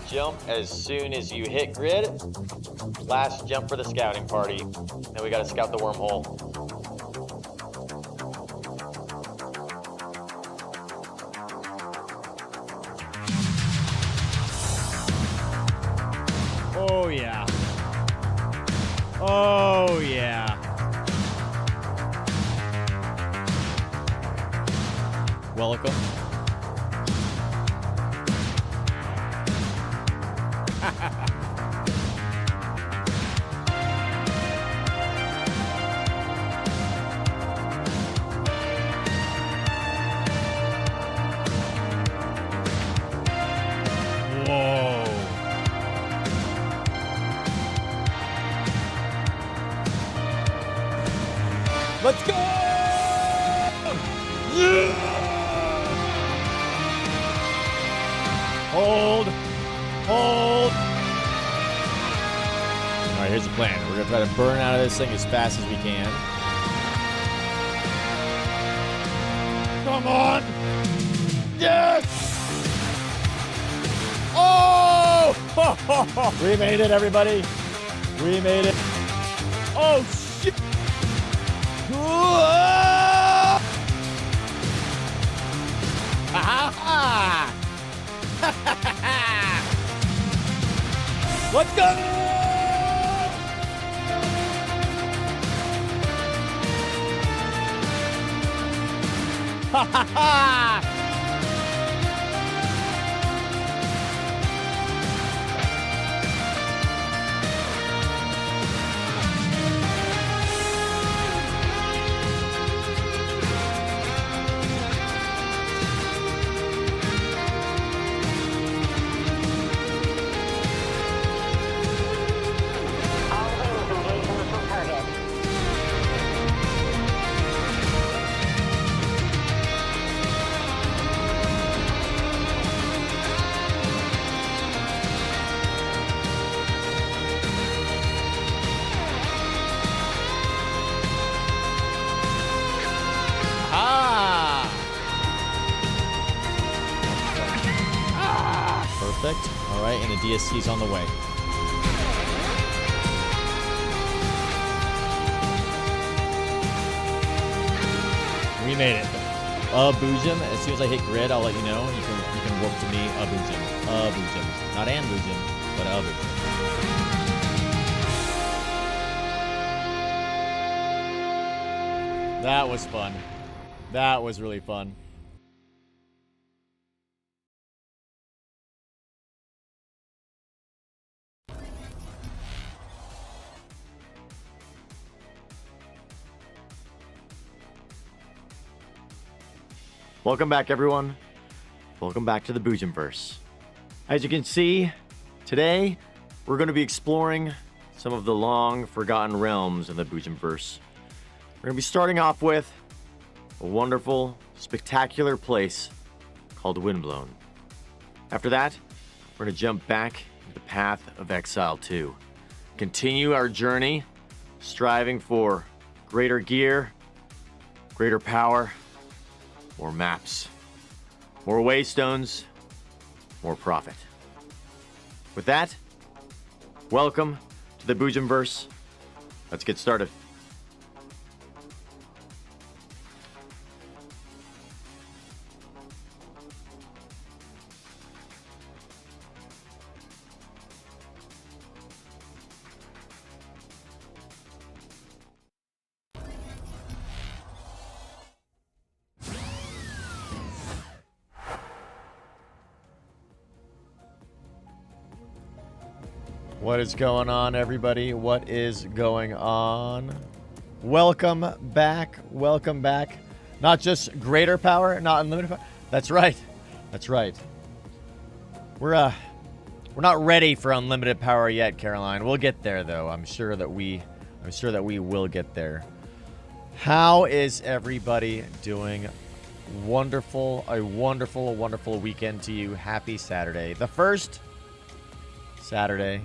jump as soon as you hit grid. Last jump for the scouting party. Then we gotta scout the wormhole. Oh yeah. Oh yeah. Welcome. Whoa. Let's go! Yeah! Hold. Hold. All right, here's the plan. We're going to try to burn out of this thing as fast as we can. Come on. Yes! Oh! We made it, everybody. We made it. Oh, shit. Let's go! Ha ha ha! Perfect. All right, and the DSC's on the way. We made it. Boojum. As soon as I hit grid, I'll let you know. You can warp to me. Boojum. Boojum. Not an Boojum, but Boojum. That was fun. That was really fun. Welcome back, everyone. Welcome back to the Boojum-Verse. As you can see, today we're going to be exploring some of the long-forgotten realms in the Boojum-Verse. We're going to be starting off with a wonderful, spectacular place called Windblown. After that, we're going to jump back into the path of Exile 2. Continue our journey, striving for greater gear, greater power, more maps, more waystones, more profit. With that, welcome to the Boojum-Verse. Let's get started. What is going on, everybody? What is going on? Welcome back. Welcome back. Not just greater power, not unlimited power. That's right. That's right. We're not ready for unlimited power yet, Caroline. We'll get there, though. I'm sure that we will get there. How is everybody doing? Wonderful, a wonderful weekend to you. Happy Saturday. The first Saturday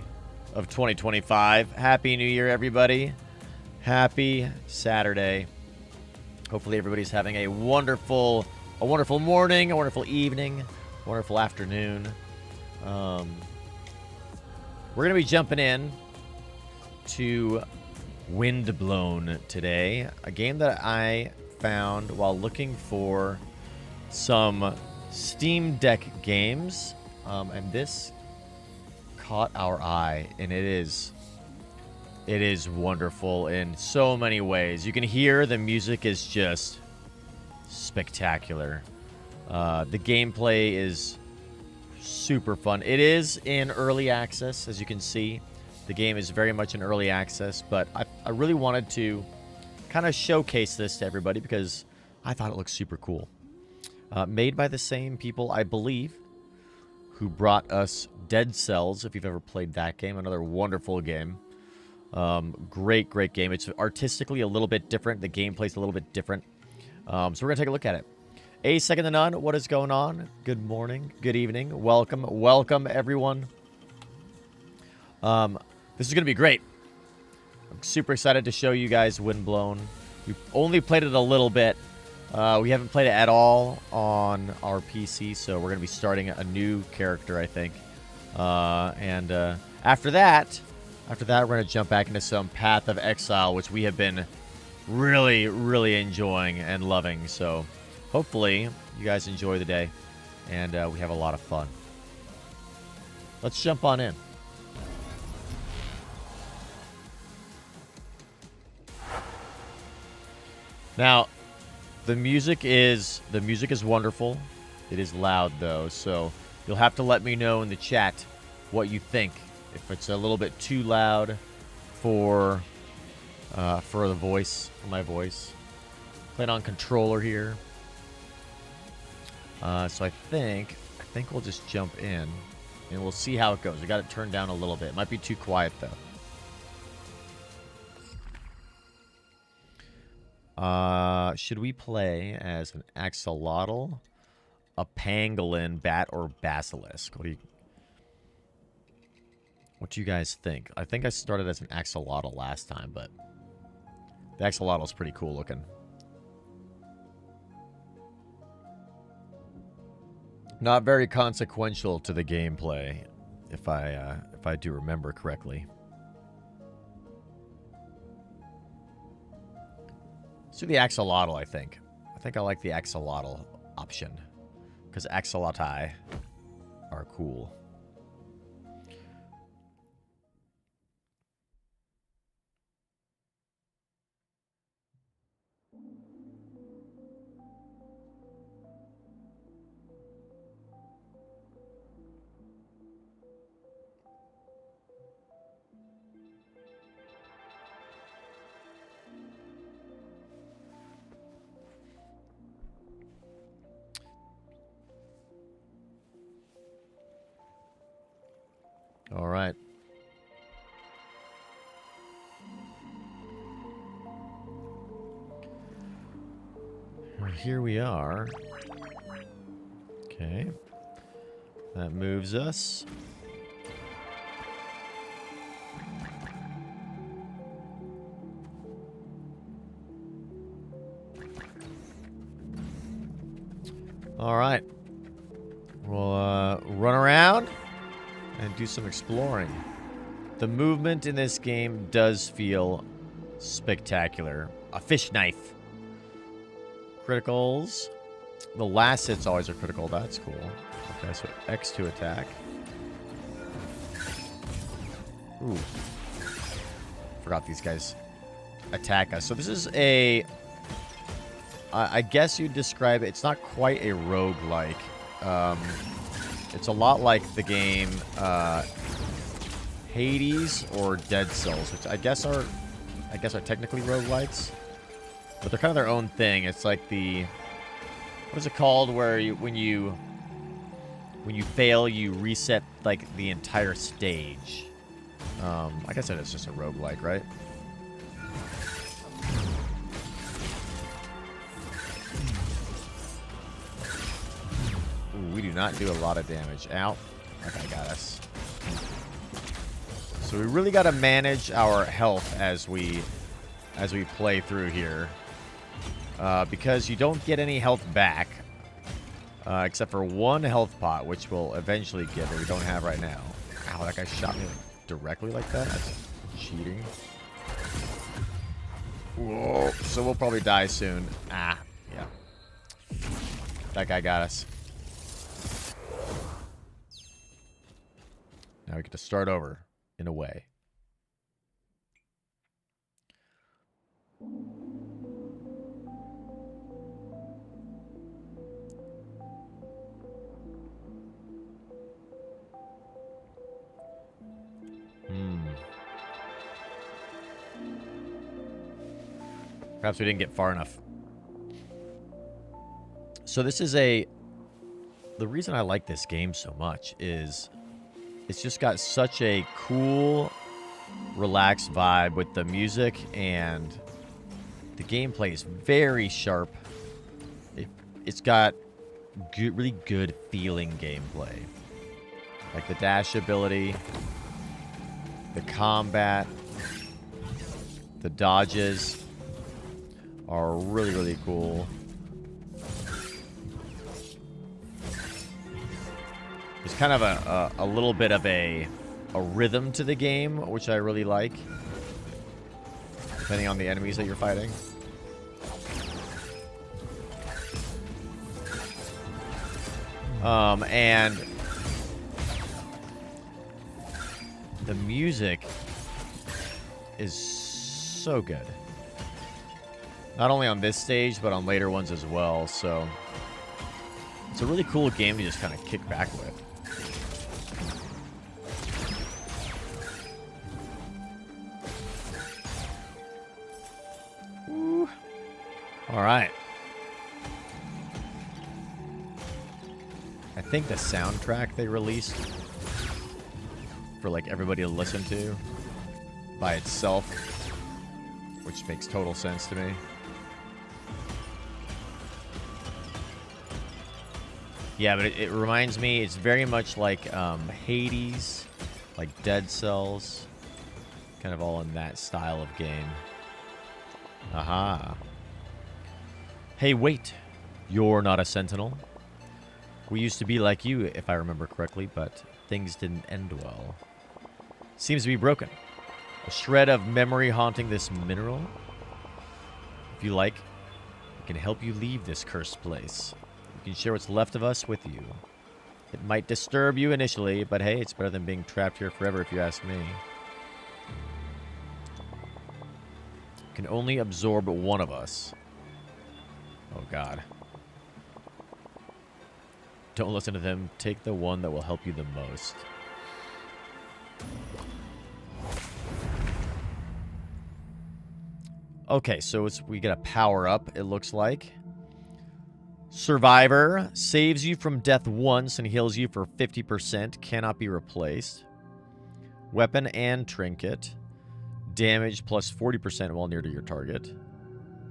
of 2025. Happy New Year, everybody. Happy Saturday. Hopefully everybody's having a wonderful morning, a wonderful evening, a wonderful afternoon. We're going to be jumping in to Windblown today, a game that I found while looking for some Steam Deck games, and this caught our eye, and it is wonderful in so many ways. You can hear the music is just spectacular. The gameplay is super fun. It is in early access, as you can see. The game is very much in early access, but I really wanted to kind of showcase this to everybody because I thought it looked super cool. Made by the same people, I believe, who brought us Dead Cells, if you've ever played that game. Another wonderful game. Great game. It's artistically a little bit different. The gameplay's a little bit different. So we're going to take a look at it. A second to none, what is going on? Good morning, good evening, welcome everyone. This is going to be great. I'm super excited to show you guys Windblown. We've only played it a little bit. We haven't played it at all on our PC, so we're going to be starting a new character, I think. And after that, we're going to jump back into some Path of Exile, which we have been really enjoying and loving. So hopefully you guys enjoy the day, and we have a lot of fun. Let's jump on in. Now, the music is wonderful. It is loud though, so you'll have to let me know in the chat what you think. If it's a little bit too loud for the voice, for my voice. Playing on controller here. So I think we'll just jump in and we'll see how it goes. We got it turned down a little bit. It might be too quiet though. Should we play as an axolotl, a pangolin, bat, or basilisk? What do you guys think? I think I started as an axolotl last time, but the axolotl is pretty cool looking. Not very consequential to the gameplay, if I do remember correctly. Let's do the axolotl, I think. I think I like the axolotl option, because axolotli are cool. All right. Here we are. Okay. That moves us. All right. We'll run around and do some exploring. The movement in this game does feel spectacular. A fish knife. Criticals. The last hits always are critical. That's cool. Okay, so X to attack. Ooh. Forgot these guys attack us. So this is a... I guess you'd describe it... It's not quite a roguelike. It's a lot like the game Hades or Dead Cells, which I guess are technically roguelites, but they're kind of their own thing. It's like the, what is it called, where when you fail, you reset like the entire stage. I guess that is just a roguelike, right? Ooh, we do not do a lot of damage. Ow. That guy got us. So we really got to manage our health as we play through here. Because you don't get any health back. Except for one health pot, which we'll eventually get, but we don't have right now. Ow, that guy shot me directly like that. That's cheating. Whoa. So we'll probably die soon. Ah, yeah. That guy got us. Now we get to start over, in a way. Perhaps we didn't get far enough. So this is the reason I like this game so much is it's just got such a cool, relaxed vibe with the music, and the gameplay is very sharp. It's got really good feeling gameplay. Like the dash ability, the combat, the dodges are really, really cool. There's kind of a little bit of a rhythm to the game, which I really like, depending on the enemies that you're fighting. And the music is so good. Not only on this stage, but on later ones as well. So it's a really cool game to just kind of kick back with. Ooh. All right. I think the soundtrack they released for like everybody to listen to by itself, which makes total sense to me. Yeah, but it reminds me, it's very much like Hades, like Dead Cells, kind of all in that style of game. Aha. Hey, wait. You're not a sentinel. We used to be like you, if I remember correctly, but things didn't end well. Seems to be broken. A shred of memory haunting this mineral. If you like, I can help you leave this cursed place. You can share what's left of us with you. It might disturb you initially, but hey, it's better than being trapped here forever if you ask me. Can only absorb one of us. Oh, God. Don't listen to them. Take the one that will help you the most. Okay, so we get a power up, it looks like. Survivor saves you from death once and heals you for 50%. Cannot be replaced. Weapon and trinket. Damage plus 40% while near to your target.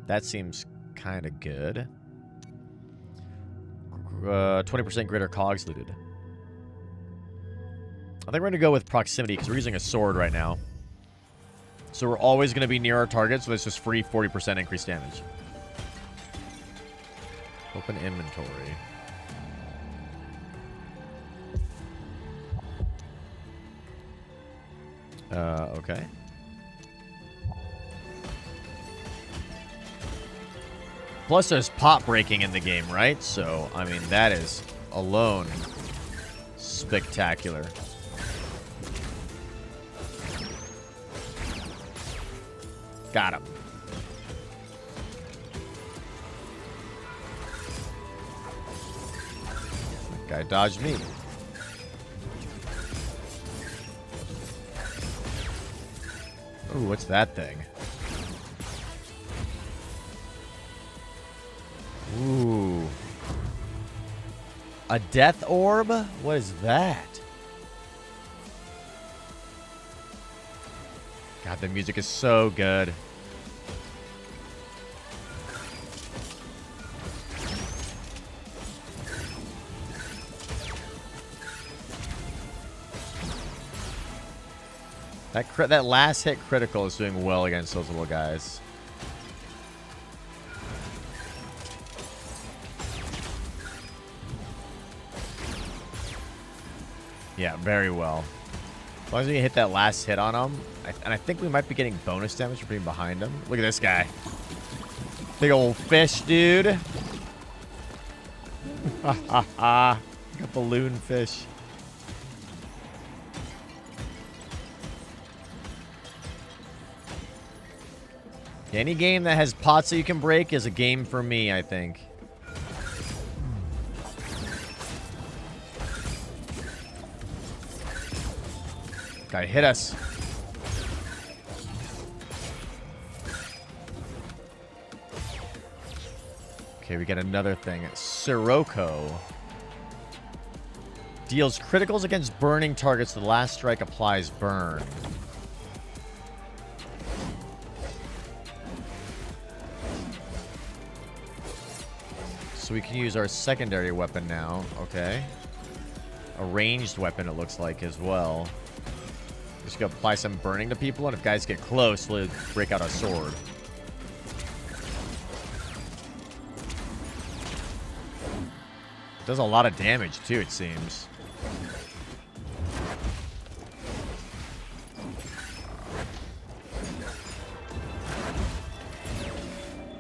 That seems kind of good. 20% greater cogs looted. I think we're going to go with proximity because we're using a sword right now. So we're always going to be near our target, so it's just free 40% increased damage. Open inventory. Okay. Plus there's pop breaking in the game, right? So, I mean, that is alone spectacular. Got him. That guy dodged me. Ooh, what's that thing? Ooh. A death orb? What is that? God, the music is so good. That last hit critical is doing well against those little guys. Yeah, very well. long as we hit that last hit on him. And I think we might be getting bonus damage for being behind him. Look at this guy. Big old fish, dude. Ha ha ha. Like a balloon fish. Any game that has pots that you can break is a game for me, I think. Guy hit us. Okay, we got another thing. Sirocco. Deals criticals against burning targets. The last strike applies burn. So we can use our secondary weapon now. Okay. A ranged weapon, it looks like, as well. Just gonna apply some burning to people, and if guys get close, we'll break out a sword. It does a lot of damage, too, it seems.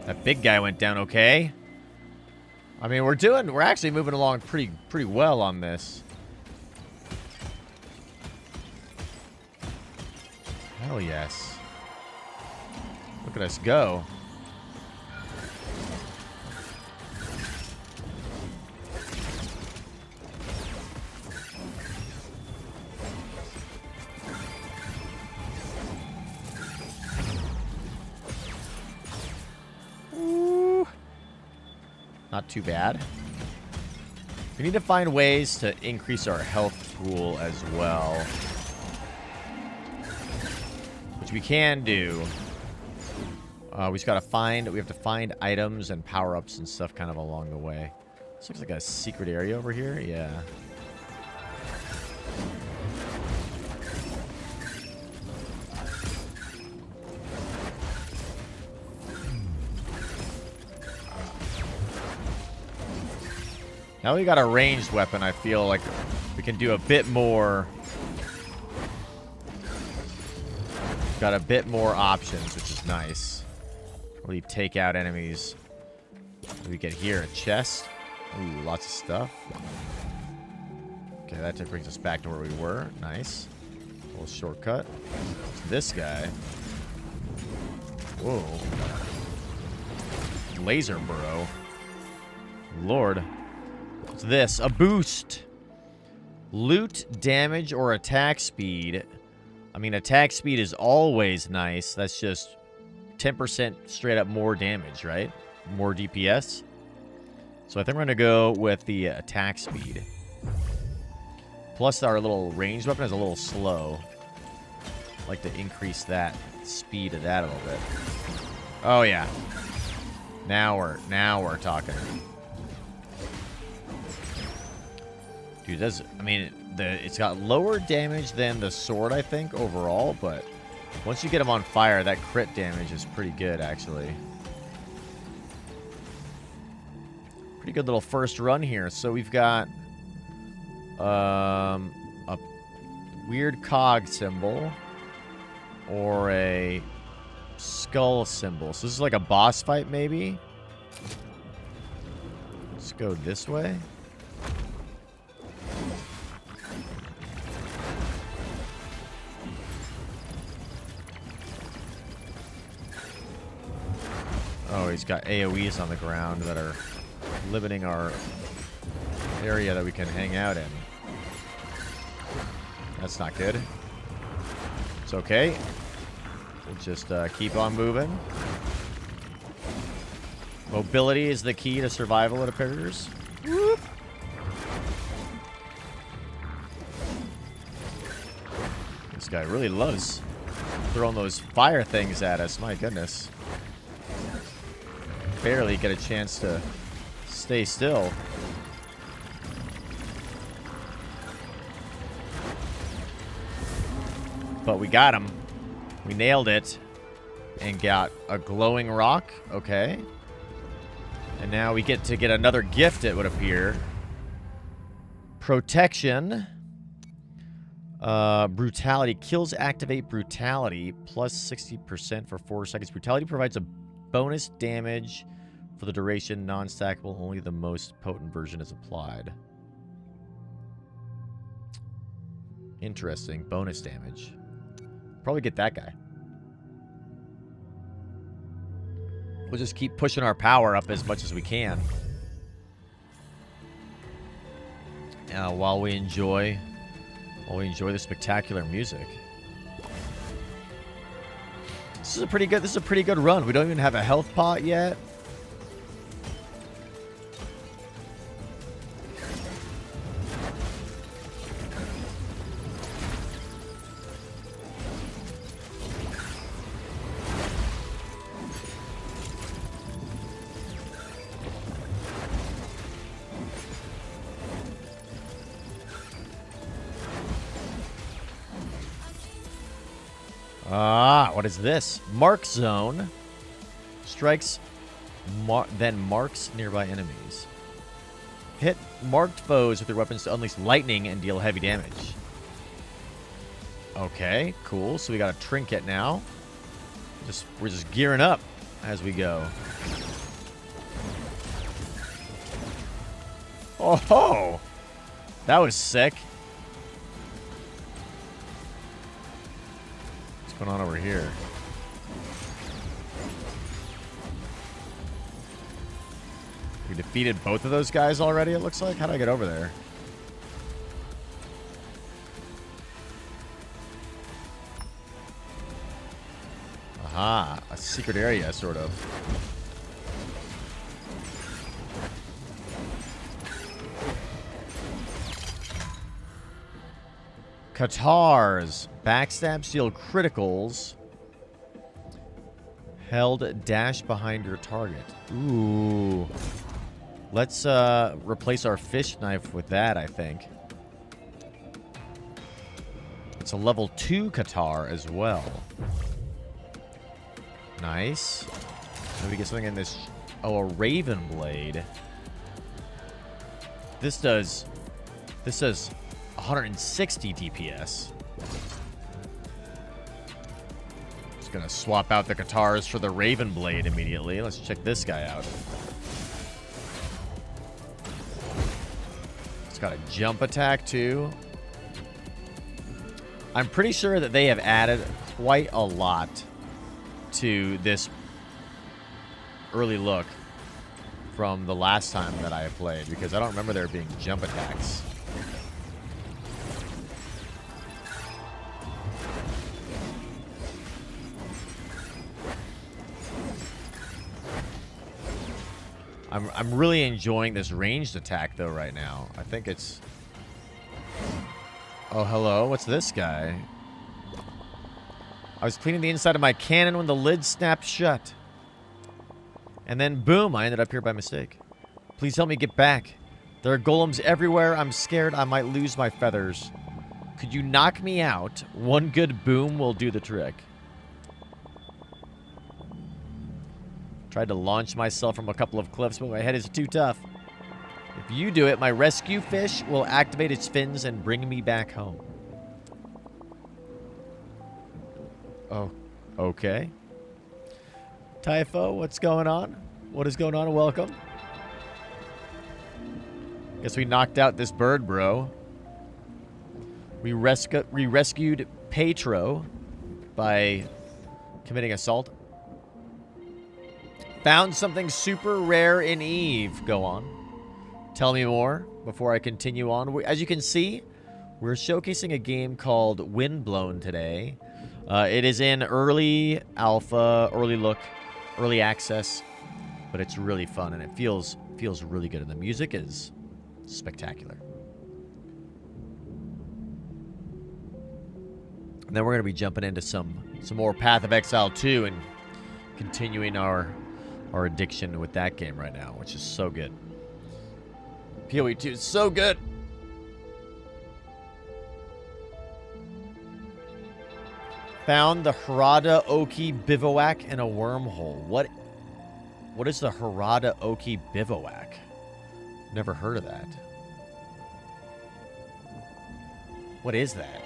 That big guy went down okay. I mean, we're actually moving along pretty well on this. Hell yes. Look at us go. Ooh. Not too bad. We need to find ways to increase our health pool as well. Which we can do. We have to find items and power-ups and stuff kind of along the way. This looks like a secret area over here. Yeah. Now we got a ranged weapon, I feel like we can do a bit more. Got a bit more options, which is nice. Really take out enemies. What do we get here? A chest? Ooh, lots of stuff. Okay, that brings us back to where we were. Nice. A little shortcut. It's this guy. Whoa. Laser burrow. Lord. What's this? A boost. Loot, damage, or attack speed. I mean, attack speed is always nice. That's just 10% straight up more damage, right? More DPS. So I think we're going to go with the attack speed. Plus, our little ranged weapon is a little slow. I'd like to increase that speed of that a little bit. Oh, yeah. Now we're talking. Dude, it's got lower damage than the sword, I think, overall, but once you get them on fire, that crit damage is pretty good, actually. Pretty good little first run here. So we've got a weird cog symbol or a skull symbol. So this is like a boss fight, maybe? Let's go this way. Oh, he's got AoEs on the ground that are limiting our area that we can hang out in. That's not good. It's okay. We'll just keep on moving. Mobility is the key to survival, it appears. Whoop. This guy really loves throwing those fire things at us. My goodness. Barely get a chance to stay still. But we got him. We nailed it. And got a glowing rock. Okay. And now we get to get another gift, it would appear. Protection. Brutality. Kills activate Brutality plus 60% for 4 seconds. Brutality provides a bonus damage for the duration, non-stackable. Only the most potent version is applied. Interesting. Bonus damage. Probably get that guy. We'll just keep pushing our power up as much as we can. While we enjoy the spectacular music. This is a pretty good run. We don't even have a health pot yet. What is this? Mark zone. Strikes, then marks nearby enemies. Hit marked foes with their weapons to unleash lightning and deal heavy damage. Okay, cool. So we got a trinket now. We're just gearing up as we go. Oh ho! That was sick. What's going on over here? We defeated both of those guys already, it looks like. How do I get over there? Aha, a secret area, sort of. Katars. Backstab, steal criticals. Held dash behind your target. Ooh. Let's replace our fish knife with that, I think. It's a level 2 Katar as well. Nice. Maybe get something in this. Oh, a Raven Blade. This does 160 DPS. Just gonna swap out the Katars for the Raven Blade immediately. Let's check this guy out. It's got a jump attack too. I'm pretty sure that they have added quite a lot to this early look from the last time that I played, because I don't remember there being jump attacks. I'm really enjoying this ranged attack though right now. I think it's... Oh, hello. What's this guy? I was cleaning the inside of my cannon when the lid snapped shut. And then, boom, I ended up here by mistake. Please help me get back. There are golems everywhere. I'm scared I might lose my feathers. Could you knock me out? One good boom will do the trick. Tried to launch myself from a couple of cliffs, but my head is too tough. If you do it, my rescue fish will activate its fins and bring me back home. Oh, okay. Typho, what's going on? What is going on? Welcome. Guess we knocked out this bird, bro. We rescued Petro by committing assault. Found something super rare in Eve. Go on. Tell me more before I continue on. As you can see, we're showcasing a game called Windblown today. It is in early alpha, early look, early access, but it's really fun and it feels really good, and the music is spectacular. And then we're gonna be jumping into some more Path of Exile 2 and continuing our addiction with that game right now, which is so good. PoE 2 is so good. Found the Harada Oki bivouac in a wormhole. What is the Harada Oki bivouac? Never heard of that. What is that?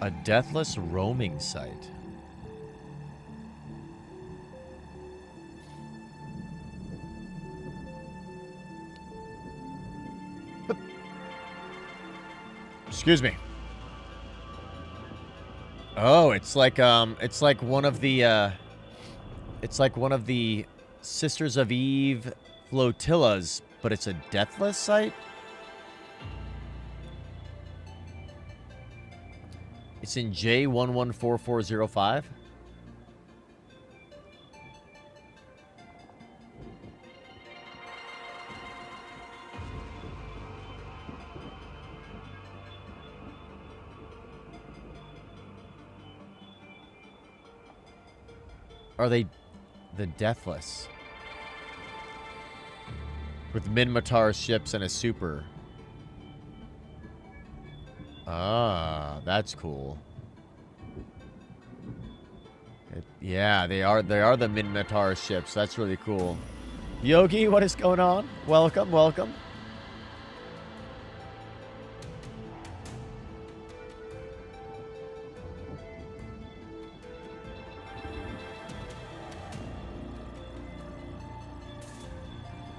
A deathless roaming site. Excuse me. Oh, it's like one of the Sisters of Eve flotillas, but it's a deathless site? It's in J114405. Are they the Deathless? With Minmatar ships and a super. Ah, that's cool. Yeah, they are the Minmatar ships. That's really cool. Yogi, what is going on? Welcome, welcome.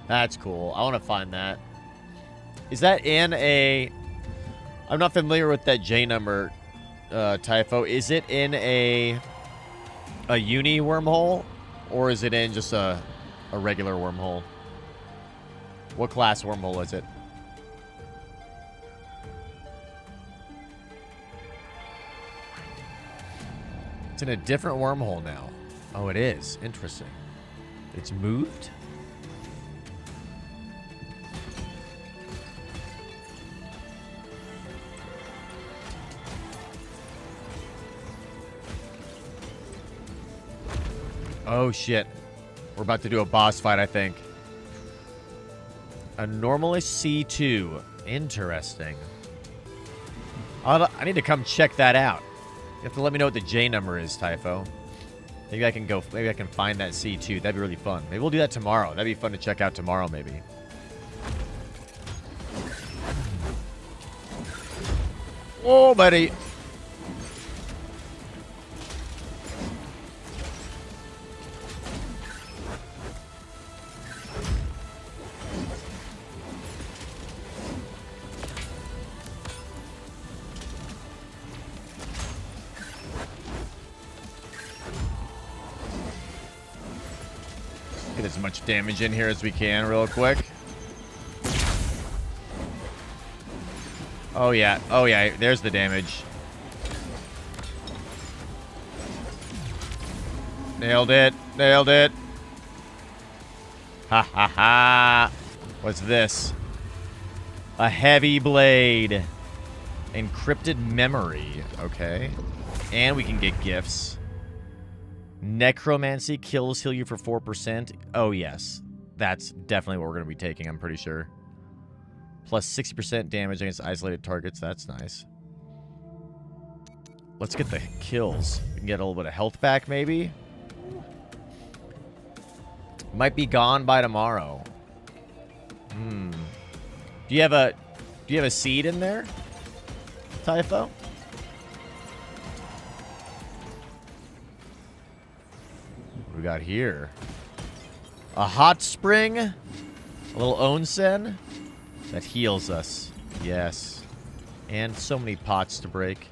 That's cool. I want to find that. Is that in a... I'm not familiar with that J number, Typho. Is it in a uni wormhole? Or is it in just a regular wormhole? What class wormhole is it? It's in a different wormhole now. Oh, it is. Interesting. It's moved? Oh, shit. We're about to do a boss fight, I think. A normalist C2. Interesting. I need to come check that out. You have to let me know what the J number is, Typho. Maybe I can go... Maybe I can find that C2. That'd be really fun. Maybe we'll do that tomorrow. That'd be fun to check out tomorrow, maybe. Oh, buddy. Get as much damage in here as we can real quick. Oh yeah, there's the damage. Nailed it, nailed it. Ha ha ha. What's this? A heavy blade. Encrypted memory, okay. And we can get gifts. Necromancy kills heal you for 4%. Oh, yes. That's definitely what we're going to be taking, I'm pretty sure. Plus 60% damage against isolated targets. That's nice. Let's get the kills. We can get a little bit of health back, maybe. Might be gone by tomorrow. Do you have a seed in there, Typho? What we got here? A hot spring. A little onsen. That heals us. Yes. And so many pots to break.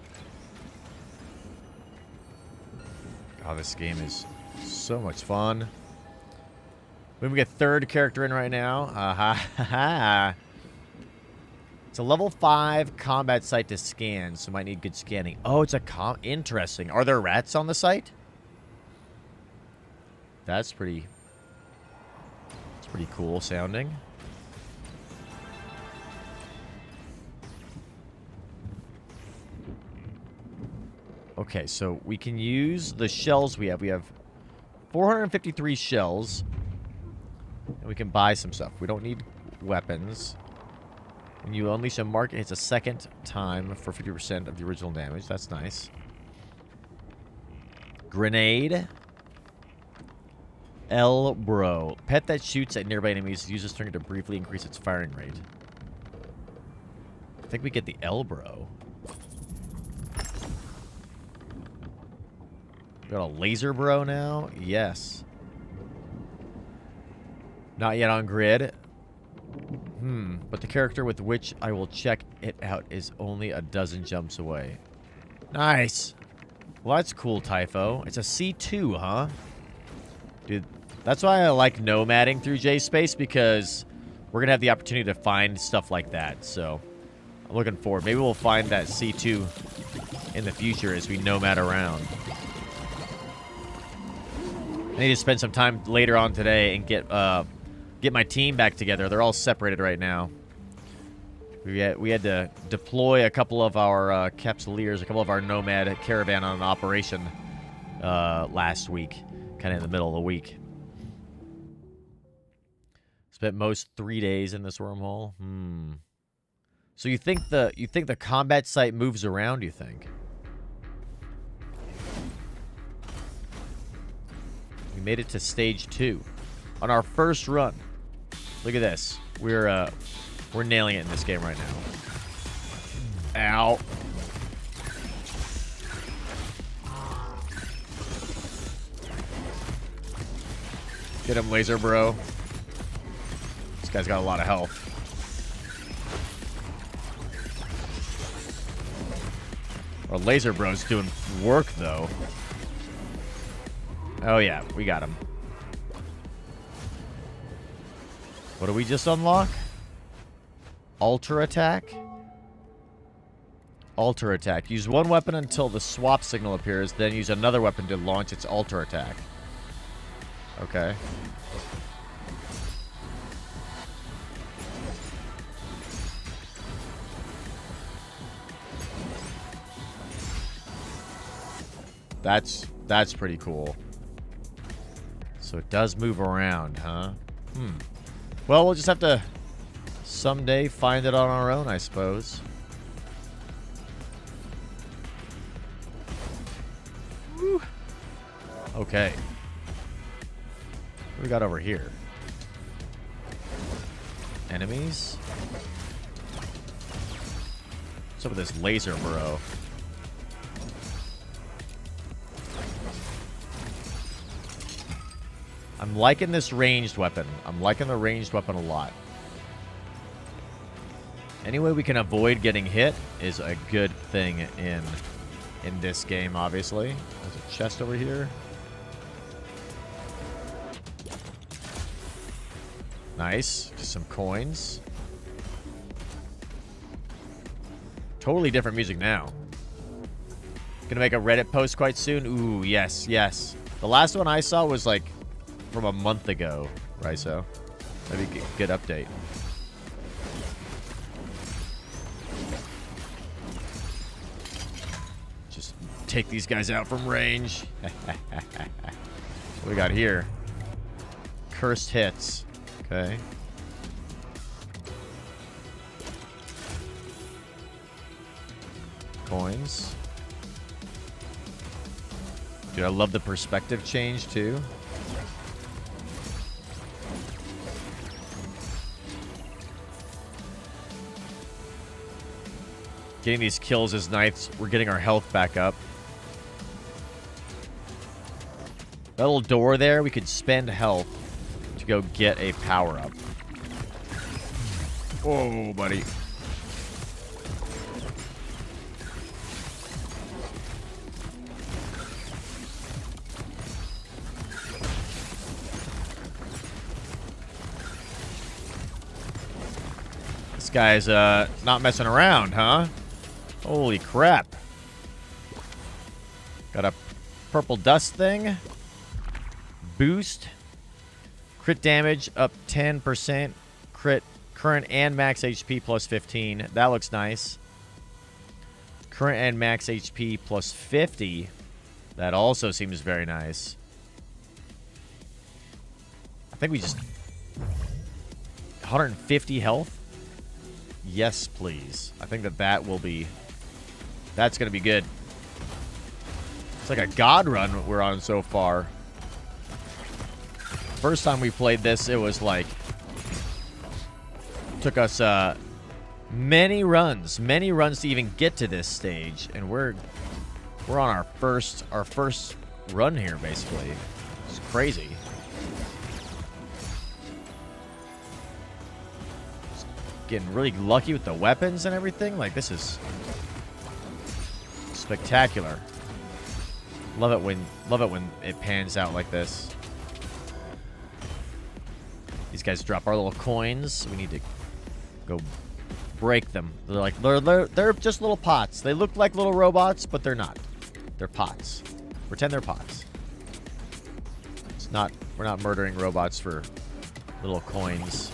God, this game is so much fun. We have a third character in right now. It's a level 5 combat site to scan, so might need good scanning. Oh, it's a interesting. Are there rats on the site? That's pretty cool sounding. Okay, so we can use the shells we have. We have 453 shells. And we can buy some stuff. We don't need weapons. When you unleash a mark, it hits a second time for 50% of the original damage. That's nice. Grenade. Elbro. Pet that shoots at nearby enemies. Use this trigger to briefly increase its firing rate. I think we get the Elbro. We got a laser bro now? Yes. Not yet on grid. But the character with which I will check it out is only a dozen jumps away. Nice. Well, that's cool, Typho. It's a C2, huh? Dude, that's why I like nomading through J-Space, because we're going to have the opportunity to find stuff like that. So, I'm looking forward. Maybe we'll find that C2 in the future as we nomad around. I need to spend some time later on today and get my team back together. They're all separated right now. We had to deploy a couple of our capsuleers, a couple of our nomad caravan on an operation last week, kind of in the middle of the week. Spent most 3 days in this wormhole. So you think the combat site moves around? You think? We made it to stage 2 on our first run. Look at this. We're nailing it in this game right now. Ow. Get him, laser bro. This guy's got a lot of health. Our laser bro's doing work, though. Oh, yeah. We got him. What do we just unlock? Alter attack? Alter attack. Use one weapon until the swap signal appears, then use another weapon to launch its alter attack. Okay. That's pretty cool. So it does move around, huh? Well, we'll just have to someday find it on our own, I suppose. Woo. Okay. What do we got over here? Enemies? What's up with this laser, bro? I'm liking this ranged weapon. I'm liking the ranged weapon a lot. Any way we can avoid getting hit is a good thing in this game, obviously. There's a chest over here. Nice. Just some coins. Totally different music now. Gonna make a Reddit post quite soon. Ooh, yes, yes. The last one I saw was like from a month ago, right? So that'd be a good update. Just take these guys out from range. What we got here? Cursed hits. Okay. Coins. Dude, I love the perspective change too. Getting these kills is nice. We're getting our health back up. That little door there, we could spend health to go get a power-up. Whoa, buddy. This guy's not messing around, huh? Holy crap. Got a purple dust thing. Boost. Crit damage up 10%. Crit current and max HP plus 15. That looks nice. Current and max HP plus 50. That also seems very nice. I think we just... 150 health? Yes, please. I think that will be... That's going to be good. It's like a god run we're on so far. First time we played this, it was like... Took us many runs to even get to this stage. And we're on our first run here, basically. It's crazy. Just getting really lucky with the weapons and everything. Like, this is spectacular. Love it when it pans out like this. These guys drop our little coins. We need to go break them. They're just little pots. They look like little robots, but they're not. They're pots. Pretend they're pots. We're not murdering robots for little coins.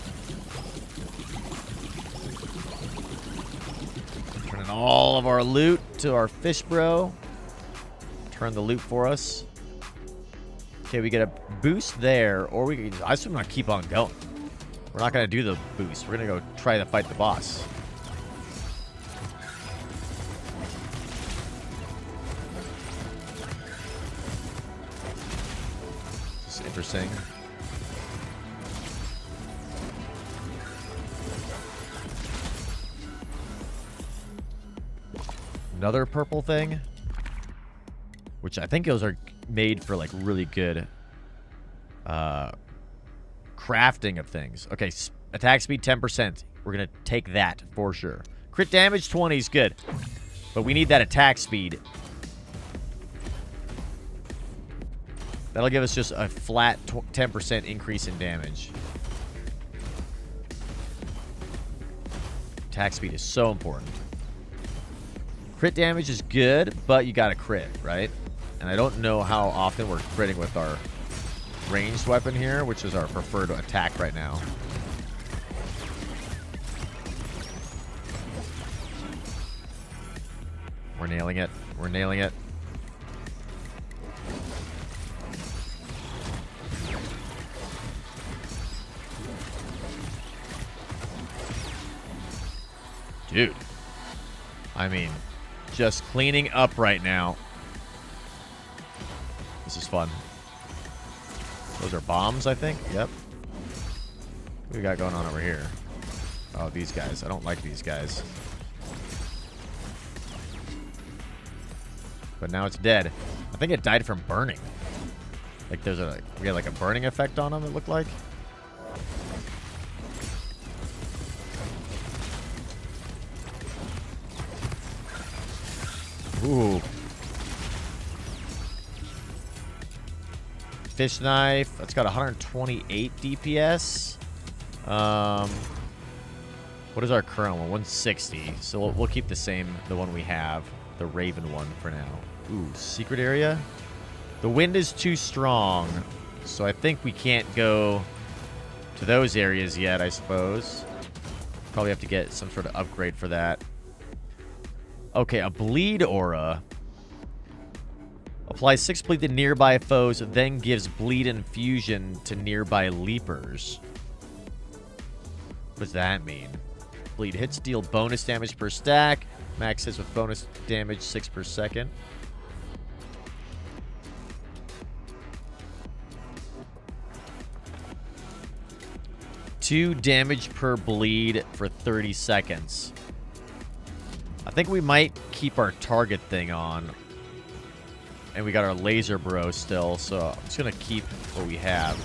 Turning all of our loot to our fish bro. Turn the loot for us. Okay, we get a boost there, or we can. I just want to keep on going. We're not going to do the boost. We're going to go try to fight the boss. This is interesting. Another purple thing. Which I think those are made for, like, really good crafting of things. Okay, attack speed 10%. We're going to take that for sure. Crit damage 20 is good. But we need that attack speed. That'll give us just a flat 10% increase in damage. Attack speed is so important. Crit damage is good, but you got to crit, right? And I don't know how often we're critting with our ranged weapon here, which is our preferred attack right now. We're nailing it. We're nailing it. Dude. I mean, just cleaning up right now. This is fun. Those are bombs, I think. Yep. What do we got going on over here? Oh, these guys. I don't like these guys. But now it's dead. I think it died from burning. Like there's a we had like a burning effect on them, it looked like. Ooh. Fish knife. That's got 128 DPS. What is our current one? 160. So we'll keep the same, the one we have, the Raven one for now. Ooh, secret area. The wind is too strong, so I think we can't go to those areas yet, I suppose. Probably have to get some sort of upgrade for that. Okay, a bleed aura. Applies 6 bleed to nearby foes, then gives bleed infusion to nearby leapers. What does that mean? Bleed hits deal bonus damage per stack. Max hits with bonus damage 6 per second. $2 damage per bleed for 30 seconds. I think we might keep our target thing on. And we got our laser bro still, so I'm just going to keep what we have.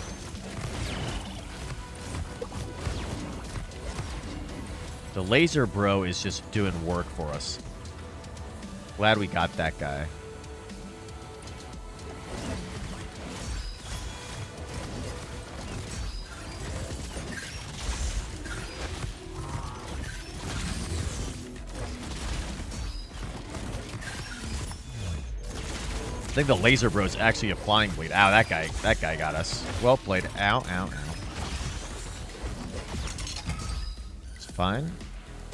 The laser bro is just doing work for us. Glad we got that guy. I think the laser bro is actually applying bleed. Ow, that guy got us. Well played. Ow, ow, ow. It's fine.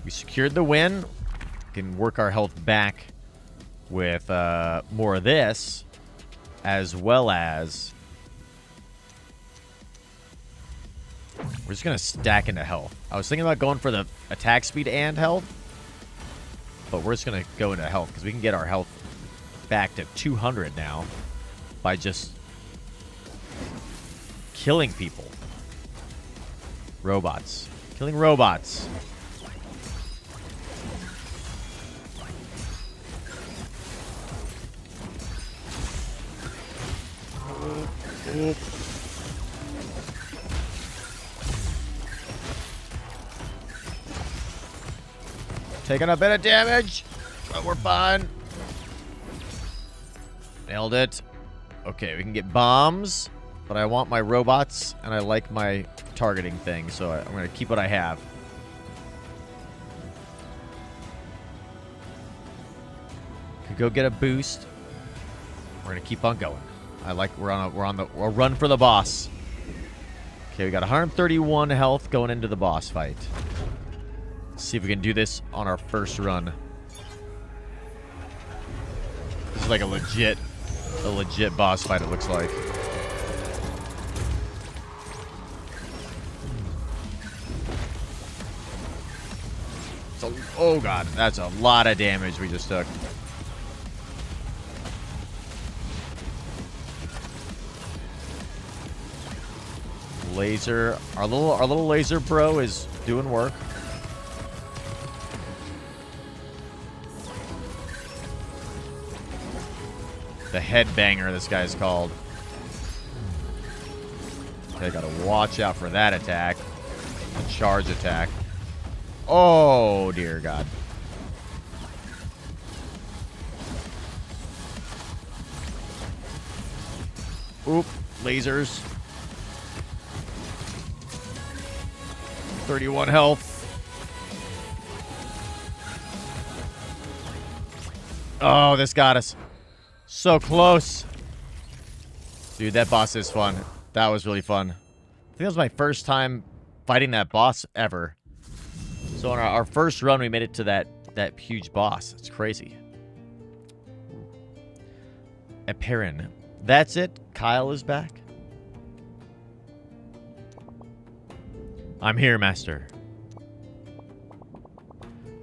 We secured the win. We can work our health back with more of this, as well as we're just gonna stack into health. I was thinking about going for the attack speed and health, but we're just gonna go into health because we can get our health back to 200 now by just killing people. Robots. Killing robots. Taking a bit of damage, but we're fine. Nailed it. Okay, we can get bombs, but I want my robots, and I like my targeting thing, so I'm going to keep what I have. Could go get a boost. We're going to keep on going. We're on the run for the boss. Okay, we got 131 health going into the boss fight. Let's see if we can do this on our first run. This is like a legit boss fight, it looks like. So, oh god, that's a lot of damage we just took. Laser, our little laser bro is doing work. The headbanger, this guy's called. Okay, gotta watch out for that attack. The charge attack. Oh, dear God. Oop, lasers. 31 health. Oh, this got us. So close. Dude, that boss is fun. That was really fun. I think that was my first time fighting that boss ever. So on our first run, we made it to that huge boss. It's crazy. Eperin. That's it. Kyle is back. I'm here, Master.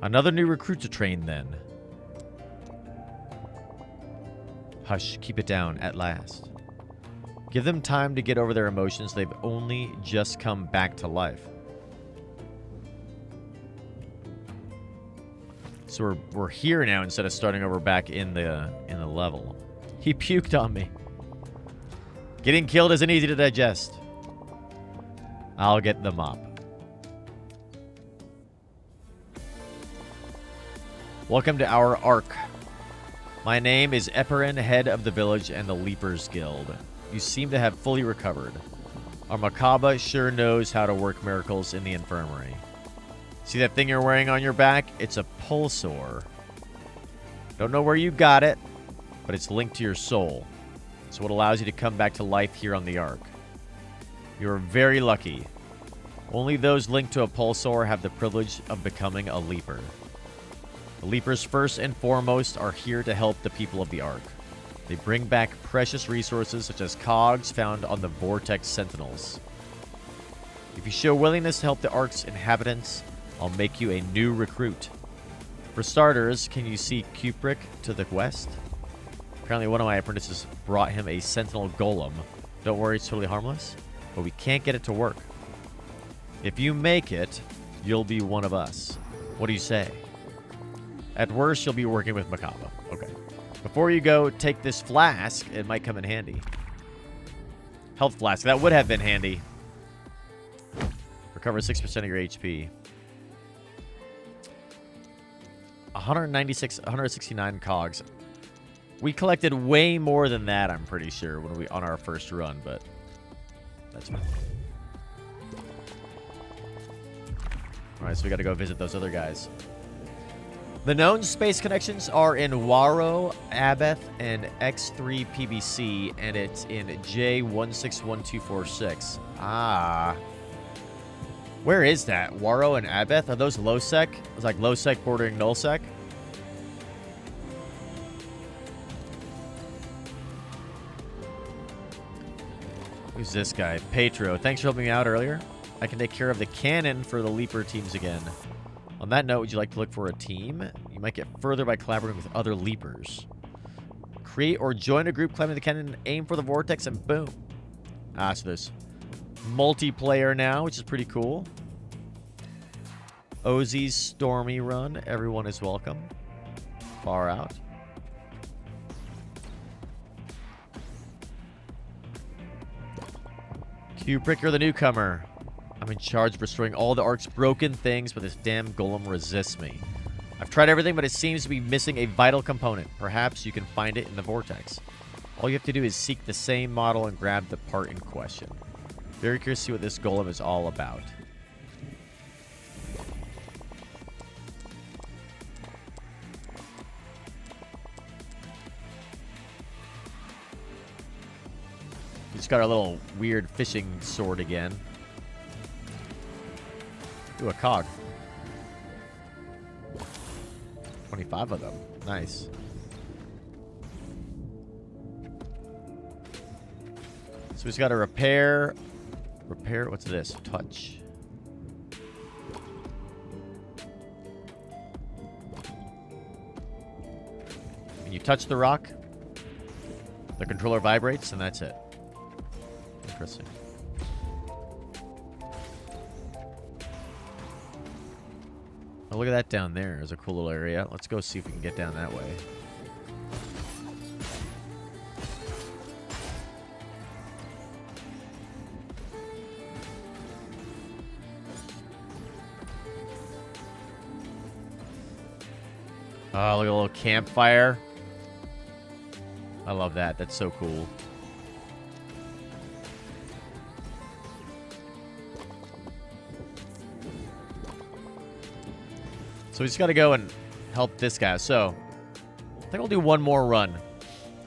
Another new recruit to train, then. Hush, keep it down, at last. Give them time to get over their emotions. They've only just come back to life. So we're here now instead of starting over back in the level. He puked on me. Getting killed isn't easy to digest. I'll get the mop. Welcome to our Ark. My name is Eperin, head of the village and the Leapers Guild. You seem to have fully recovered. Our Macabre sure knows how to work miracles in the infirmary. See that thing you're wearing on your back? It's a pulsar. Don't know where you got it, but it's linked to your soul. It's what allows you to come back to life here on the Ark. You're very lucky. Only those linked to a pulsar have the privilege of becoming a Leaper. The Leapers, first and foremost, are here to help the people of the Ark. They bring back precious resources such as cogs found on the Vortex Sentinels. If you show willingness to help the Ark's inhabitants, I'll make you a new recruit. For starters, can you see Kubrick to the west? Apparently one of my apprentices brought him a Sentinel Golem. Don't worry, it's totally harmless, but we can't get it to work. If you make it, you'll be one of us. What do you say? At worst, you'll be working with Macabre. Okay. Before you go, take this flask. It might come in handy. Health flask. That would have been handy. Recover 6% of your HP. 169 cogs. We collected way more than that, I'm pretty sure, when we on our first run, but that's fine. Alright, so we gotta go visit those other guys. The known space connections are in Waro, Abeth, and X3 PBC, and it's in J161246. Ah. Where is that? Waro and Abeth? Are those low sec? It's like low sec bordering null sec? Who's this guy? Petro. Thanks for helping me out earlier. I can take care of the cannon for the Leaper teams again. On that note, would you like to look for a team? You might get further by collaborating with other Leapers. Create or join a group climbing the cannon, aim for the vortex, and boom. Ah, so there's multiplayer now, which is pretty cool. Ozzy's Stormy Run. Everyone is welcome. Far out. Kubrick, you're the newcomer. I'm in charge of restoring all the Ark's broken things, but this damn golem resists me. I've tried everything, but it seems to be missing a vital component. Perhaps you can find it in the vortex. All you have to do is seek the same model and grab the part in question. Very curious to see what this golem is all about. We just got our little weird fishing sword again. Ooh, a cog. 25 of them. Nice. So we just got to repair. Repair, what's this? Touch. When you touch the rock, the controller vibrates, and that's it. Interesting. Oh, look at that down there. There's a cool little area. Let's go see if we can get down that way. Oh, look at a little campfire. I love that. That's so cool. So we just got to go and help this guy. So I think we'll do one more run.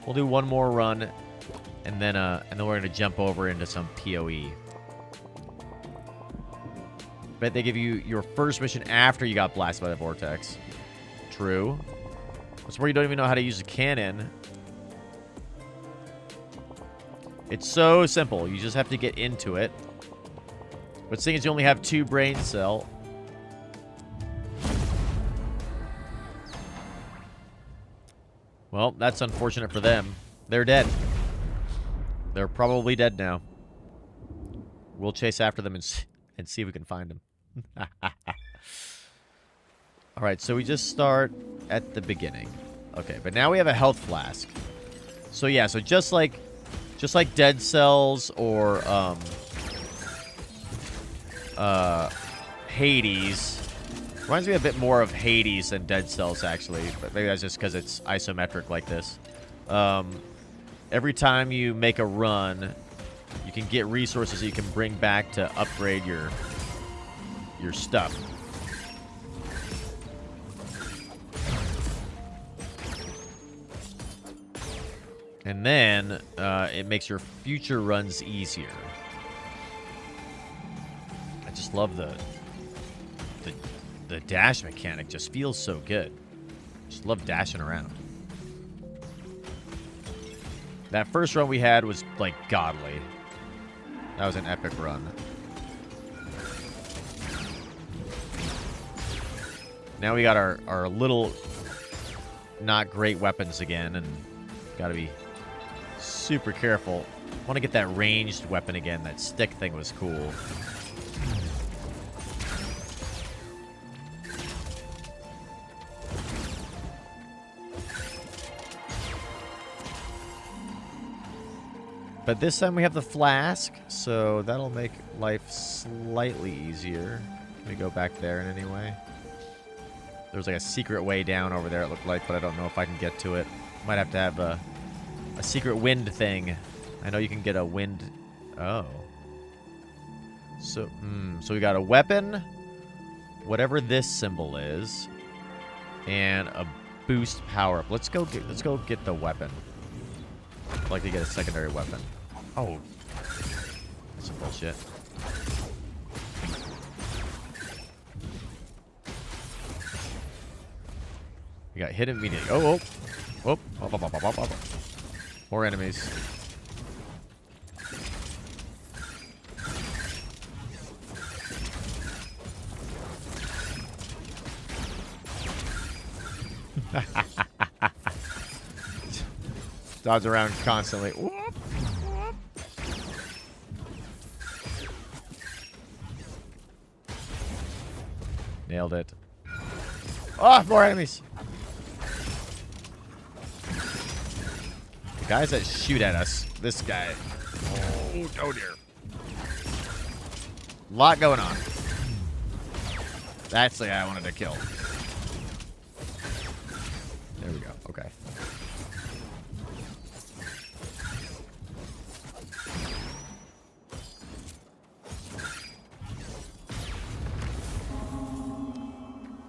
We'll do one more run, and then we're gonna jump over into some PoE. Bet they give you your first mission after you got blasted by the vortex. True. That's where you don't even know how to use a cannon. It's so simple. You just have to get into it. But seeing as you only have 2 brain cell. Well, that's unfortunate for them. They're dead. They're probably dead now. We'll chase after them and see if we can find them. Alright, so we just start at the beginning. Okay, but now we have a health flask. So yeah, so just like dead cells or Hades. Reminds me a bit more of Hades than Dead Cells, actually. But maybe that's just because it's isometric like this. Every time you make a run, you can get resources that you can bring back to upgrade your stuff. And then it makes your future runs easier. I just love the dash mechanic. Just feels so good. Just love dashing around. That first run we had was like godly. That was an epic run. Now we got our little not great weapons again, and gotta be super careful. I want to get that ranged weapon again. That stick thing was cool. But this time we have the flask, so that'll make life slightly easier. Can we go back there in any way? There's like a secret way down over there, it looked like, but I don't know if I can get to it. Might have to have a secret wind thing. I know you can get a wind... Oh. So we got a weapon, whatever this symbol is, and a boost power-up. Let's go get the weapon. I'd like to get a secondary weapon. Oh. That's some bullshit. We got hit immediately. Oh. More enemies. Dodge around constantly. Whoop, whoop. Nailed it. Oh, more enemies. The guys that shoot at us. This guy. Oh dear. Lot going on. That's the guy I wanted to kill. There we go. Okay.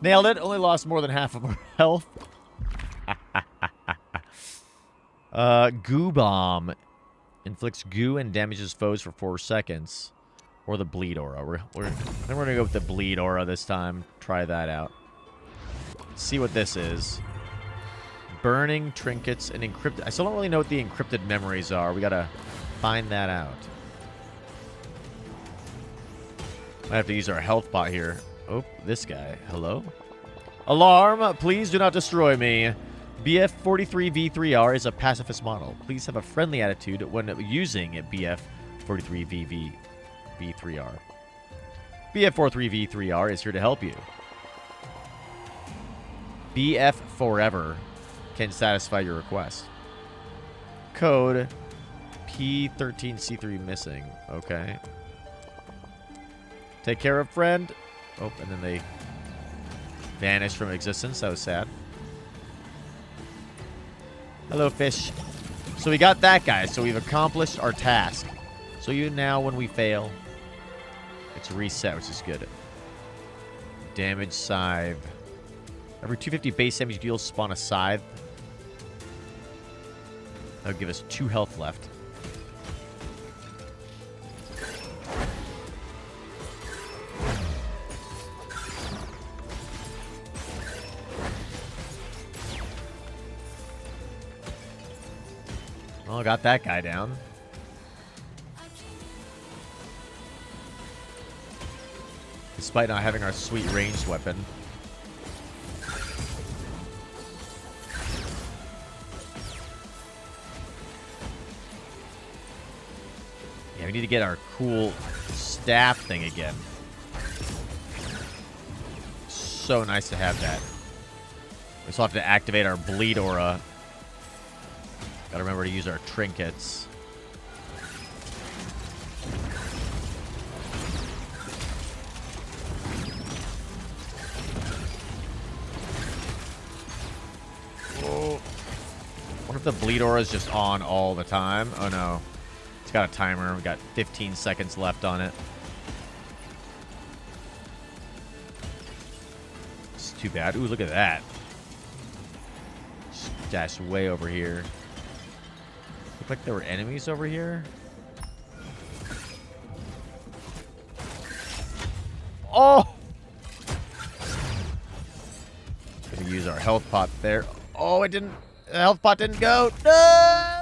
Nailed it. Only lost more than half of our health. Goo Bomb. Inflicts goo and damages foes for 4 seconds. Or the Bleed Aura. We're going to go with the Bleed Aura this time. Try that out. See what this is. Burning trinkets and encrypted. I still don't really know what the encrypted memories are. We got to find that out. Might have to use our health pot here. Oh, this guy. Hello? Alarm! Please do not destroy me. BF-43V3R is a pacifist model. Please have a friendly attitude when using BF-43V3R. BF-43V3R is here to help you. BF Forever can satisfy your request. Code P13C3 missing. Okay. Take care of friend. Oh, and then they vanished from existence. That was sad. Hello, fish. So we got that guy. So we've accomplished our task. So you now, when we fail, it's a reset, which is good. Damage scythe. Every 250 base damage deals spawn a scythe. That would give us 2 health left. Oh, got that guy down. Despite not having our sweet ranged weapon. Yeah, we need to get our cool staff thing again. So nice to have that. We still have to activate our Bleed Aura. Gotta remember to use our trinkets. Whoa. What if the Bleed Aura is just on all the time? Oh no. It's got a timer. We got 15 seconds left on it. It's too bad. Ooh, look at that. Dash way over here. Looked like there were enemies over here. Oh! Gonna use our health pot there. Oh, it didn't. The health pot didn't go. No!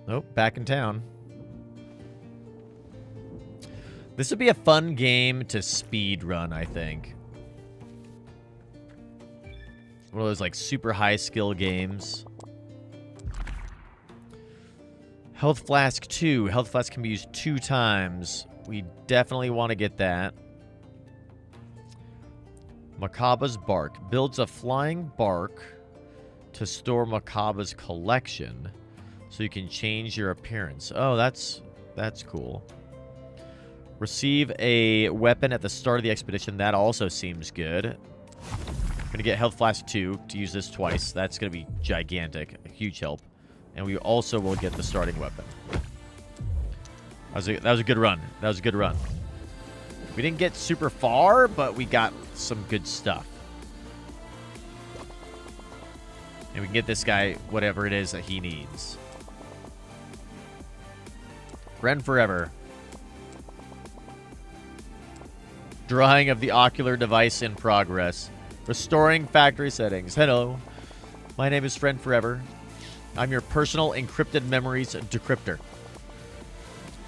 Nope, back in town. This would be a fun game to speed run, I think. One of those like super high skill games. Health Flask 2. Health Flask can be used 2 times. We definitely want to get that. Makaba's Bark. Builds a flying bark to store Makaba's collection so you can change your appearance. Oh, that's cool. Receive a weapon at the start of the expedition. That also seems good. I'm going to get Health Flask 2 to use this twice. That's going to be gigantic. A huge help. And we also will get the starting weapon. That was a good run. That was a good run. We didn't get super far, but we got some good stuff. And we can get this guy whatever it is that he needs. Friend forever. Drawing of the ocular device in progress. Restoring factory settings. Hello. My name is Friend Forever. I'm your personal encrypted memories decryptor.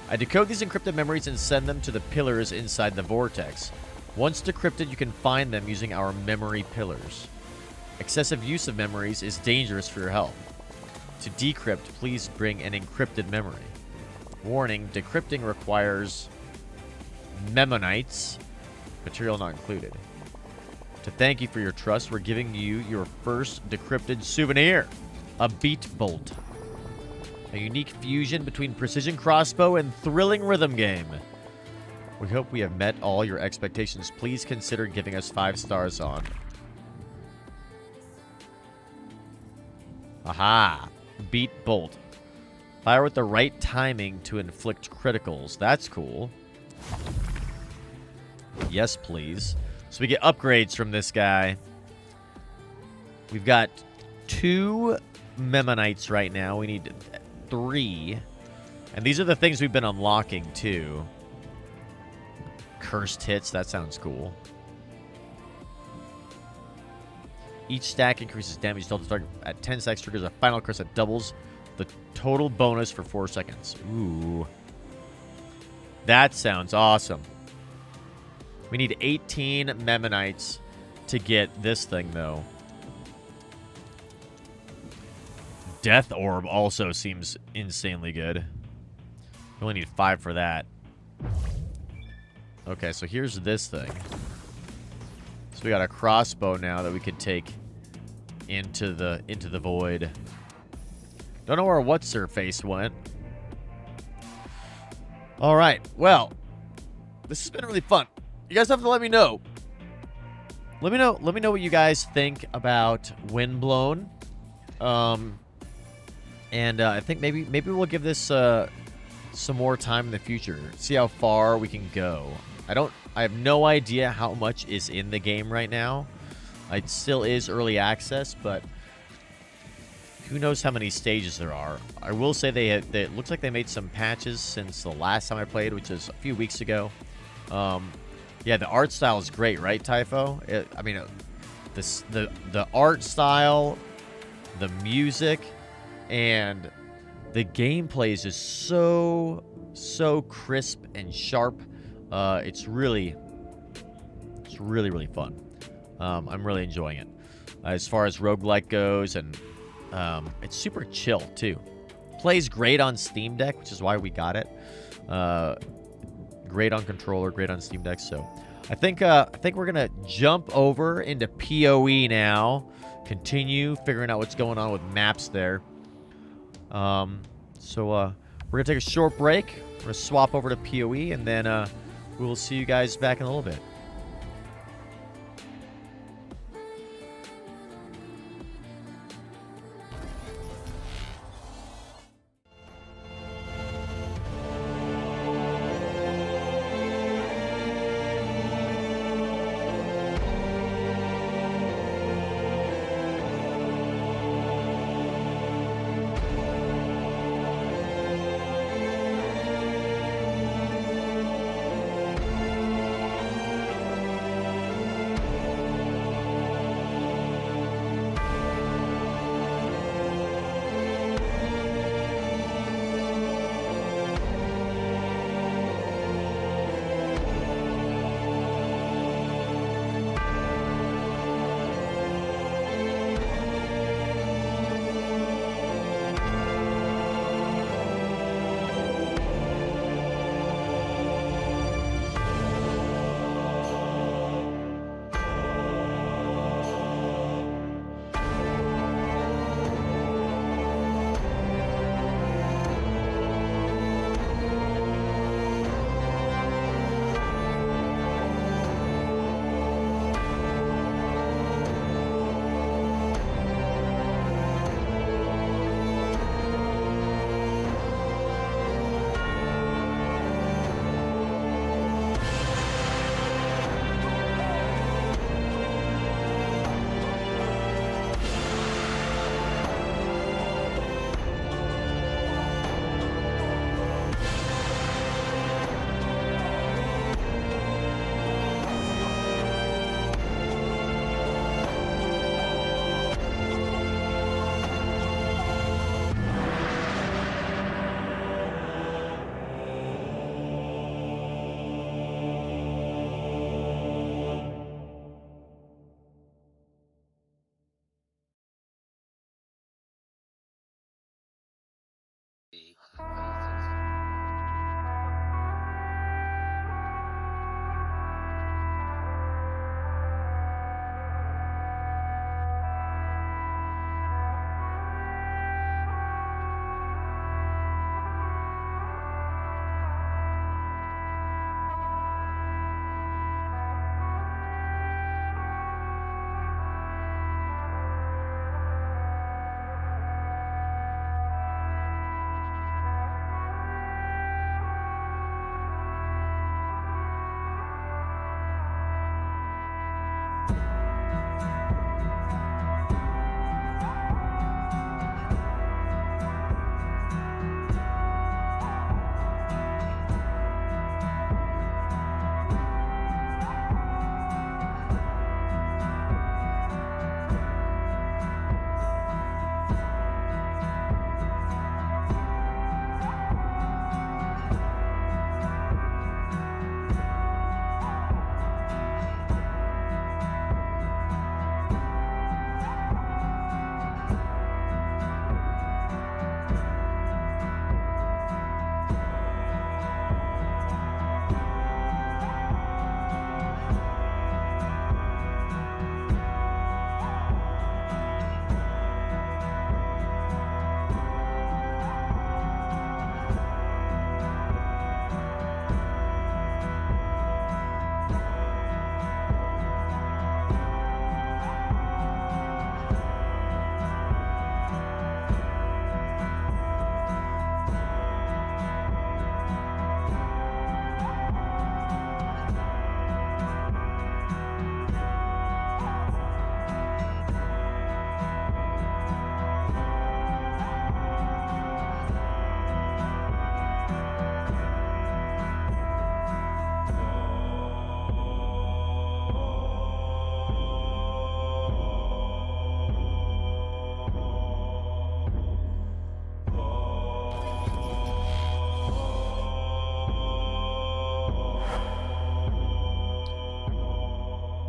I decode these encrypted memories and send them to the pillars inside the vortex. Once decrypted, you can find them using our memory pillars. Excessive use of memories is dangerous for your health. To decrypt, please bring an encrypted memory. Warning, decrypting requires memonites, material not included. To thank you for your trust, we're giving you your first decrypted souvenir, a beat bolt. A unique fusion between precision crossbow and thrilling rhythm game. We hope we have met all your expectations. Please consider giving us 5 stars on. Aha! Beat Bolt. Fire with the right timing to inflict criticals. That's cool. Yes, please. So we get upgrades from this guy. We've got 2 Memonites right now. We need 3. And these are the things we've been unlocking, too. Cursed hits. That sounds cool. Each stack increases damage dealt to target at 10 stacks, triggers a final curse that doubles the total bonus for 4 seconds. Ooh. That sounds awesome. We need 18 Memonites to get this thing, though. Death Orb also seems insanely good. We only need 5 for that. Okay, so here's this thing. So we got a crossbow now that we could take into the void. Don't know where what's-her-face went. All right, well, this has been really fun. You guys have to let me know. Let me know what you guys think about Windblown. And I think maybe we'll give this some more time in the future. See how far we can go. I have no idea how much is in the game right now. It still is early access, but who knows how many stages there are. I will say it looks like they made some patches since the last time I played, which was a few weeks ago. Yeah, the art style is great, right, Typho? The art style, the music, and the gameplay is just so crisp and sharp. It's really fun. I'm really enjoying it. As far as roguelike goes, and it's super chill too. Plays great on Steam Deck, which is why we got it. Great on controller, great on Steam Deck. So I think we're gonna jump over into PoE now. Continue figuring out what's going on with maps there. So we're gonna take a short break. We're gonna swap over to PoE, and then we will see you guys back in a little bit.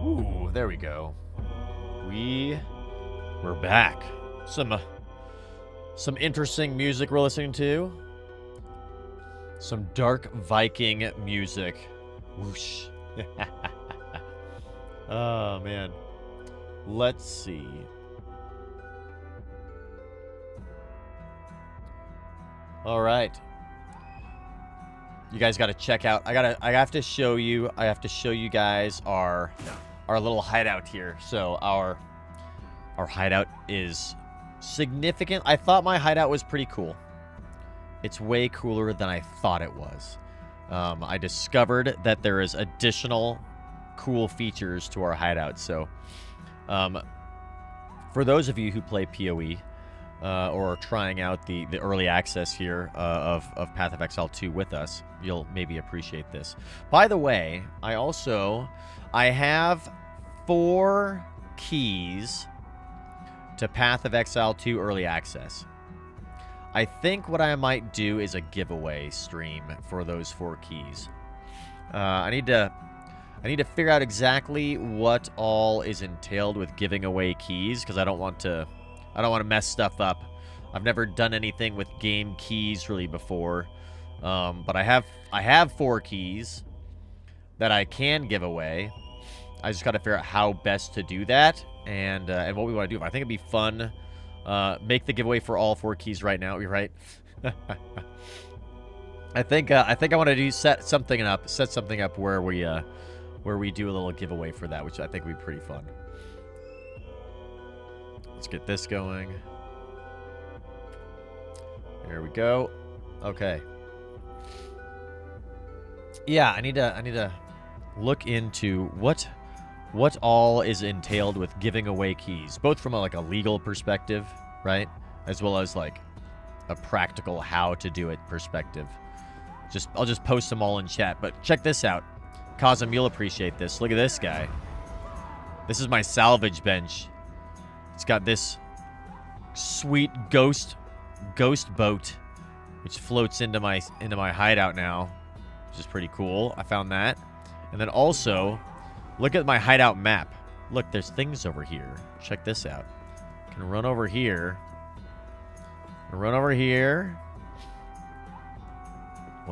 Ooh, there we go. We're back. Some interesting music we're listening to. Some dark Viking music. Whoosh. Oh, man. Let's see. All right. You guys got to check out. I have to show you guys our little hideout here. So our hideout is significant. I thought my hideout was pretty cool. It's way cooler than I thought it was. I discovered that there is additional cool features to our hideout. So, for those of you who play PoE or are trying out the early access here of Path of Exile 2 with us, you'll maybe appreciate this. By the way, I have 4 keys to Path of Exile 2 early access. I think what I might do is a giveaway stream for those 4 keys. I need to figure out exactly what all is entailed with giving away keys, because I don't want to mess stuff up. I've never done anything with game keys really before, but I have 4 keys that I can give away. I just got to figure out how best to do that and what we want to do. I think it'd be fun. Make the giveaway for all 4 keys right now. You're right. I think I want to set something up where we do a little giveaway for that, which I think would be pretty fun. Let's get this going. There we go. Okay. Yeah, I need to look into what all is entailed with giving away keys, both from a legal perspective, right, as well as like a practical how to do it perspective. I'll just post them all in chat. But check this out, Cosm, you'll appreciate this. Look at this guy. This is my salvage bench. It's got this sweet ghost boat, which floats into my hideout now, which is pretty cool. I found that, and then also. Look at my hideout map. Look, there's things over here. Check this out. I can run over here. We'll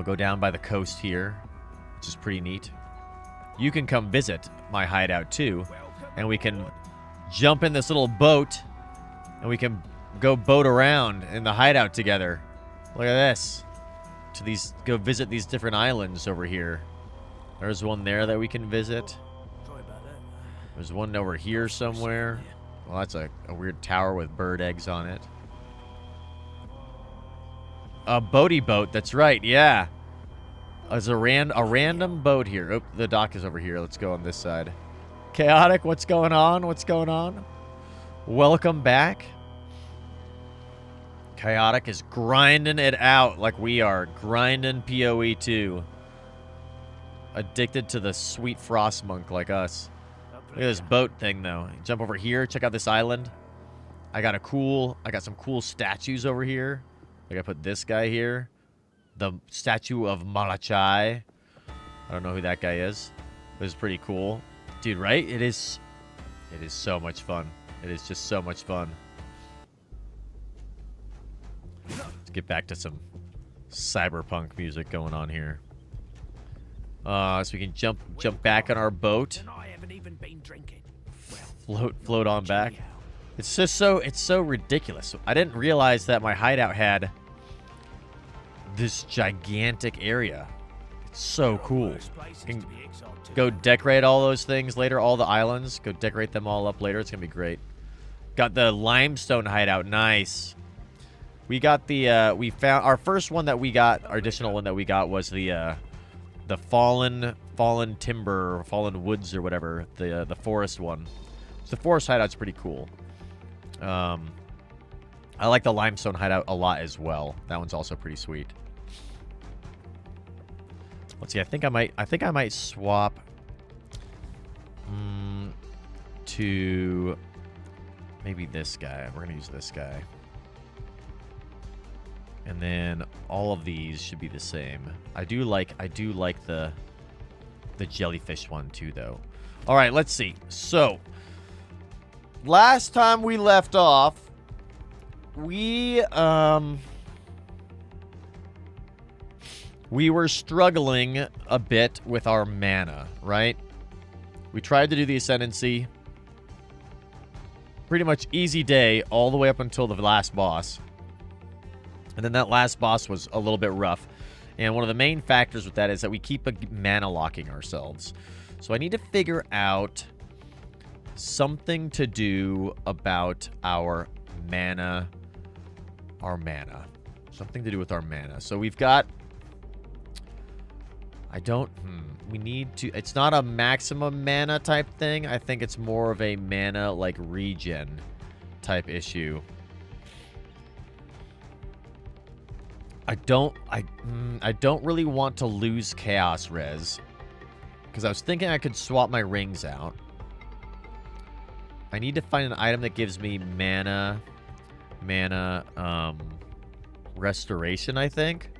go down by the coast here, which is pretty neat. You can come visit my hideout too, and we can jump in this little boat, and we can go boat around in the hideout together. Look at this. Go visit these different islands over here. There's one there that we can visit. There's one over here somewhere. Well, that's a weird tower with bird eggs on it. A boaty boat, that's right, yeah. There's a random boat here. Oh, the dock is over here. Let's go on this side. Chaotic, what's going on? Welcome back. Chaotic is grinding it out like we are. Grinding PoE 2. Addicted to the sweet frost monk like us. Look at this boat thing, though. Jump over here. Check out this island. I got some cool statues over here. Like I put this guy here. The statue of Malachai. I don't know who that guy is. But it's pretty cool. Dude, right? It is so much fun. It is just so much fun. Let's get back to some cyberpunk music going on here. So we can jump back on our boat. Float on back. It's so ridiculous. I didn't realize that my hideout had this gigantic area. It's so cool. You can go decorate all those things later, all the islands. Go decorate them all up later. It's gonna be great. Got the limestone hideout. Nice. We got the we found our first one that we got. Our additional one that we got was the fallen timber, or fallen woods, or whatever. The forest one. So the forest hideout's pretty cool. I like the limestone hideout a lot as well. That one's also pretty sweet. Let's see. I think I might swap to maybe this guy. We're gonna use this guy. And then all of these should be the same. I do like the jellyfish one too, though. All right, let's see. So, last time we left off, we were struggling a bit with our mana, right? We tried to do the Ascendancy. Pretty much easy day all the way up until the last boss. And then that last boss was a little bit rough. And one of the main factors with that is that we keep mana locking ourselves. So I need to figure out something to do about our mana. Something to do with our mana. So we've got... we need to... It's not a maximum mana type thing. I think it's more of a mana, like, regen type issue. I don't really want to lose Chaos Res. Because I was thinking I could swap my rings out. I need to find an item that gives me mana, restoration, I think.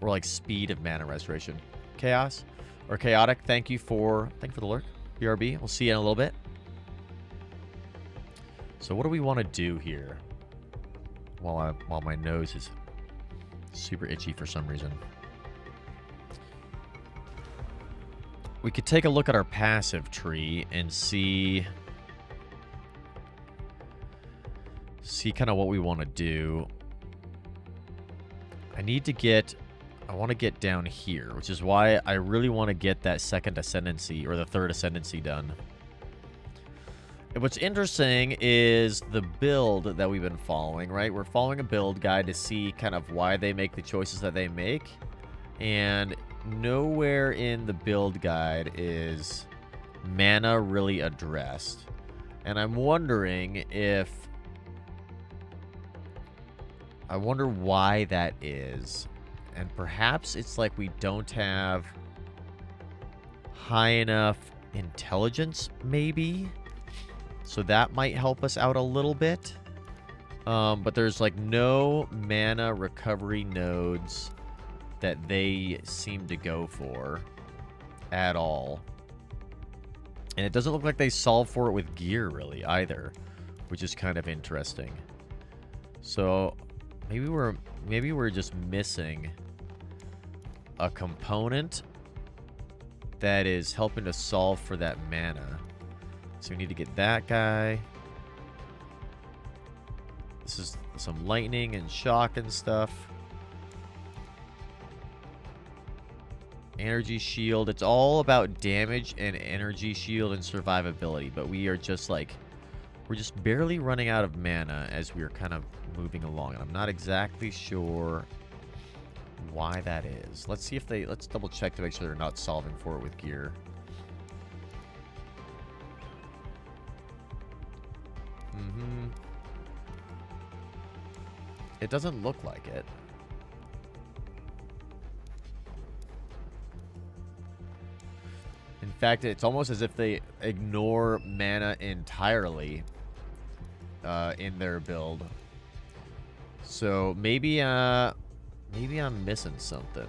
Or like speed of mana restoration. Chaos or chaotic. Thank you for the lurk. BRB. We'll see you in a little bit. So what do we want to do here? While my nose is super itchy for some reason. We could take a look at our passive tree and see kind of what we want to do. I want to get down here, which is why I really want to get that second Ascendancy or the third Ascendancy done. And what's interesting is the build that we've been following, right? We're following a build guide to see kind of why they make the choices that they make. And nowhere in the build guide is mana really addressed. And I'm wondering if... I wonder why that is. And perhaps it's like we don't have high enough intelligence, maybe? So that might help us out a little bit. But there's like no mana recovery nodes that they seem to go for at all. And it doesn't look like they solve for it with gear really either, which is kind of interesting. So maybe we're just missing a component that is helping to solve for that mana. So we need to get that guy. This is some lightning and shock and stuff. Energy shield. It's all about damage and energy shield and survivability. But we are just like... We're just barely running out of mana as we're kind of moving along. And I'm not exactly sure why that is. Let's see if they... Let's double check to make sure they're not solving for it with gear. It doesn't look like it. In fact, it's almost as if they ignore mana entirely in their build. So maybe I'm missing something.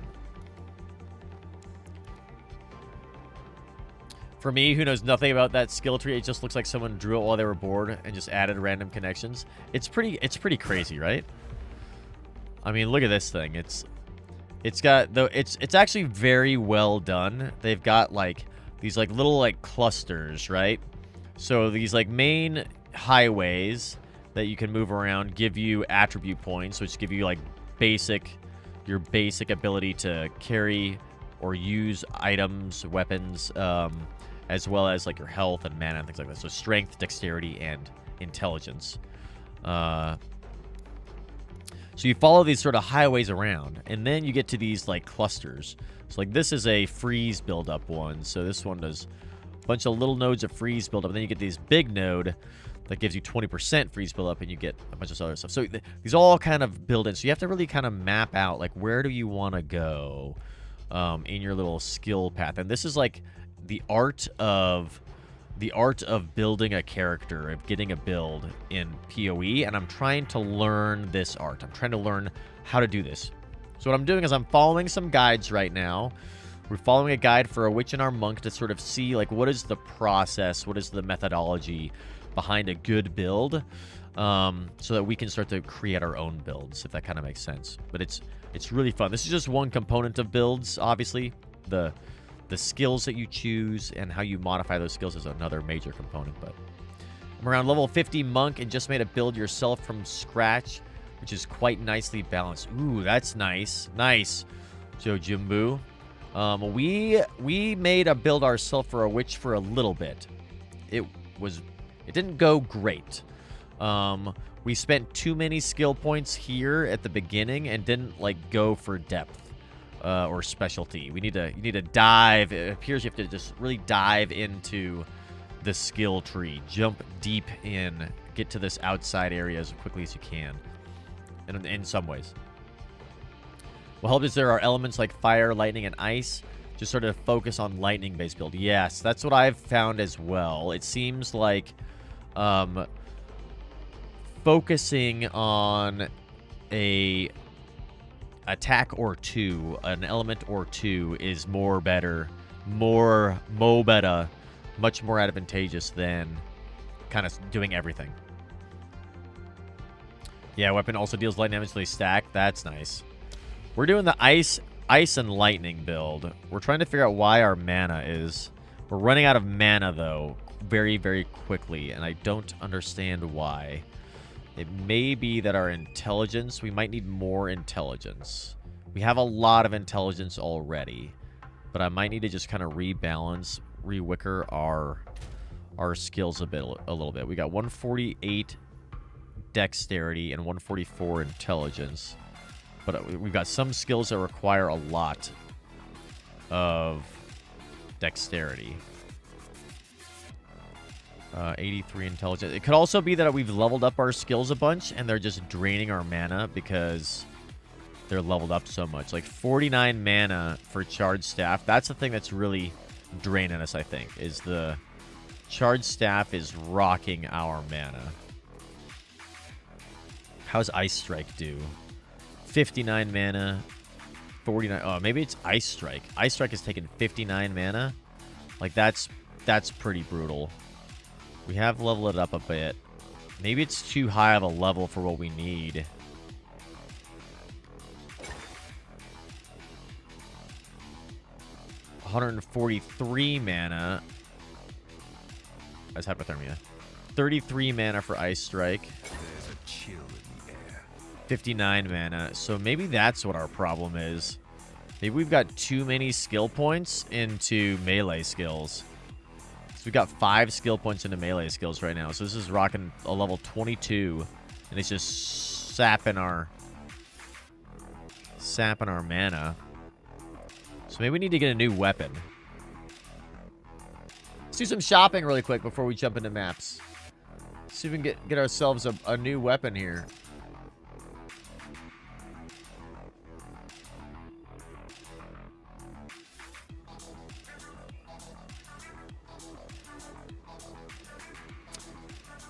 For me, who knows nothing about that skill tree, it just looks like someone drew it while they were bored and just added random connections. It's pretty crazy, right? I mean, look at this thing. It's actually very well done. They've got like these like little like clusters, right? So these like main highways that you can move around give you attribute points, which give you like your basic ability to carry or use items, weapons, as well as like your health and mana and things like that. So strength, dexterity, and intelligence. So you follow these sort of highways around, and then you get to these like clusters. So like this is a freeze buildup one. So this one does a bunch of little nodes of freeze buildup, and then you get this big node that gives you 20% freeze buildup, and you get a bunch of other stuff. So these all kind of build in. So you have to really kind of map out like where do you want to go in your little skill path. And this is like the art of building a character, of getting a build in PoE, and I'm trying to learn this art. I'm trying to learn how to do this. So what I'm doing is I'm following some guides right now. We're following a guide for a witch and our monk to sort of see, like, what is the process, what is the methodology behind a good build, so that we can start to create our own builds, if that kind of makes sense. But it's really fun. This is just one component of builds, obviously. The skills that you choose and how you modify those skills is another major component. But I'm around level 50 monk and just made a build yourself from scratch, which is quite nicely balanced. Ooh, that's nice. Nice, Boojum-Verse. We made a build ourselves for a witch for a little bit. It didn't go great. We spent too many skill points here at the beginning and didn't like go for depth or specialty. You need to dive. It appears you have to just really dive into the skill tree, jump deep in, get to this outside area as quickly as you can. In some ways. What helps is there are elements like fire, lightning, and ice. Just sort of focus on lightning-based build. Yes, that's what I've found as well. It seems like focusing on a attack or two, an element or two, is more better, much more advantageous than kind of doing everything. Yeah, weapon also deals light damage till they stack. That's nice. We're doing the ice and lightning build. We're trying to figure out why our mana is... We're running out of mana, though, very, very quickly, and I don't understand why. It may be that our intelligence... We might need more intelligence. We have a lot of intelligence already, but I might need to just kind of rebalance, rewicker our skills a little bit. We got 148... dexterity and 144 intelligence, but we've got some skills that require a lot of dexterity. 83 intelligence. It could also be that we've leveled up our skills a bunch and they're just draining our mana because they're leveled up so much. Like 49 mana for charged staff. That's the thing that's really draining us, I think, is the charged staff is rocking our mana. How's Ice Strike do? 59 mana, 49. Oh, maybe it's Ice Strike. Ice Strike is taking 59 mana. Like, that's pretty brutal. We have leveled it up a bit. Maybe it's too high of a level for what we need. $143 mana. That's hypothermia. 33 mana for Ice Strike. 59 mana. So maybe that's what our problem is. Maybe we've got too many skill points into melee skills. So we've got 5 skill points into melee skills right now. So this is rocking a level 22. And it's just sapping our mana. So maybe we need to get a new weapon. Let's do some shopping really quick before we jump into maps. See if we can get ourselves a new weapon here.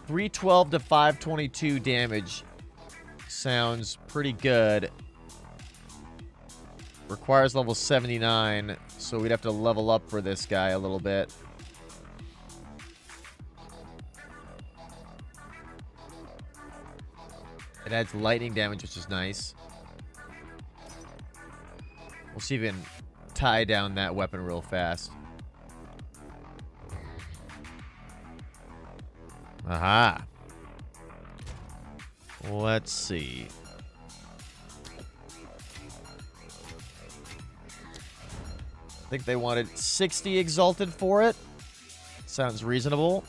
$312 to $522 damage sounds pretty good. Requires level 79, so we'd have to level up for this guy a little bit. It adds lightning damage, which is nice. We'll see if we can tie down that weapon real fast. Aha. Let's see. I think they wanted 60 exalted for it. Sounds reasonable.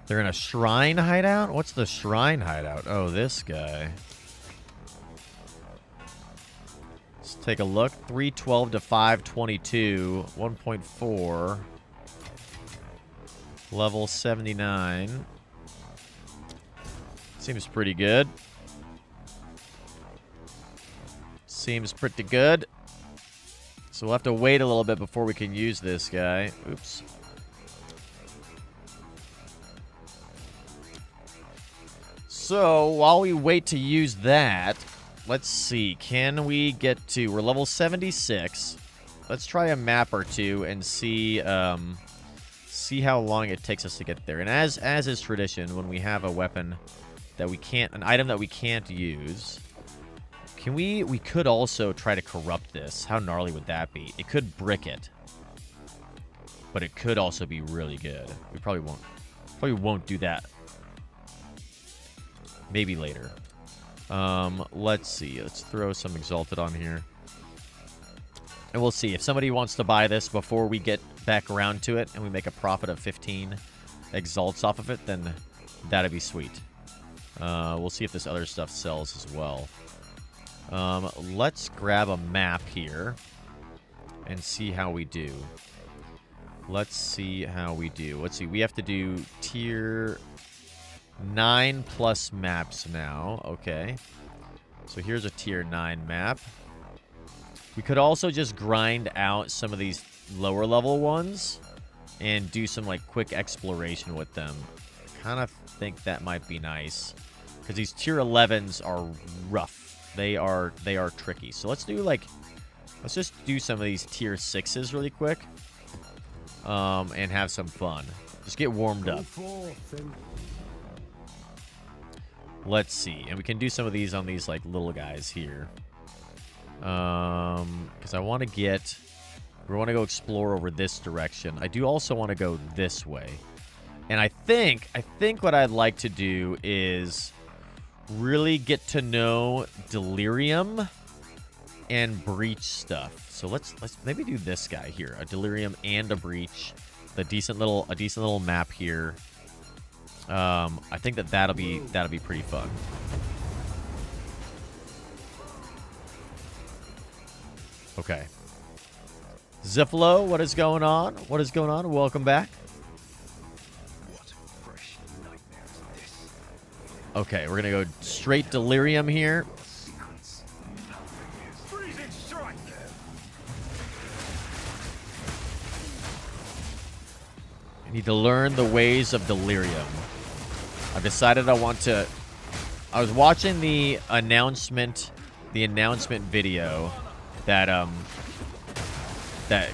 They're in a shrine hideout? What's the shrine hideout? Oh, this guy. Let's take a look. 312 to 522. 1.4. Level 79. Seems pretty good. Seems pretty good. So we'll have to wait a little bit before we can use this guy. Oops. So while we wait to use that, let's see. Can we get to... We're level 76. Let's try a map or two and see see how long it takes us to get there. And as is tradition, when we have a weapon that we can't... An item that we can't use... Can we... We could also try to corrupt this. How gnarly would that be? It could brick it. But it could also be really good. We probably won't do that. Maybe later. Let's see. Let's throw some Exalted on here. And we'll see. If somebody wants to buy this before we get back around to it and we make a profit of 15 Exalts off of it, then that'd be sweet. We'll see if this other stuff sells as well. Let's grab a map here and see how we do. Let's see how we do. Let's see. We have to do tier 9 plus maps now. Okay. So here's a tier 9 map. We could also just grind out some of these lower level ones and do some like quick exploration with them. I kind of think that might be nice because these tier 11s are rough. They are tricky. So let's just do some of these tier 6s really quick. And have some fun. Just get warmed up. Let's see. And we can do some of these on these, like, little guys here. Because I want to get... We want to go explore over this direction. I do also want to go this way. And I think what I'd like to do is really get to know Delirium and Breach stuff. So let's maybe do this guy here, a Delirium and a Breach, a decent little map here. I think that'll be pretty fun. Okay, Ziffalo, what is going on? What is going on? Welcome back. What fresh nightmare is this? Okay, we're gonna go straight Delirium here. I need to learn the ways of Delirium. I've decided I was watching the announcement video that that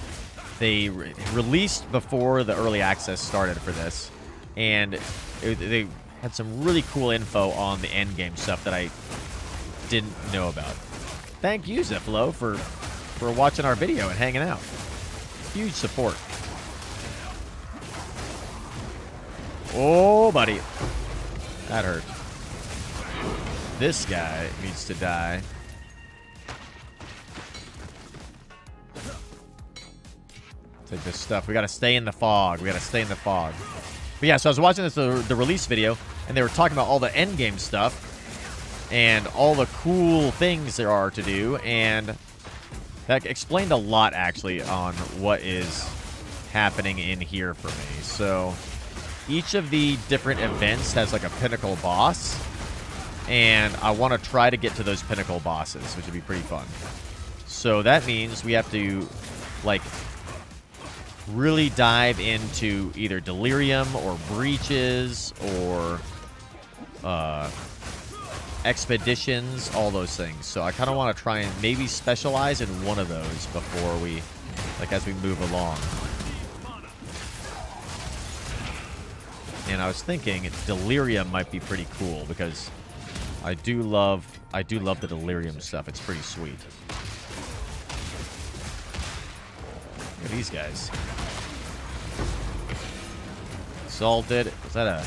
they released before the early access started for this, and they had some really cool info on the end game stuff that I didn't know about. Thank you, Ziffalo, for watching our video and hanging out. Huge support. Oh, buddy. That hurt. This guy needs to die. Take this stuff. We gotta stay in the fog. But yeah, so I was watching the release video, and they were talking about all the endgame stuff and all the cool things there are to do, and that explained a lot, actually, on what is happening in here for me. So... each of the different events has like a pinnacle boss, and I want to try to get to those pinnacle bosses, which would be pretty fun. So that means we have to like really dive into either Delirium or Breaches or Expeditions, all those things. So I kind of want to try and maybe specialize in one of those before we, like, as we move along. And I was thinking Delirium might be pretty cool because I do love the Delirium stuff. It's pretty sweet. Look at these guys. Salted. Was that a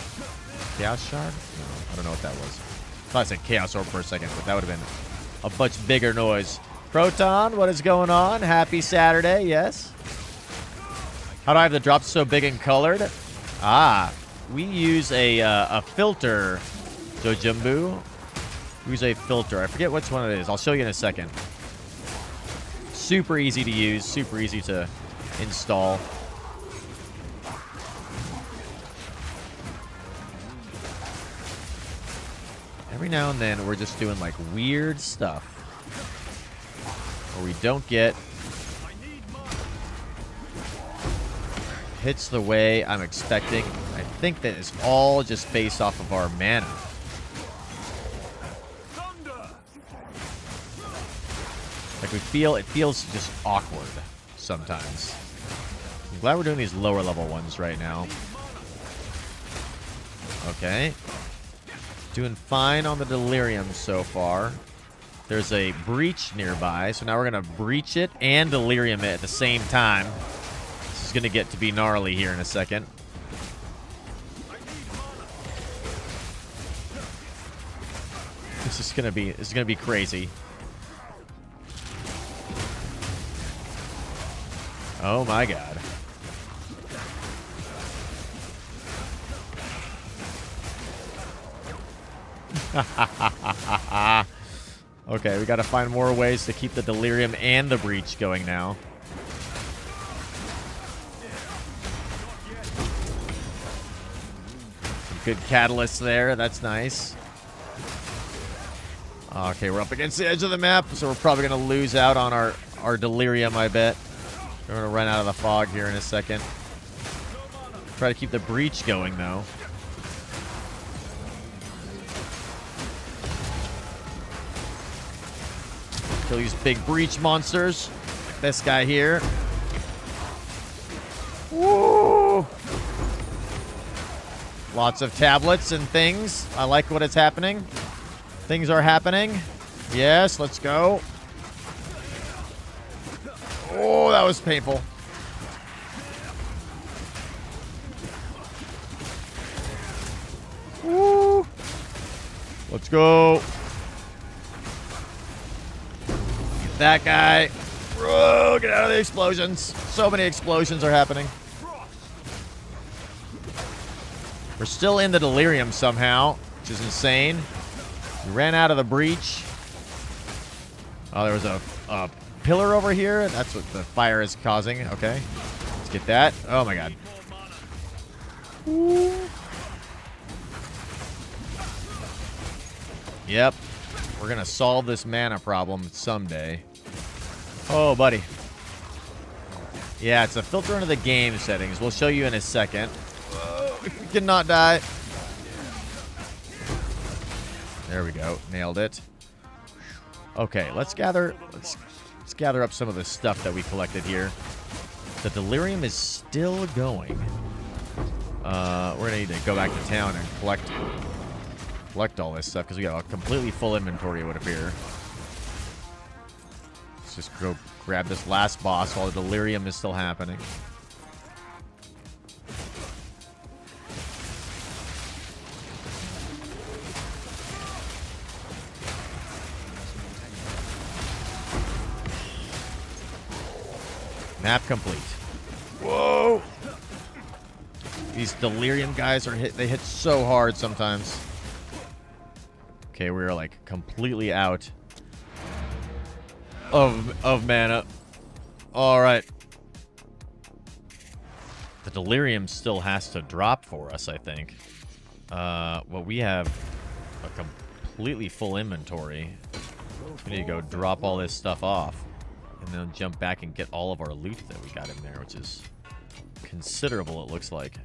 Chaos Shard? No, I don't know what that was. I thought I said Chaos Orb for a second, but that would have been a much bigger noise. Proton, what is going on? Happy Saturday, yes. How do I have the drops so big and colored? Ah, we use a filter, Dojumbu. We use a filter. I forget which one it is. I'll show you in a second. Super easy to use, super easy to install. Every now and then, we're just doing, like, weird stuff where we don't get hits the way I'm expecting. I think that is all just based off of our mana. Like it feels just awkward sometimes. I'm glad we're doing these lower level ones right now. Okay. Doing fine on the delirium so far. There's a breach nearby, so now we're going to breach it and delirium it at the same time. This is going to get to be gnarly here in a second. This is going to be crazy. Oh my god. Okay, we got to find more ways to keep the delirium and the breach going now. Some good catalysts there. That's nice. Okay, we're up against the edge of the map, so we're probably going to lose out on our delirium, I bet. We're going to run out of the fog here in a second. Try to keep the breach going, though. Kill these big breach monsters. Like this guy here. Woo! Lots of tablets and things. I like what is happening. Things are happening. Yes, let's go. Oh, that was painful. Woo! Let's go. Get that guy. Whoa, get out of the explosions. So many explosions are happening. We're still in the delirium somehow, which is insane. We ran out of the breach. Oh, there was a pillar over here. That's what the fire is causing. Okay. Let's get that. Oh, my God. Ooh. Yep. We're going to solve this mana problem someday. Oh, buddy. Yeah, it's a filter into the game settings. We'll show you in a second. We cannot die. There we go. Nailed it. Okay, let's gather up some of the stuff that we collected here. The delirium is still going. We're gonna need to go back to town and collect all this stuff because we got a completely full inventory, it would appear. Let's just go grab this last boss while the delirium is still happening. Map complete. Whoa! These delirium guys they hit so hard sometimes. Okay, we're like completely out of mana. All right. The delirium still has to drop for us, I think. Well, we have a completely full inventory. We need to go drop all this stuff off. And then jump back and get all of our loot that we got in there, which is considerable, it looks like.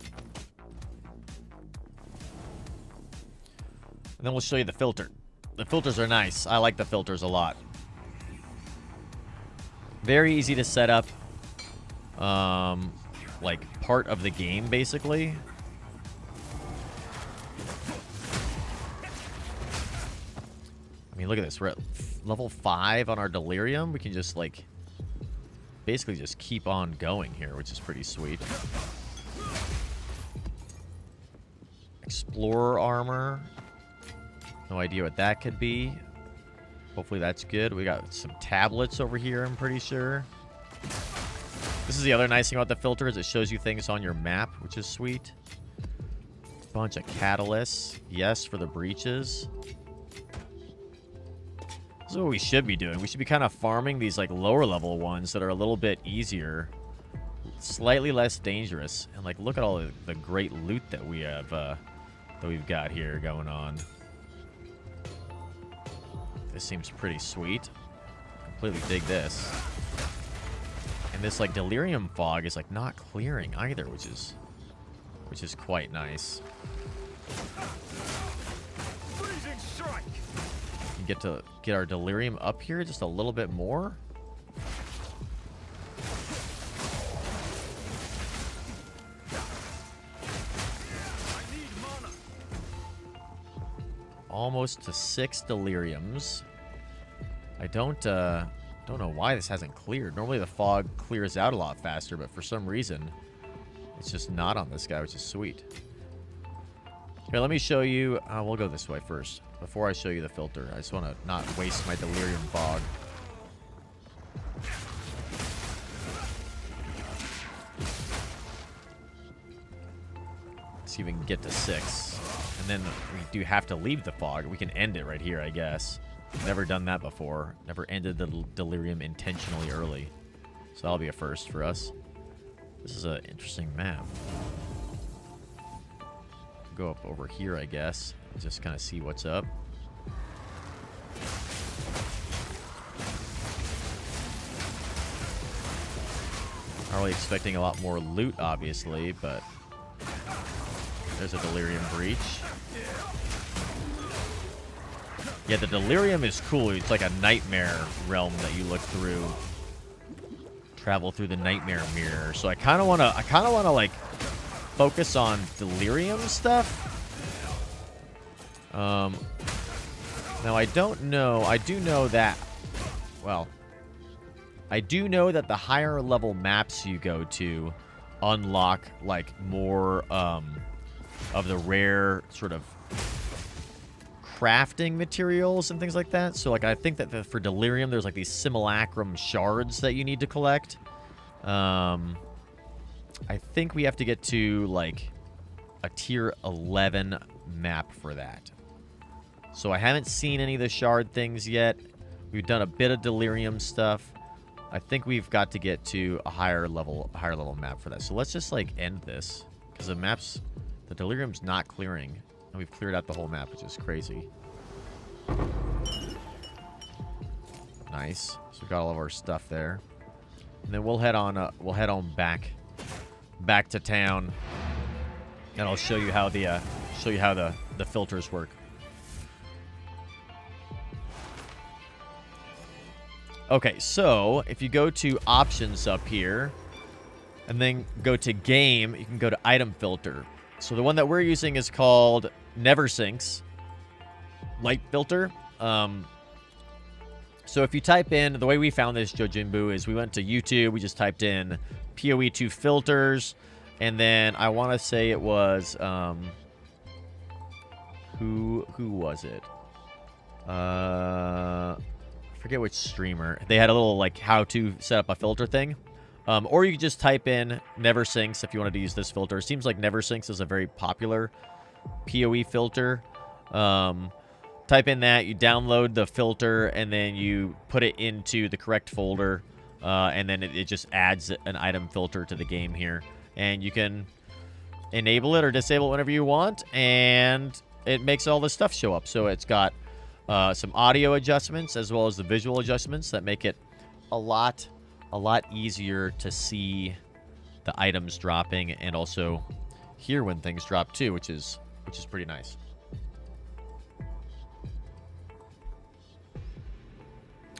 And then we'll show you the filter. The filters are nice. I like the filters a lot. Very easy to set up. Like part of the game, basically. I mean, look at this. We're at level 5 on our delirium. We can just like basically just keep on going here, which is pretty sweet. Explorer armor. No idea what that could be. Hopefully that's good. We got some tablets over here, I'm pretty sure. This is the other nice thing about the filter is it shows you things on your map, which is sweet. Bunch of catalysts. Yes, for the breaches. This is what we should be doing. We should be kind of farming these like lower level ones that are a little bit easier, slightly less dangerous. And like, look at all the great loot that we have, that we've got here going on. This seems pretty sweet. Completely dig this. And this like delirium fog is like not clearing either, which is quite nice. Get our delirium up here just a little bit more. almost to 6 deliriums. I don't know why this hasn't cleared. Normally the fog clears out a lot faster, but for some reason, it's just not on this guy, which is sweet. Here, let me show you. We'll go this way first. Before I show you the filter, I just want to not waste my delirium fog. See if we can get to 6. And then we do have to leave the fog. We can end it right here, I guess. Never done that before. Never ended the delirium intentionally early. So that'll be a first for us. This is an interesting map. Go up over here, I guess. Just kind of see what's up. Not really expecting a lot more loot, obviously, but there's a delirium breach. Yeah, the delirium is cool. It's like a nightmare realm that you look through. Travel through the nightmare mirror. So I kind of want to like focus on delirium stuff. Now I don't know. I do know that, well, I do know that the higher level maps you go to unlock like more of the rare sort of crafting materials and things like that. So like I think that for delirium there's like these simulacrum shards that you need to collect. I think we have to get to like a tier 11 map for that. So I haven't seen any of the shard things yet. We've done a bit of delirium stuff. I think we've got to get to a higher level map for that. So let's just like end this because the delirium's not clearing. And we've cleared out the whole map, which is crazy. Nice. So we got all of our stuff there. And then we'll head on back to town. And I'll show you how the filters work. Okay, so if you go to options up here and then go to game, you can go to item filter. So the one that we're using is called Never Sinks Light Filter. So if you type in, the way we found this, Jojimbu, is we went to YouTube. We just typed in PoE2 filters. And then I want to say it was, who was it? I forget which streamer. They had a little like how to set up a filter thing. Or you could just type in Never Sinks if you wanted to use this filter. It seems like Never Sinks is a very popular PoE filter. Type in that, you download the filter, and then you put it into the correct folder, and then it just adds an item filter to the game here. And you can enable it or disable it whenever you want, and it makes all this stuff show up. So it's got some audio adjustments as well as the visual adjustments that make it a lot easier to see the items dropping and also hear when things drop too, which is pretty nice.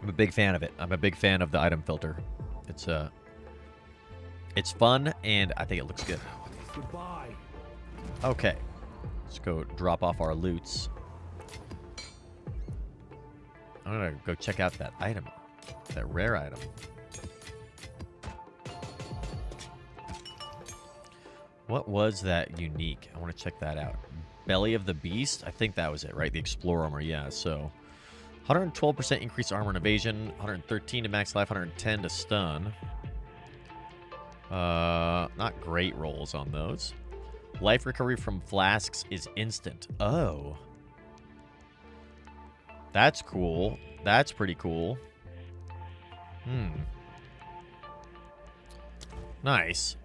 I'm a big fan of it. I'm a big fan of the item filter. It's fun and I think it looks good. Goodbye. Okay. Let's go drop off our loots. I'm gonna go check out that item. That rare item. What was that unique? I want to check that out. Belly of the Beast? I think that was it, right? The Explorer Armor, yeah. So, 112% increased armor and evasion, 113 to max life, 110 to stun. Not great rolls on those. Life recovery from flasks is instant. Oh. That's cool. That's pretty cool. Nice.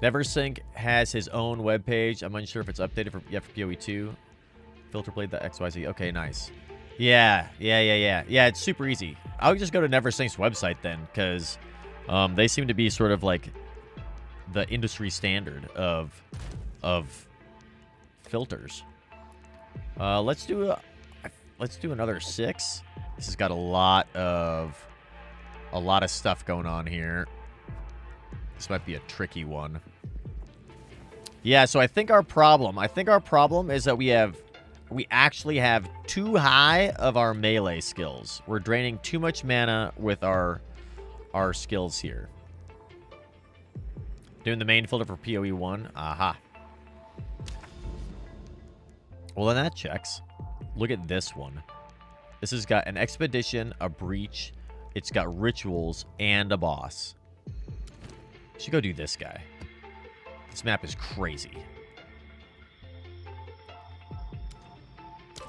Neversink has his own webpage. I'm unsure if it's updated for PoE2. Filterblade.xyz. Okay, nice. Yeah, it's super easy. I would just go to Neversink's website then, because they seem to be sort of like the industry standard of filters. Let's do another 6. This has got a lot of stuff going on here. This might be a tricky one. Yeah, so I think our problem is that we have we actually have too high of our melee skills. We're draining too much mana with our skills here. Doing the main filter for PoE 1. Aha. Well, then that checks. Look at this one. This has got an expedition, a breach. It's got rituals and a boss. Should go do this guy. This map is crazy.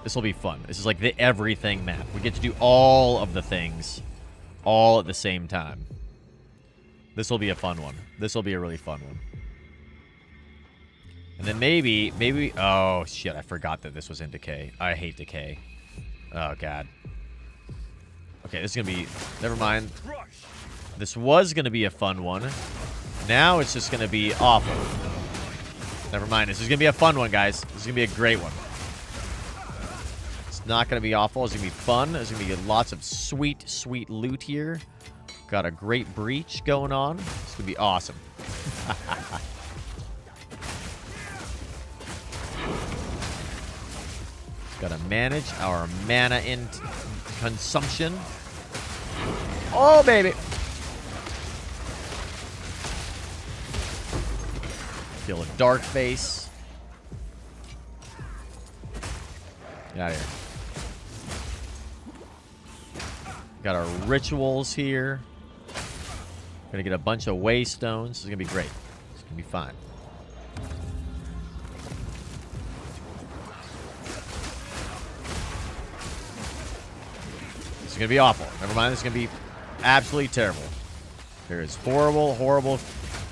This will be fun. This is like the everything map. We get to do all of the things all at the same time. This will be a fun one. This will be a really fun one. And then maybe... Oh, shit. I forgot that this was in Decay. I hate Decay. Oh, God. Okay, this is going to be... Never mind. This was going to be a fun one. Now it's just going to be awful. Never mind. This is going to be a fun one, guys. This is going to be a great one. It's not going to be awful. It's going to be fun. There's going to be lots of sweet, sweet loot here. Got a great breach going on. It's going to be awesome. Got to manage our mana in consumption. Oh, baby. Feel a dark face. Get out of here. Got our rituals here. Gonna get a bunch of waystones. This is gonna be great. It's gonna be fine. This is gonna be awful. Never mind. This is gonna be absolutely terrible. There is horrible, horrible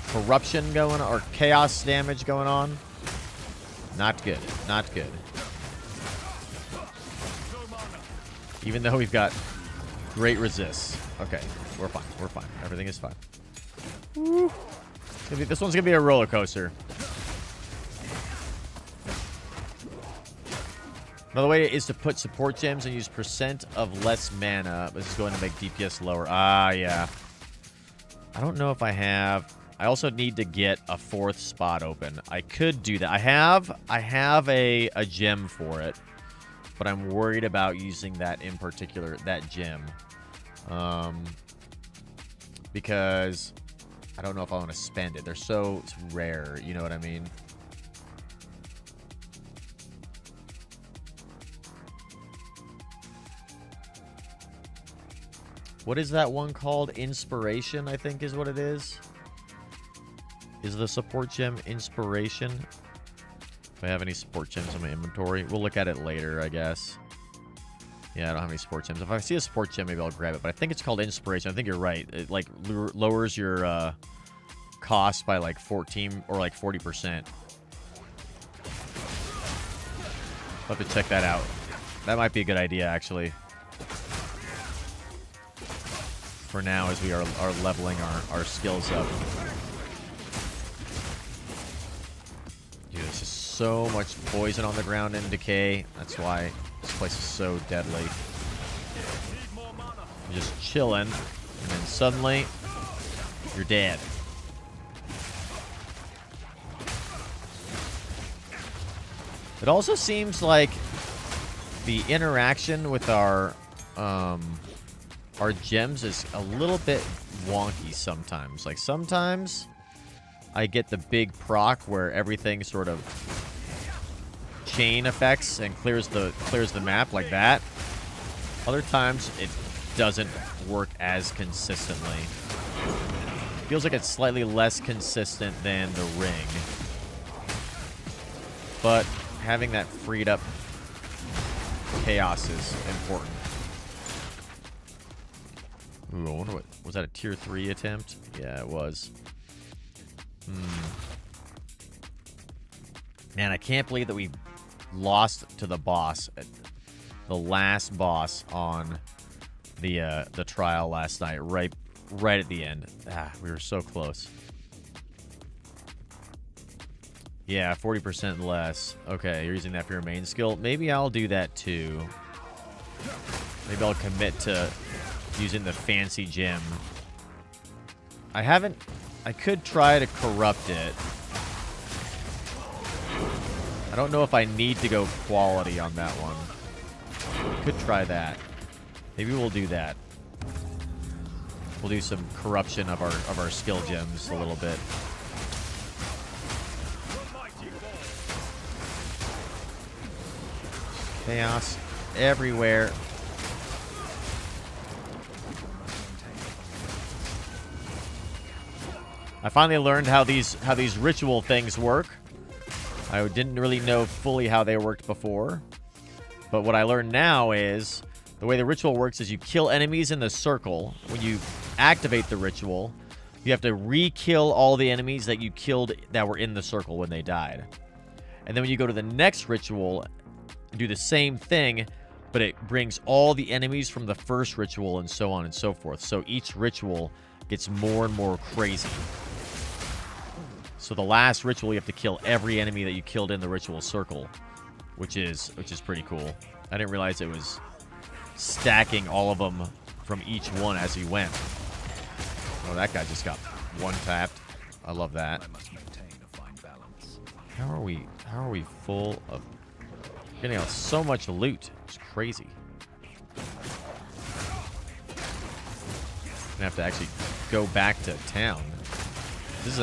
corruption going on, or chaos damage going on. Not good. Not good. Even though we've got great resists. Okay, we're fine. We're fine. Everything is fine. Woo. This one's gonna be a roller coaster. Another way is to put support gems and use percent of less mana. This is going to make DPS lower. Ah, yeah. I don't know if I have... I also need to get a 4th spot open. I could do that. I have a gem for it, but I'm worried about using that in particular, that gem. Because I don't know if I want to spend it. They're so rare, you know what I mean? What is that one called? Inspiration, I think is what it is. Is the support gem Inspiration? If I have any support gems in my inventory. We'll look at it later, I guess. Yeah, I don't have any support gems. If I see a support gem, maybe I'll grab it. But I think it's called Inspiration. I think you're right. It, like, lowers your cost by, like, 14 or, like, 40%. I'll have to check that out. That might be a good idea, actually. For now, as we are leveling our skills up. Dude, there's just so much poison on the ground in Decay. That's why this place is so deadly. You're just chilling, and then suddenly, you're dead. It also seems like the interaction with our gems is a little bit wonky sometimes. Like, sometimes I get the big proc where everything sort of chain effects and clears the map like that. Other times it doesn't work as consistently. Feels like it's slightly less consistent than the ring. But having that freed up chaos is important. Ooh, I wonder what... Was that a tier 3 attempt? Yeah, it was. Man, I can't believe that we lost to the boss. The last boss on the trial last night. Right at the end. Ah, we were so close. Yeah, 40% less. Okay, you're using that for your main skill. Maybe I'll do that too. Maybe I'll commit to using the fancy gem. I could try to corrupt it. I don't know if I need to go quality on that one. Could try that. Maybe we'll do that. We'll do some corruption of our skill gems a little bit. Chaos everywhere. I finally learned how these ritual things work. I didn't really know fully how they worked before. But what I learned now is the way the ritual works is you kill enemies in the circle. When you activate the ritual, you have to re-kill all the enemies that you killed that were in the circle when they died. And then when you go to the next ritual, do the same thing, but it brings all the enemies from the first ritual and so on and so forth. So each ritual gets more and more crazy. So the last ritual, you have to kill every enemy that you killed in the ritual circle, which is pretty cool. I didn't realize it was stacking all of them from each one as you went. Oh, that guy just got one tapped. I love that. I must maintain a fine balance. How are we full of getting out so much loot? It's crazy. Gonna have to actually go back to town. This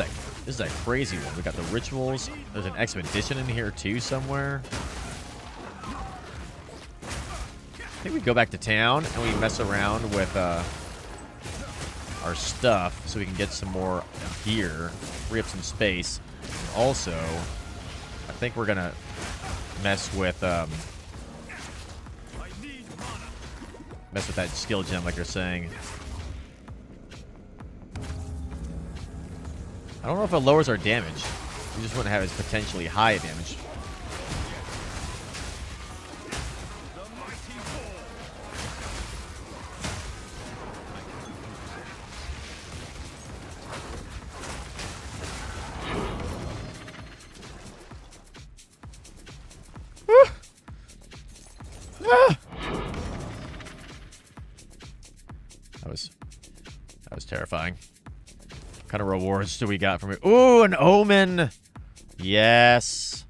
is a crazy one. We got the rituals. There's an expedition in here too somewhere. I think we go back to town and we mess around with our stuff so we can get some more gear, free up some space. Also, I think we're gonna mess with that skill gem like you're saying. I don't know if it lowers our damage. We just want to have it potentially high damage. That was terrifying. What kind of rewards do we got from it? Ooh, an omen! Yes.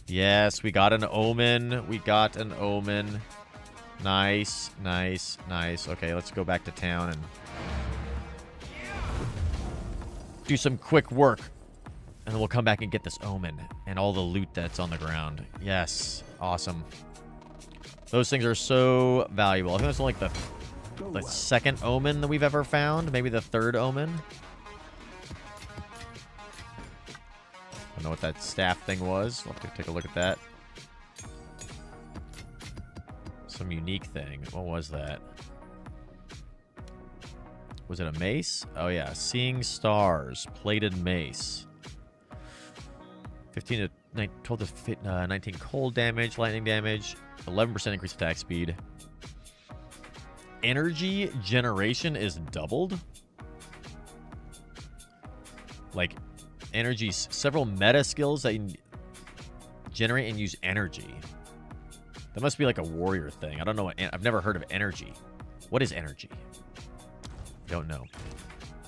Yes, we got an omen. We got an omen. Nice, nice, nice. Okay, let's go back to town and do some quick work. And then we'll come back and get this omen and all the loot that's on the ground. Yes. Awesome. Those things are so valuable. I think that's only like the second omen that we've ever found. Maybe the third omen. I don't know what that staff thing was. I'll have to take a look at that. Some unique thing. What was that? Was it a mace? Oh yeah, Seeing Stars. Plated mace. 15 to 12 to 19 cold damage, lightning damage, 11% increased attack speed. Energy generation is doubled? Like, energy, several meta skills that you generate and use energy. That must be like a warrior thing. I don't know what, I've never heard of energy. What is energy? Don't know.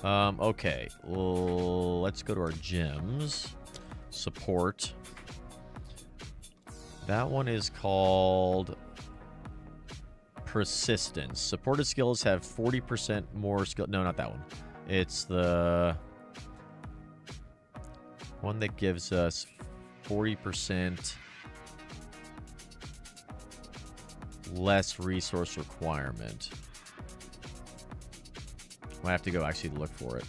Okay. Well, let's go to our gems. Support. That one is called Persistence. Supported skills have 40% more skill. No, not that one. It's the one that gives us 40% less resource requirement. I have to go actually look for it.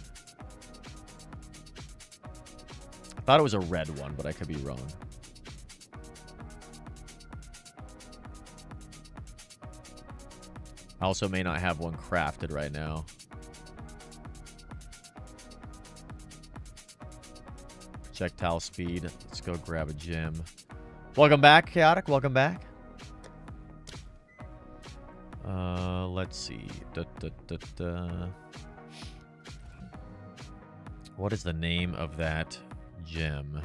I thought it was a red one, but I could be wrong. I also may not have one crafted right now. Projectile speed. Let's go grab a gem. Welcome back, Chaotic. Welcome back. Let's see. What is the name of that gem?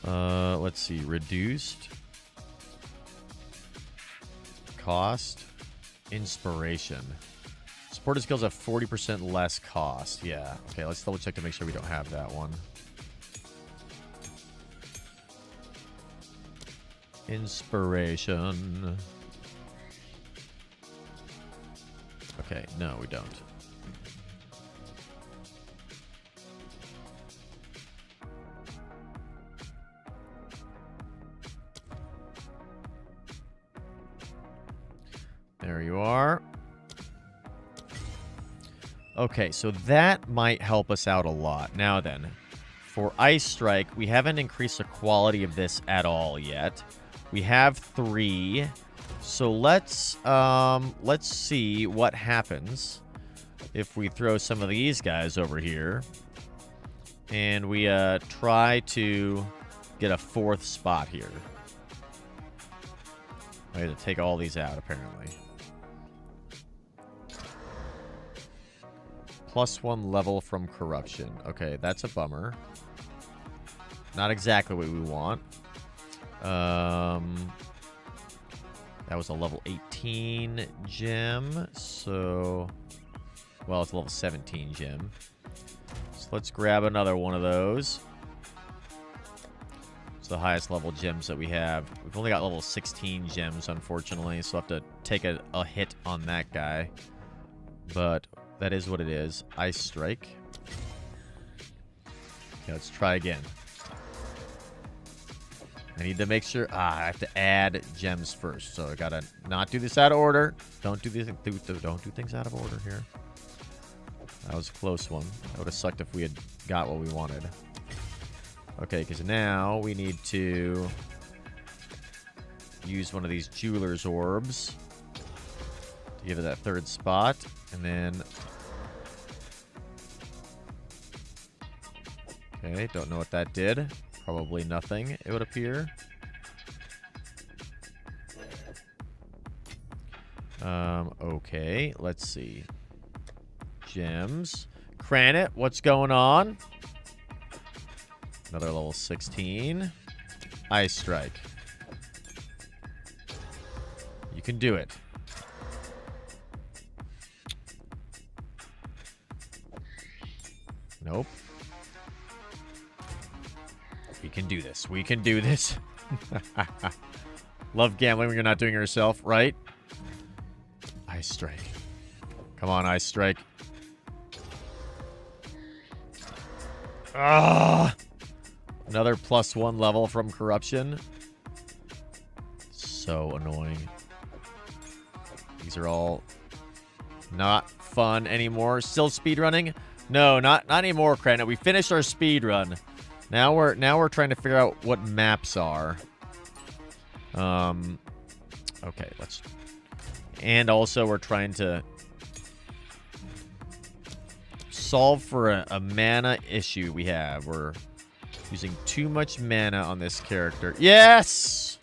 Let's see. Reduced cost. Inspiration. Supported skills have 40% less cost. Yeah. Okay, let's double check to make sure we don't have that one. Inspiration. Okay, no, we don't. There you are. Okay, so that might help us out a lot. Now then, for Ice Strike, we haven't increased the quality of this at all yet. We have 3. So let's see what happens if we throw some of these guys over here and we try to get a 4th spot here. I had to take all these out, apparently. +1 level from corruption. Okay, that's a bummer. Not exactly what we want. That was a level 18 gem. So, well, it's a level 17 gem. So let's grab another one of those. It's the highest level gems that we have. We've only got level 16 gems, unfortunately, so I'll have to take a hit on that guy. But that is what it is. Ice Strike. Okay, let's try again. I need to make sure... I have to add gems first. So I gotta not do this out of order. Don't do things out of order here. That was a close one. That would have sucked if we had got what we wanted. Okay, because now we need to use one of these Jeweler's Orbs to give it that 3rd spot. And then... Okay, don't know what that did. Probably nothing, it would appear. Okay, let's see. Gems. Cranit, what's going on? Another level 16. Ice Strike. You can do it. Nope. We can do this. We can do this. Love gambling when you're not doing it yourself, right? Ice Strike. Come on, Ice Strike. Ah! Another +1 level from corruption. So annoying. These are all not fun anymore. Still speedrunning? No, not anymore, Cranit. We finished our speedrun. Now we're trying to figure out what maps are. Okay, let's... And also we're trying to solve for a mana issue we have. We're using too much mana on this character. Yes!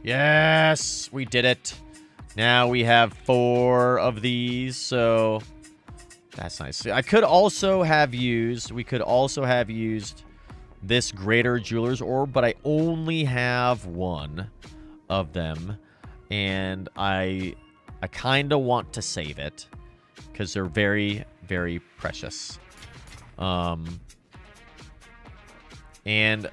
Yes! We did it. Now we have 4 of these, so... That's nice. We could also have used this Greater Jeweler's Orb, but I only have 1 of them, and I kind of want to save it because they're very, very precious. And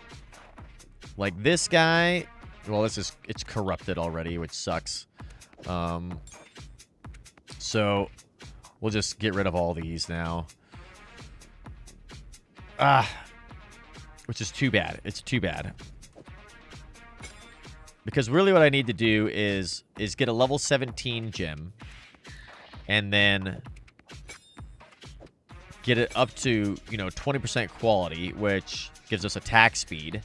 like this guy, well, it's corrupted already, which sucks. So we'll just get rid of all these now. Which is too bad. It's too bad. Because really what I need to do is get a level 17 gem. And then get it up to, 20% quality, which gives us attack speed.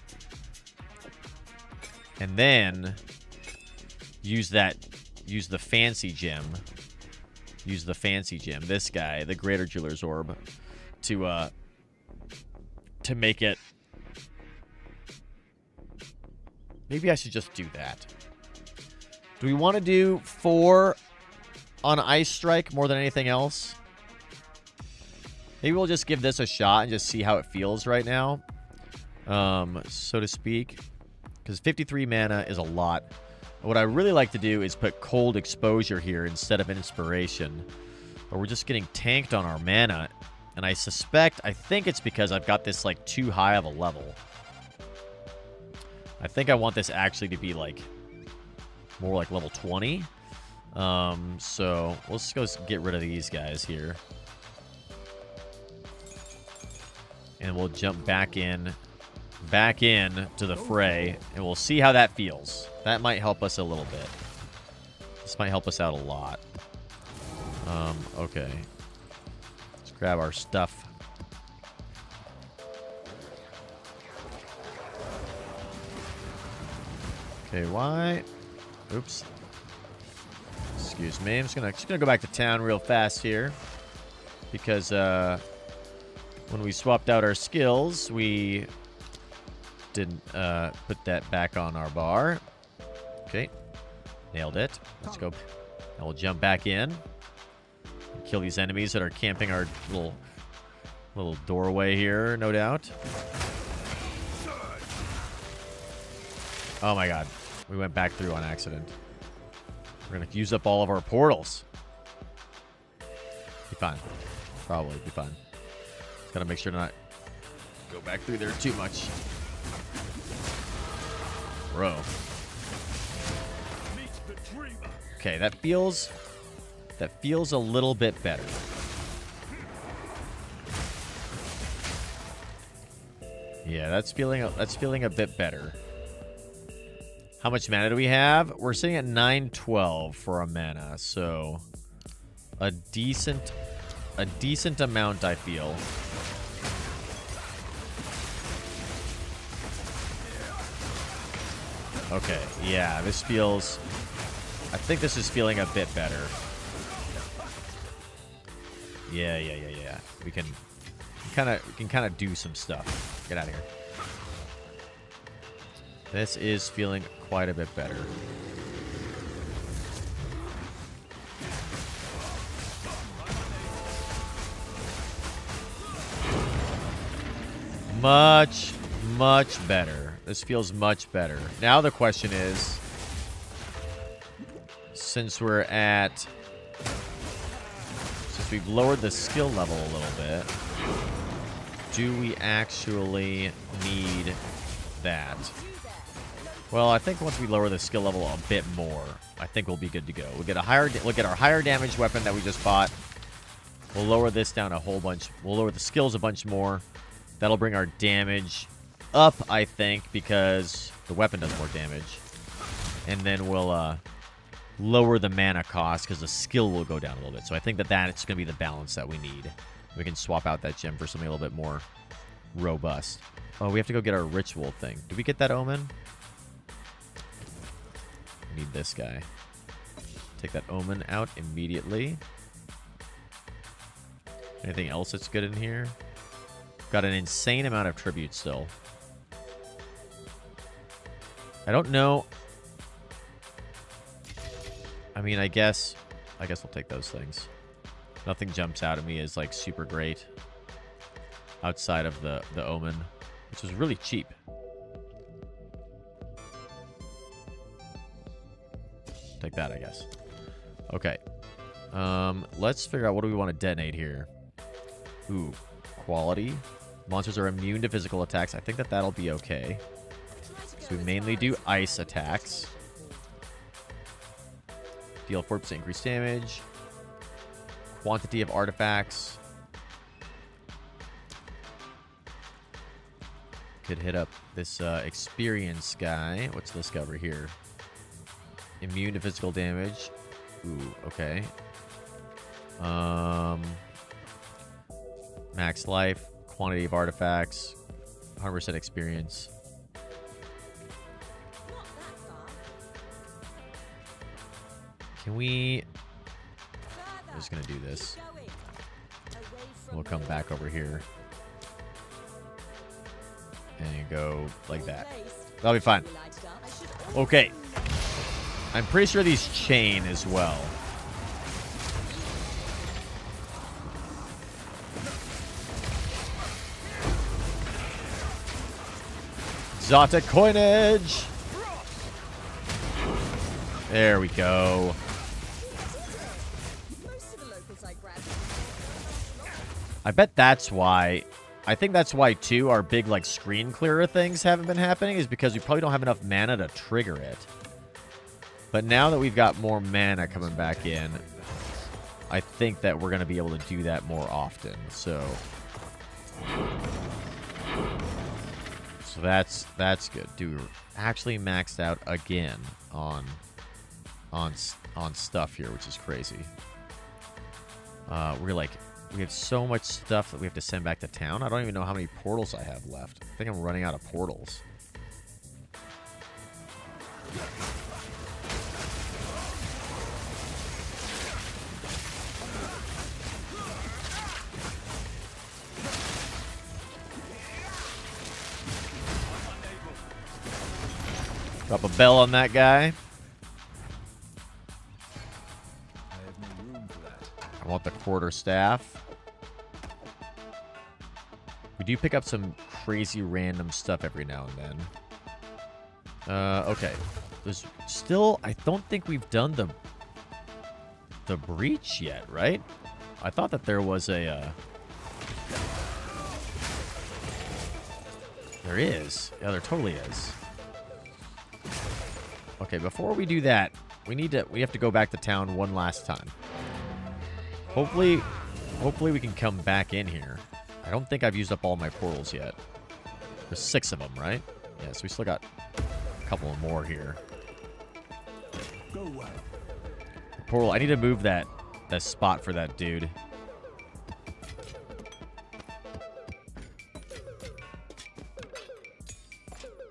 And then use the fancy gem. Use the fancy gem. This guy, the Greater Jeweler's Orb, to make it. Maybe I should just do that. Do we want to do 4 on Ice Strike more than anything else? Maybe we'll just give this a shot and just see how it feels right now. So to speak. Because 53 mana is a lot. What I really like to do is put Cold Exposure here instead of Inspiration. But we're just getting tanked on our mana. And I think it's because I've got this, too high of a level. I think I want this actually to be like more like level 20. So let's go get rid of these guys here. And we'll jump back in to the fray, and we'll see how that feels. That might help us a little bit. This might help us out a lot. Okay. Let's grab our stuff. Okay, why? Oops. Excuse me. I'm just gonna go back to town real fast here, because when we swapped out our skills, we didn't put that back on our bar. Okay, nailed it. Let's go. Now we'll jump back in, kill these enemies that are camping our little doorway here, no doubt. Oh my god, we went back through on accident. We're gonna use up all of our portals. Be fine. Probably be fine. Just gotta make sure to not go back through there too much. Bro. Okay, that feels a little bit better. Yeah, that's feeling a bit better. How much mana do we have? We're sitting at 912 for our mana, so a decent amount, I feel. Okay, yeah, this feels... I think this is feeling a bit better. Yeah. We can kind of do some stuff. Get out of here. This is feeling quite a bit better. Much better. This feels much better. Now the question is, since we've lowered the skill level a little bit, do we actually need that? Well, I think once we lower the skill level a bit more, I think we'll be good to go. We'll get our higher damage weapon that we just bought. We'll lower this down a whole bunch. We'll lower the skills a bunch more. That'll bring our damage up, I think, because the weapon does more damage. And then we'll lower the mana cost because the skill will go down a little bit. So I think that's going to be the balance that we need. We can swap out that gem for something a little bit more robust. Oh, we have to go get our ritual thing. Did we get that omen? We need this guy. Take that omen out immediately. Anything else that's good in here? Got an insane amount of tribute still. I don't know. I mean, I guess we'll take those things. Nothing jumps out at me as like super great outside of the omen, which is really cheap. Take that, I guess. Okay. Let's figure out what do we want to detonate here. Ooh, quality. Monsters are immune to physical attacks. I think that'll be okay. So we mainly do ice attacks. Deal 4% increased damage. Quantity of artifacts. Could hit up this experience guy. What's this guy over here? Immune to physical damage. Ooh, okay. Max life. Quantity of artifacts. 100% experience. Can we... I'm just going to do this. We'll come back over here. And go like that. That'll be fine. Okay. I'm pretty sure these chain as well. Exotic coinage! There we go. I bet that's why I think that's why, too, our big, like, screen clearer things haven't been happening, is because we probably don't have enough mana to trigger it. But now that we've got more mana coming back in, I think that we're going to be able to do that more often. So that's good. Dude, we're actually maxed out again on stuff here, which is crazy. We have so much stuff that we have to send back to town. I don't even know how many portals I have left. I think I'm running out of portals. Drop a bell on that guy. I want the quarterstaff. We do pick up some crazy random stuff every now and then. Okay. There's still, I don't think we've done the breach yet, right? I thought that there was a, there is. Yeah, there totally is. Okay, before we do that, we have to go back to town one last time. Hopefully we can come back in here. I don't think I've used up all my portals yet. There's 6 of them, right? Yeah, so we still got a couple more here. Go well. Portal, I need to move that spot for that dude.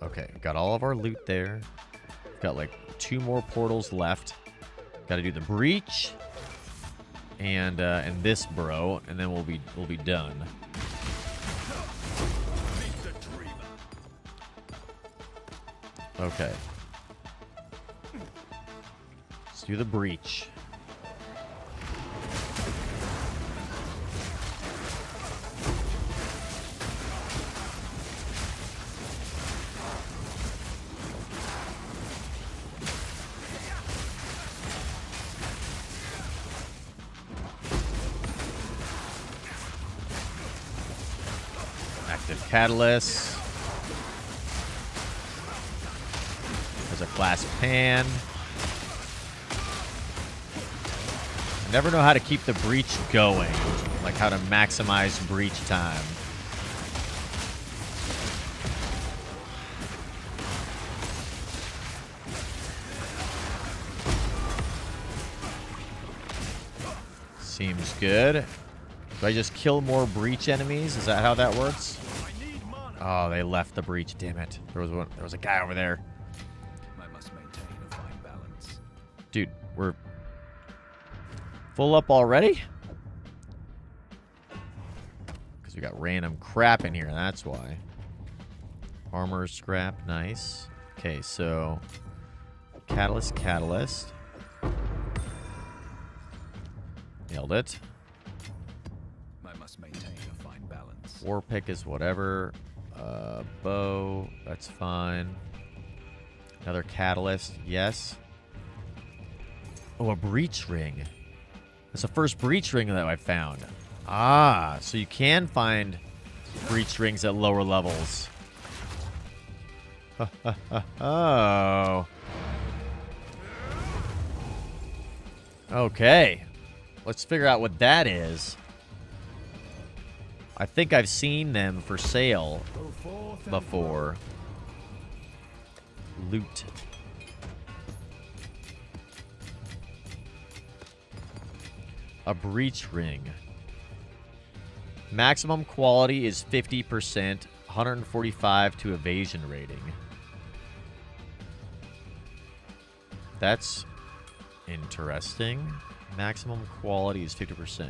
Okay, got all of our loot there. Got like 2 more portals left. Got to do the breach and this bro, and then we'll be done. Okay. Let's do the breach. Active catalyst. There's a glass pan. I never know how to keep the breach going. Like how to maximize breach time. Seems good. Do I just kill more breach enemies? Is that how that works? Oh, they left the breach. Damn it. There was a guy over there. I must maintain a fine balance. Dude, we're full up already? Because we got random crap in here, that's why. Armor scrap, nice. Okay, so catalyst. Nailed it. I must maintain a fine balance. War pick is whatever. Bow, that's fine. Another catalyst, yes. Oh, a breach ring. That's the first breach ring that I found. Ah, so you can find breach rings at lower levels. Oh. Okay. Let's figure out what that is. I think I've seen them for sale before. Loot. A breach ring. Maximum quality is 50%, 145 to evasion rating. That's interesting. Maximum quality is 50%.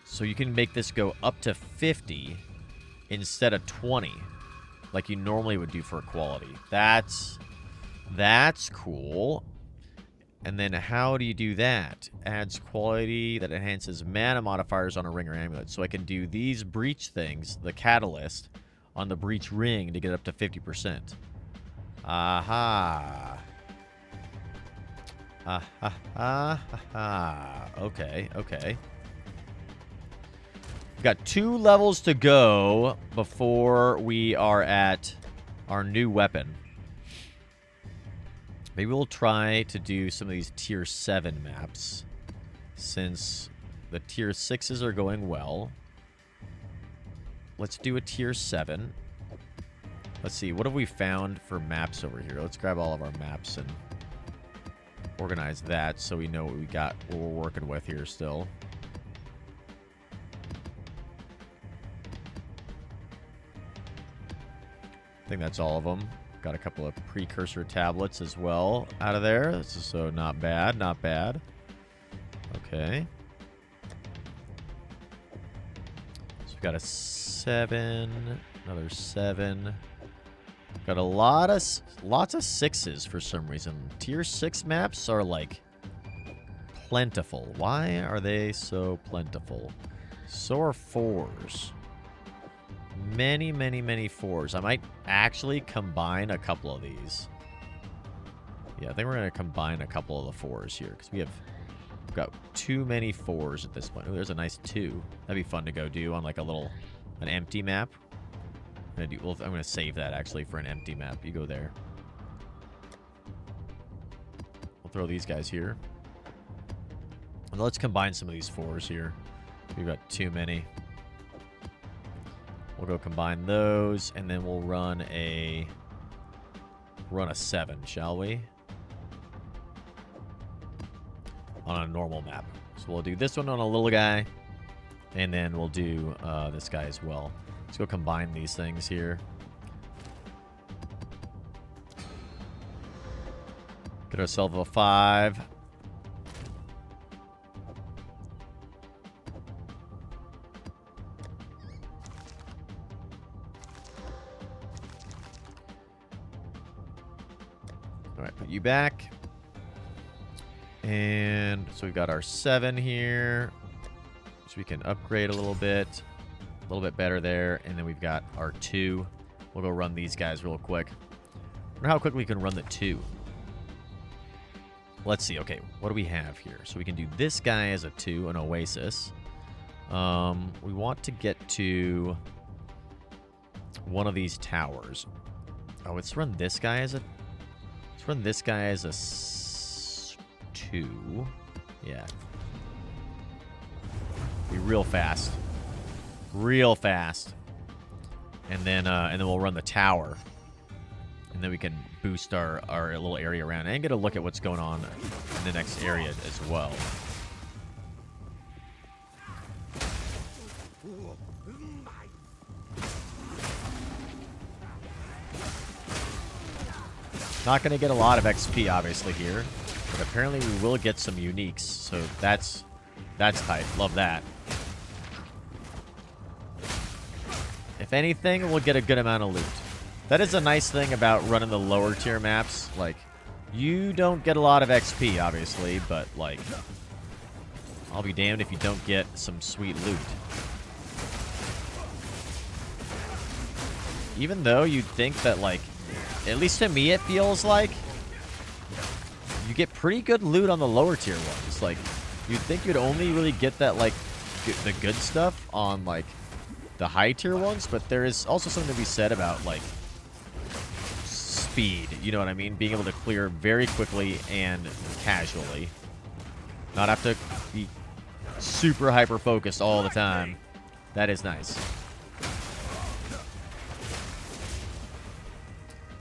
So you can make this go up to 50 instead of 20, like you normally would do for a quality. That's cool. And then how do you do that? Adds quality that enhances mana modifiers on a ring or amulet. So I can do these breach things, the catalyst, on the breach ring to get up to 50%. Aha. Okay, okay. We've got 2 levels to go before we are at our new weapon. Maybe we'll try to do some of these tier 7 maps, since the tier 6s are going well. Let's do a tier 7. Let's see, what have we found for maps over here? Let's grab all of our maps and organize that so we know what we got, what we're working with here still. I think that's all of them. Got a couple of precursor tablets as well out of there. This is so not bad, not bad. Okay. So we've got a 7, another 7. Got a lots of 6s for some reason. Tier 6 maps are like plentiful. Why are they so plentiful? So are 4s. Many, many, many 4s. I might actually combine a couple of these. Yeah, I think we're going to combine a couple of the 4s here, because we've got too many 4s at this point. Ooh, there's a nice 2. That'd be fun to go do on like an empty map. I'm going to save that actually for an empty map. You go there. We'll throw these guys here. And let's combine some of these 4s here. We've got too many. We'll go combine those, and then we'll run a 7, shall we? On a normal map. So we'll do this one on a little guy, and then we'll do this guy as well. Let's go combine these things here. Get ourselves a 5. Alright, put you back. And so we've got our 7 here. So we can upgrade a little bit. A little bit better there. And then we've got our 2. We'll go run these guys real quick. I wonder how quickly we can run the 2. Let's see. Okay, what do we have here? So we can do this guy as a 2, an Oasis. We want to get to one of these towers. Oh, let's run this guy as a... Let's run this guy as a 2. Yeah. Be real fast. Real fast. And then we'll run the tower. And then we can boost our little area around and get a look at what's going on in the next area as well. Not going to get a lot of XP, obviously, here. But apparently we will get some uniques. So that's tight. Love that. If anything, we'll get a good amount of loot. That is a nice thing about running the lower tier maps. Like, you don't get a lot of XP, obviously, but, like, I'll be damned if you don't get some sweet loot. Even though you'd think that, like, at least to me it feels like you get pretty good loot on the lower tier ones. Like, you'd think you'd only really get that, like, the good stuff on, like, the high tier ones, but there is also something to be said about, like, speed. You know what I mean? Being able to clear very quickly and casually. Not have to be super hyper focused all the time. That is nice.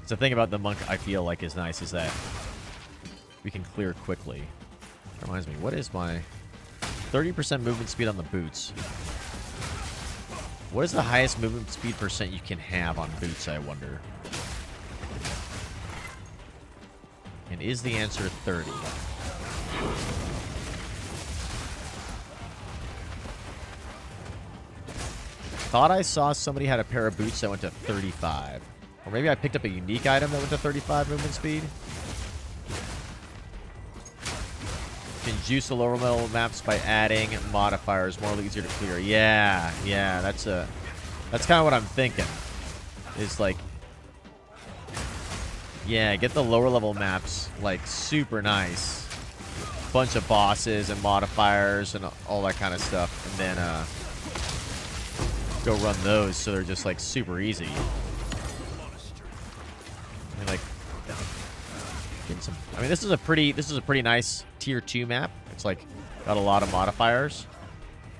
The thing about the monk I feel like is nice is that we can clear quickly. That reminds me, what is my 30% movement speed on the boots? What is the highest movement speed percent you can have on boots, I wonder? And is the answer 30? Thought I saw somebody had a pair of boots that went to 35. Or maybe I picked up a unique item that went to 35 movement speed. You can juice the lower level maps by adding modifiers, more easier to clear. Yeah, that's kind of what I'm thinking. Is like, yeah, get the lower level maps like super nice, bunch of bosses and modifiers and all that kind of stuff, and then go run those so they're just like super easy. I mean, like, getting some. I mean, this is a pretty nice tier 2 map. It's like got a lot of modifiers,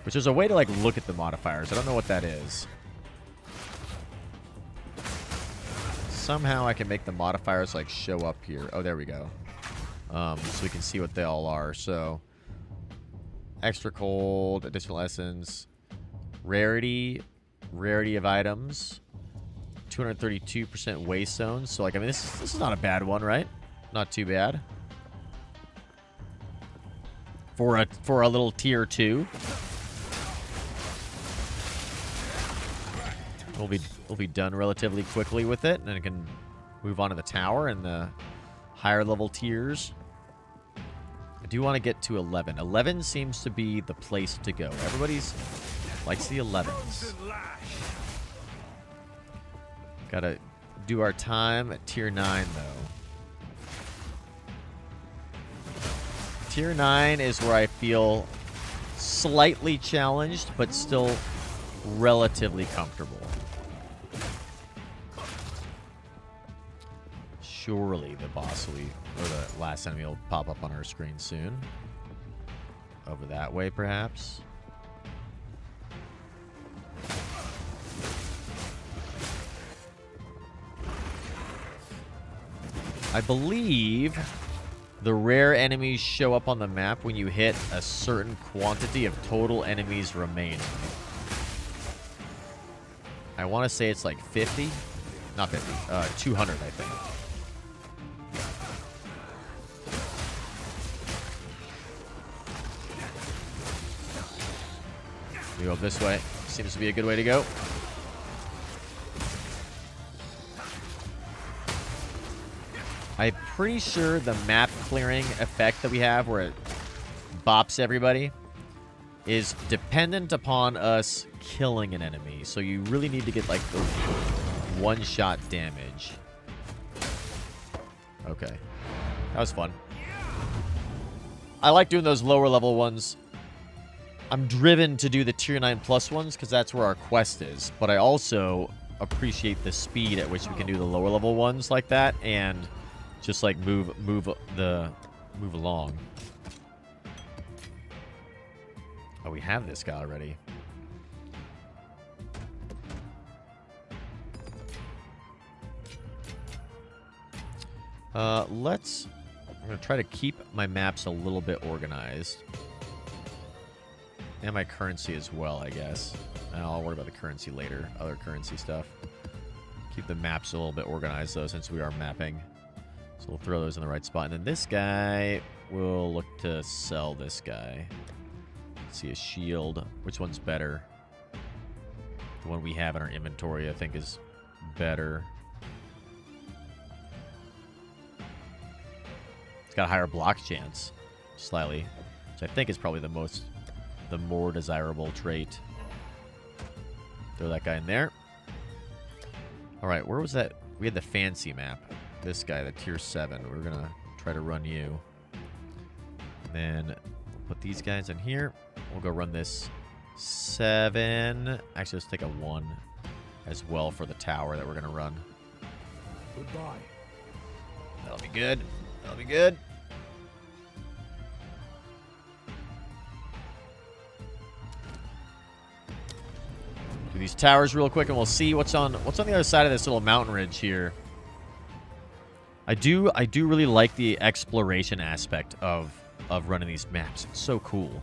which is a way to like look at the modifiers. I don't know what that is. Somehow I can make the modifiers like show up here. Oh, there we go. So we can see what they all are. So, extra cold, additional essence, rarity of items, 232% waste zones. So, like, I mean, this is not a bad one, right? Not too bad for a little tier 2. We'll be done relatively quickly with it, and then it can move on to the tower and the higher level tiers. I do want to get to 11. 11 seems to be the place to go. Everybody's likes the 11s. Gotta do our time at tier 9 though. Tier 9 is where I feel slightly challenged, but still relatively comfortable. Surely the boss or the last enemy will pop up on our screen soon. Over that way, perhaps. I believe the rare enemies show up on the map when you hit a certain quantity of total enemies remaining. I want to say it's like 50. Not 50. 200, I think. We go this way. Seems to be a good way to go. I'm pretty sure the map clearing effect that we have where it bops everybody is dependent upon us killing an enemy. So you really need to get like the one-shot damage. Okay. That was fun. I like doing those lower level ones. I'm driven to do the tier 9 plus ones because that's where our quest is. But I also appreciate the speed at which we can do the lower level ones like that and just like move along. Oh, we have this guy already. I'm gonna try to keep my maps a little bit organized. And my currency as well, I guess. I'll worry about the currency later. Other currency stuff. Keep the maps a little bit organized, though, since we are mapping. So we'll throw those in the right spot. And then this guy, we'll look to sell this guy. Let's see, a shield. Which one's better? The one we have in our inventory, I think, is better. It's got a higher block chance, slightly. Which I think is probably the more desirable trait. Throw that guy in there. All right, where was that? We had the fancy map. This guy, the tier 7. We're going to try to run you. And then put these guys in here. We'll go run this 7. Actually, let's take a 1 as well for the tower that we're going to run. Goodbye. That'll be good. That'll be good. Do these towers real quick, and we'll see what's on the other side of this little mountain ridge here. I do really like the exploration aspect of running these maps. It's so cool.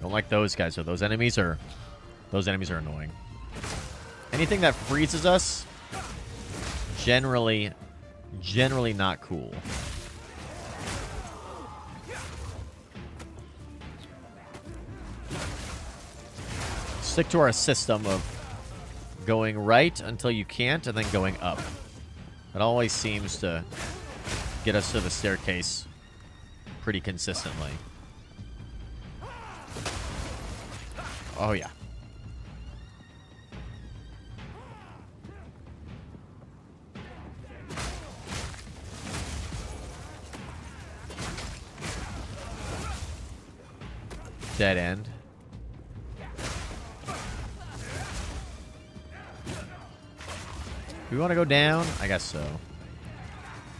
Don't like those guys though. Those enemies are annoying. Anything that freezes us, generally not cool. Stick to our system of going right until you can't and then going up. It always seems to get us to the staircase pretty consistently. Oh, yeah. dead end. Do we want to go down? I guess so.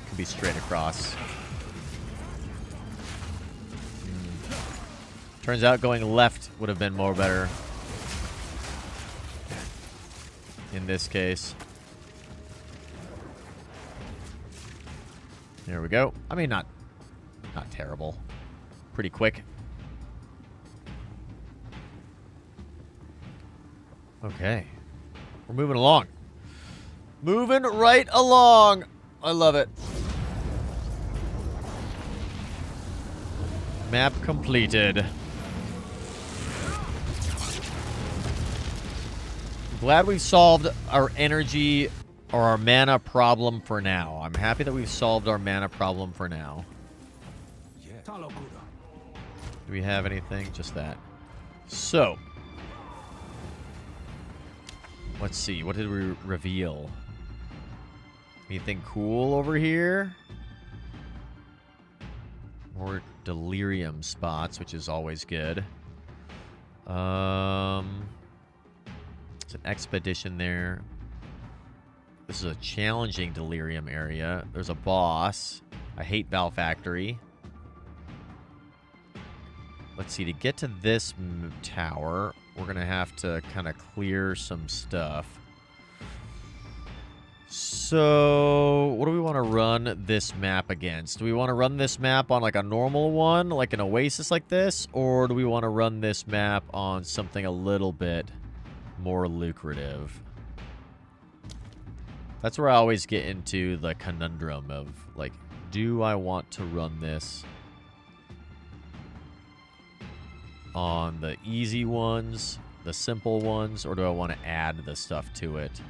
Could be straight across. Turns out going left would have been more better. In this case. There we go. I mean, not terrible. Pretty quick. Okay. We're moving along. Moving right along. I love it. Map completed. Glad we solved our energy or our mana problem for now. I'm happy that we've solved our mana problem for now. Do we have anything? Just that. So. Let's see. What did we reveal? Anything cool over here? More delirium spots, which is always good. It's an expedition there. This is a challenging delirium area. There's a boss. I hate Val Factory. Let's see. To get to this tower, we're going to have to kind of clear some stuff. So, what do we want to run this map against? Do we want to run this map on like a normal one, like an oasis like this? Or do we want to run this map on something a little bit more lucrative? That's where I always get into the conundrum of, like, do I want to run this on the easy ones, the simple ones, or do I want to add the stuff to it?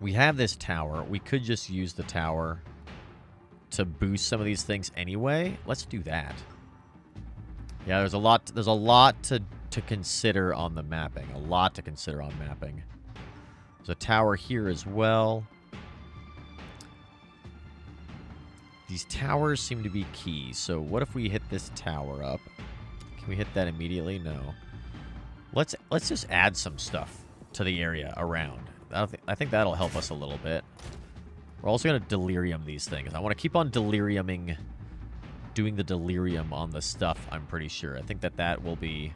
We have this tower. We could just use the tower to boost some of these things anyway. Let's do that. Yeah, there's a lot to consider on the mapping. A lot to consider on mapping. There's a tower here as well. These towers seem to be key. So what if we hit this tower up? Can we hit that immediately? No. Let's just add some stuff to the area around. I think that'll help us a little bit. We're also going to delirium these things. I want to keep on deliriuming, doing the delirium on the stuff, I'm pretty sure. I think that will be...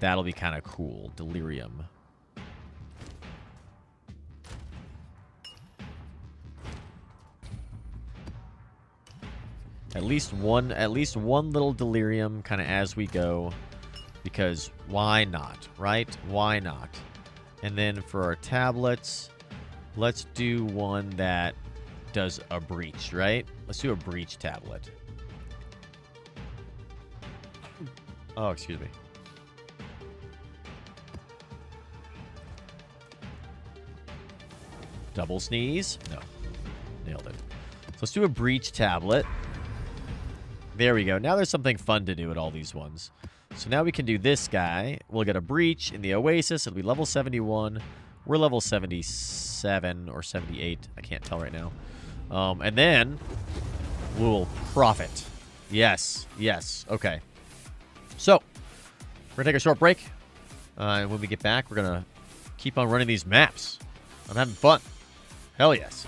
that'll be kind of cool. Delirium. At least one little delirium kind of as we go. Because why not, right? Why not? And then for our tablets, let's do one that does a breach, right? Let's do a breach tablet. Oh, excuse me. Double sneeze? No. Nailed it. So let's do a breach tablet. There we go. Now there's something fun to do at all these ones. So now we can do this guy. We'll get a breach in the Oasis. It'll be level 71. We're level 77 or 78. I can't tell right now. And then we'll profit. Yes. Yes. Okay. So we're going to take a short break. And when we get back, we're going to keep on running these maps. I'm having fun. Hell yes.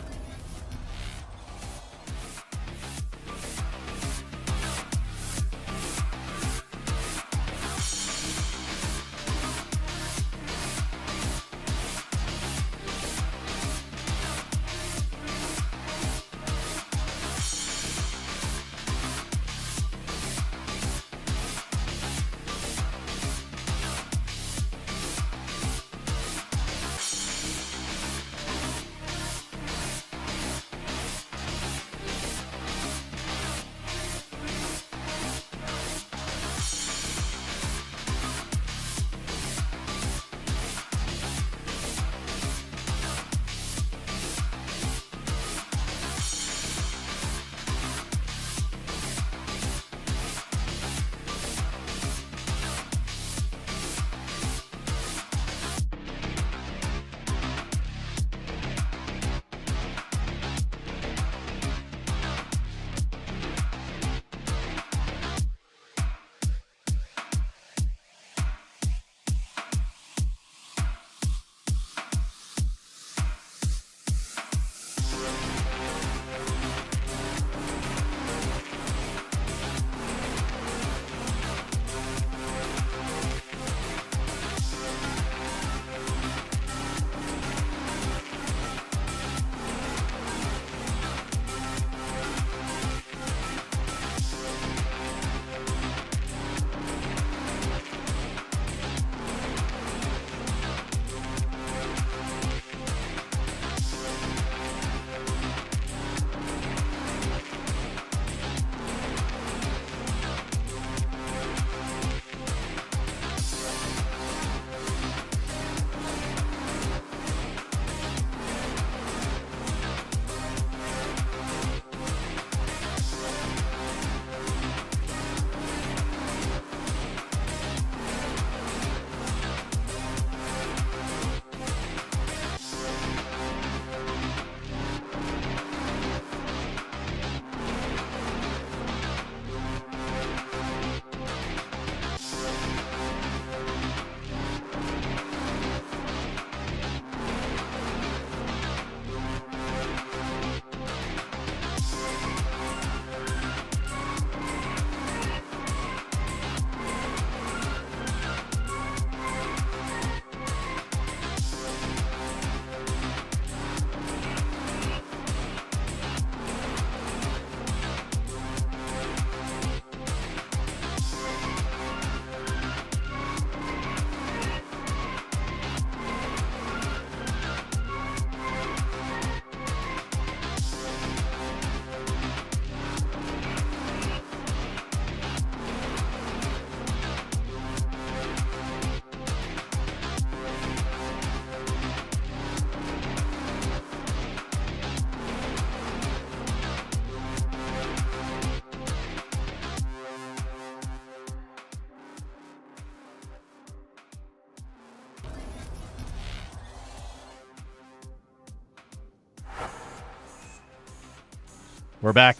We're back.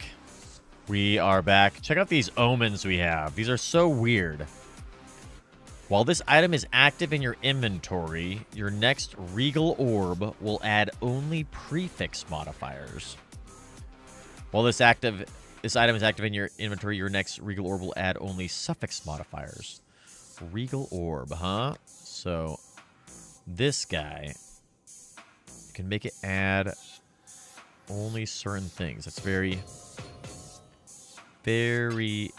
We are back. Check out these omens we have. These are so weird. While this item is active in your inventory, your next regal orb will add only prefix modifiers. While this item is active in your inventory, your next regal orb will add only suffix modifiers. Regal orb, huh? So this guy can make it add only certain things. That's very, very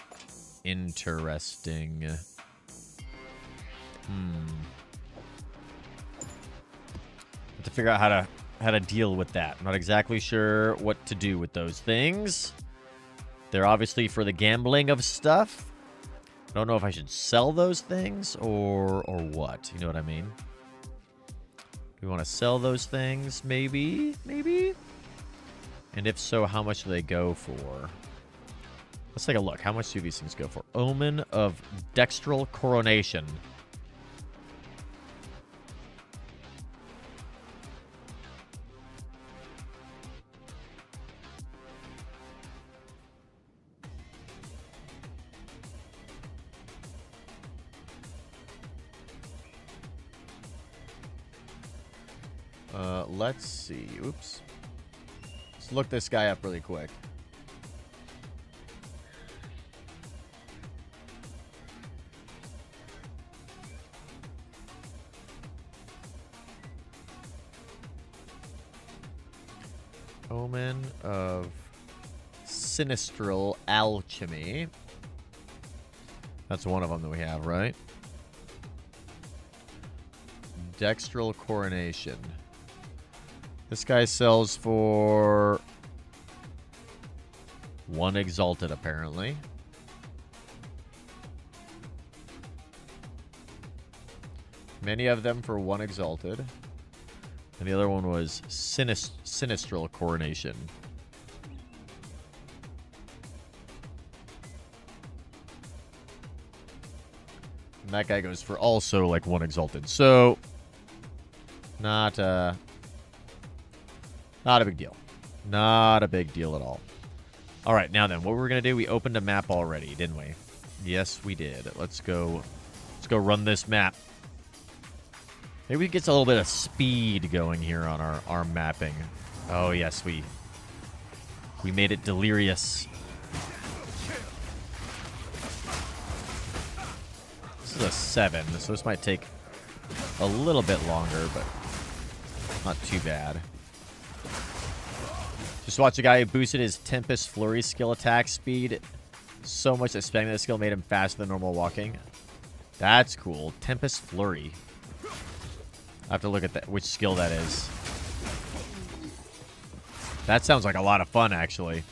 interesting. Have to figure out how to deal with that. I'm not exactly sure what to do with those things. They're obviously for the gambling of stuff. I don't know if I should sell those things or what. You know what I mean? Do we want to sell those things? Maybe? Maybe? And if so, how much do they go for? Let's take a look. How much do these things go for? Omen of Dextral Coronation. Let's see. Oops. Let's look this guy up really quick. Omen of Sinistral Alchemy. That's one of them that we have, right? Dextral Coronation. This guy sells for 1 Exalted, apparently. Many of them for 1 Exalted. And the other one was Sinistral Coronation. And that guy goes for also like 1 Exalted. So, not a big deal. Not a big deal at all. All right, now then, what we're going to do, we opened a map already, didn't we? Yes, we did. Let's go run this map. Maybe we get a little bit of speed going here on our mapping. Oh, yes, we made it delirious. This is a 7, so this might take a little bit longer, but not too bad. Just watch a guy who boosted his Tempest Flurry skill attack speed so much that spamming that skill made him faster than normal walking. That's cool. Tempest Flurry. I have to look at that, which skill that is. That sounds like a lot of fun, actually.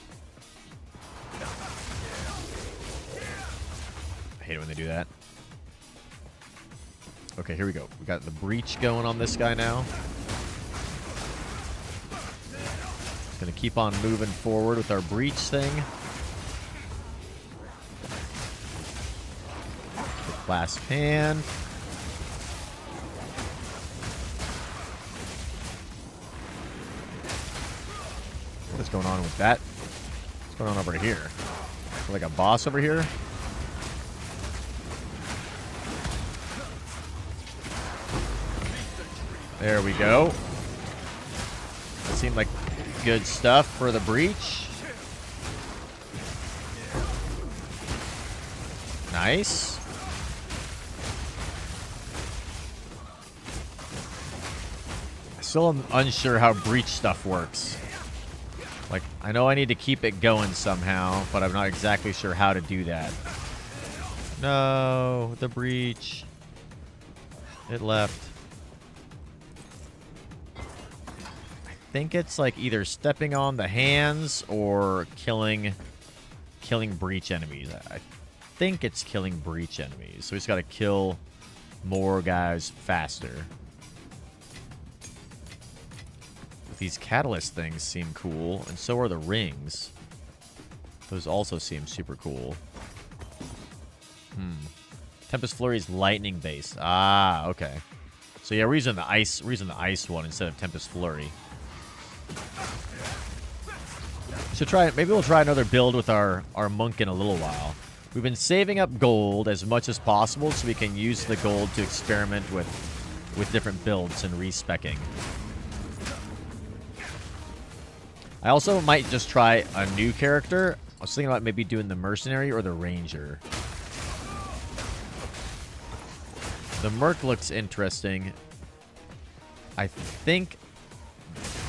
I hate it when they do that. Okay, here we go. We got the breach going on this guy now. Gonna keep on moving forward with our breach thing. The clasp hand. What is going on with that? What's going on over here? Like a boss over here? There we go. That seemed like good stuff for the breach. Nice. I still am unsure how breach stuff works. Like, I know I need to keep it going somehow, but I'm not exactly sure how to do that. No, the breach. It left. I think it's like either stepping on the hands or killing breach enemies. I think it's killing breach enemies. So we just got to kill more guys faster. These catalyst things seem cool, and so are the rings. Those also seem super cool. Tempest Flurry's lightning base. Ah, okay. So yeah, we're using the ice one instead of Tempest Flurry. So maybe we'll try another build with our monk in a little while. We've been saving up gold as much as possible so we can use the gold to experiment with different builds and respecking. I also might just try a new character. I was thinking about maybe doing the mercenary or the ranger. The merc looks interesting. I think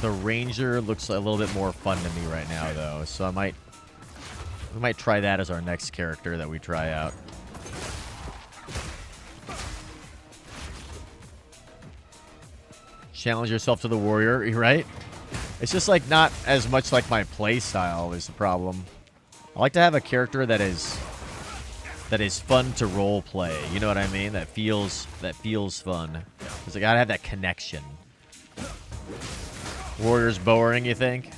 the ranger looks a little bit more fun to me right now, though. So we might try that as our next character that we try out. Challenge yourself to the warrior, right? It's just like not as much like my play style is the problem. I like to have a character that is fun to role play. You know what I mean? That feels fun. Because I gotta have that connection. Warrior's boring, you think?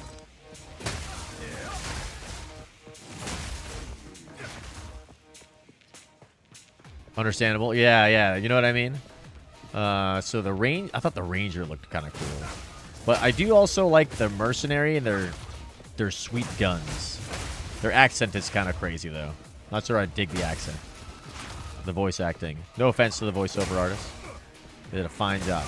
Understandable. Yeah. You know what I mean? So I thought the ranger looked kind of cool. But I do also like the mercenary and their sweet guns. Their accent is kind of crazy, though. Not sure I dig the accent. The voice acting. No offense to the voiceover artist. They did a fine job.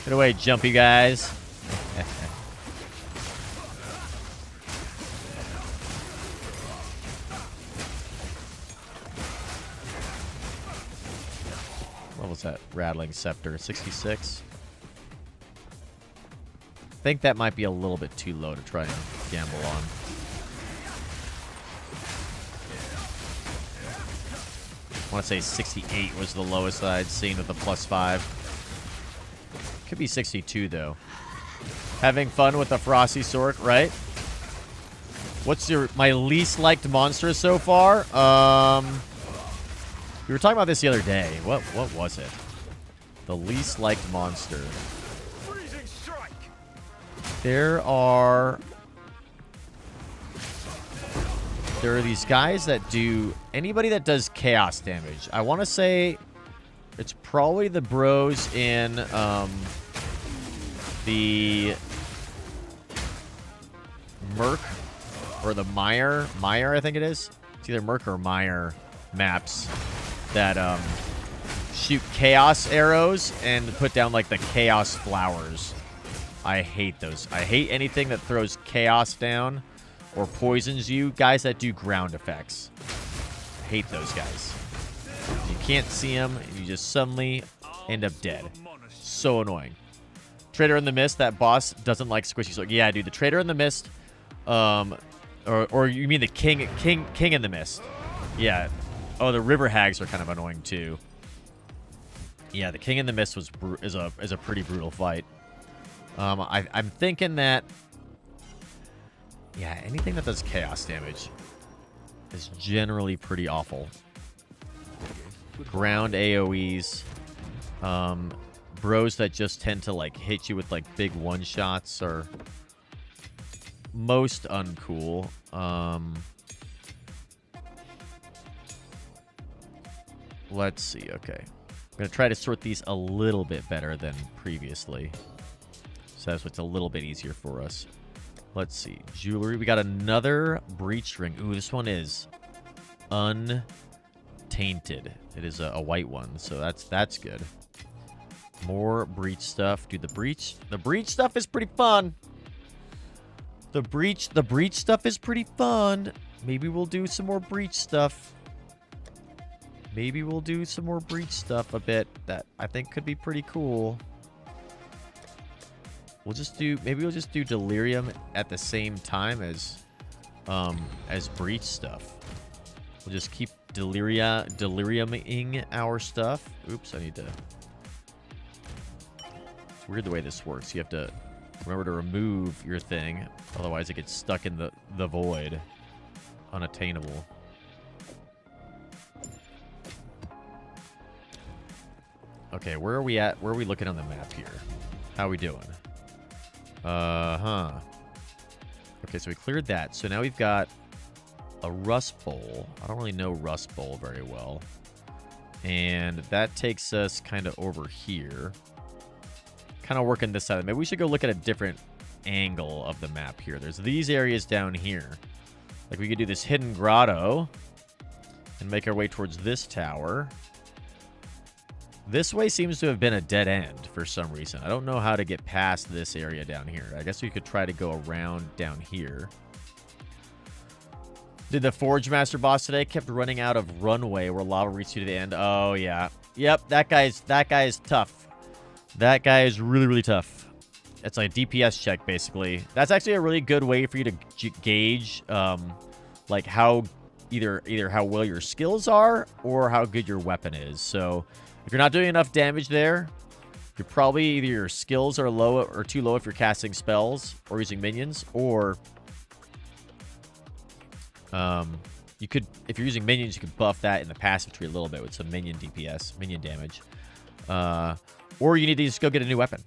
Get away, jumpy guys. What was that? Rattling scepter. 66. I think that might be a little bit too low to try and gamble on. I want to say 68 was the lowest I'd seen with the +5. Could be 62, though. Having fun with the Frosty Sork, right? What's my least liked monster so far? We were talking about this the other day. What was it? The least liked monster. There are these guys that do anybody that does chaos damage. I want to say it's probably the bros in the Merc or the Meyer, I think it is. It's either Merc or Meyer maps that shoot chaos arrows and put down like the chaos flowers. I hate those. I hate anything that throws chaos down or poisons you. Guys that do ground effects. I hate those guys. You can't see them, and you just suddenly end up dead. So annoying. Trader in the Mist, that boss doesn't like squishy. So yeah, dude, the Trader in the Mist, or you mean the King in the Mist? Yeah. Oh, the River Hags are kind of annoying too. Yeah, the King in the Mist is a pretty brutal fight. I'm thinking that, yeah, anything that does chaos damage is generally pretty awful. Ground AoEs, bros that just tend to like hit you with like big one shots are most uncool. Let's see. Okay, I'm gonna try to sort these a little bit better than previously. So that's what's a little bit easier for us. Let's see. Jewelry. We got another breach ring. Ooh, this one is untainted. It is a white one, so that's good. More breach stuff. Dude, the breach stuff is pretty fun. The breach stuff is pretty fun. Maybe we'll do some more breach stuff. Maybe we'll do some more breach stuff a bit. That I think could be pretty cool. Maybe we'll just do delirium at the same time as breach stuff. We'll just keep deliriuming our stuff. Oops, I need to. It's weird the way this works. You have to remember to remove your thing, otherwise it gets stuck in the void, unattainable. Okay, where are we at? Where are we looking on the map here? How are we doing? Okay, so we cleared that. So now we've got a Rust Bowl. I don't really know Rust Bowl very well. And that takes us kind of over here. kind of working this side. Maybe we should go look at a different angle of the map here. There's these areas down here. Like we could do this hidden grotto and make our way towards this tower. This way seems to have been a dead end for some reason. I don't know how to get past this area down here. I guess we could try to go around down here. Did the Forge Master boss today kept running out of runway where lava reached you to the end? Oh, yeah. Yep, that guy is tough. That guy is really, really tough. It's like a DPS check, basically. That's actually a really good way for you to gauge, like, how either how well your skills are or how good your weapon is. So if you're not doing enough damage there, you're probably either your skills are low or too low if you're casting spells or using minions, or you could, if you're using minions, you could buff that in the passive tree a little bit with some minion DPS, minion damage. Or you need to just go get a new weapon.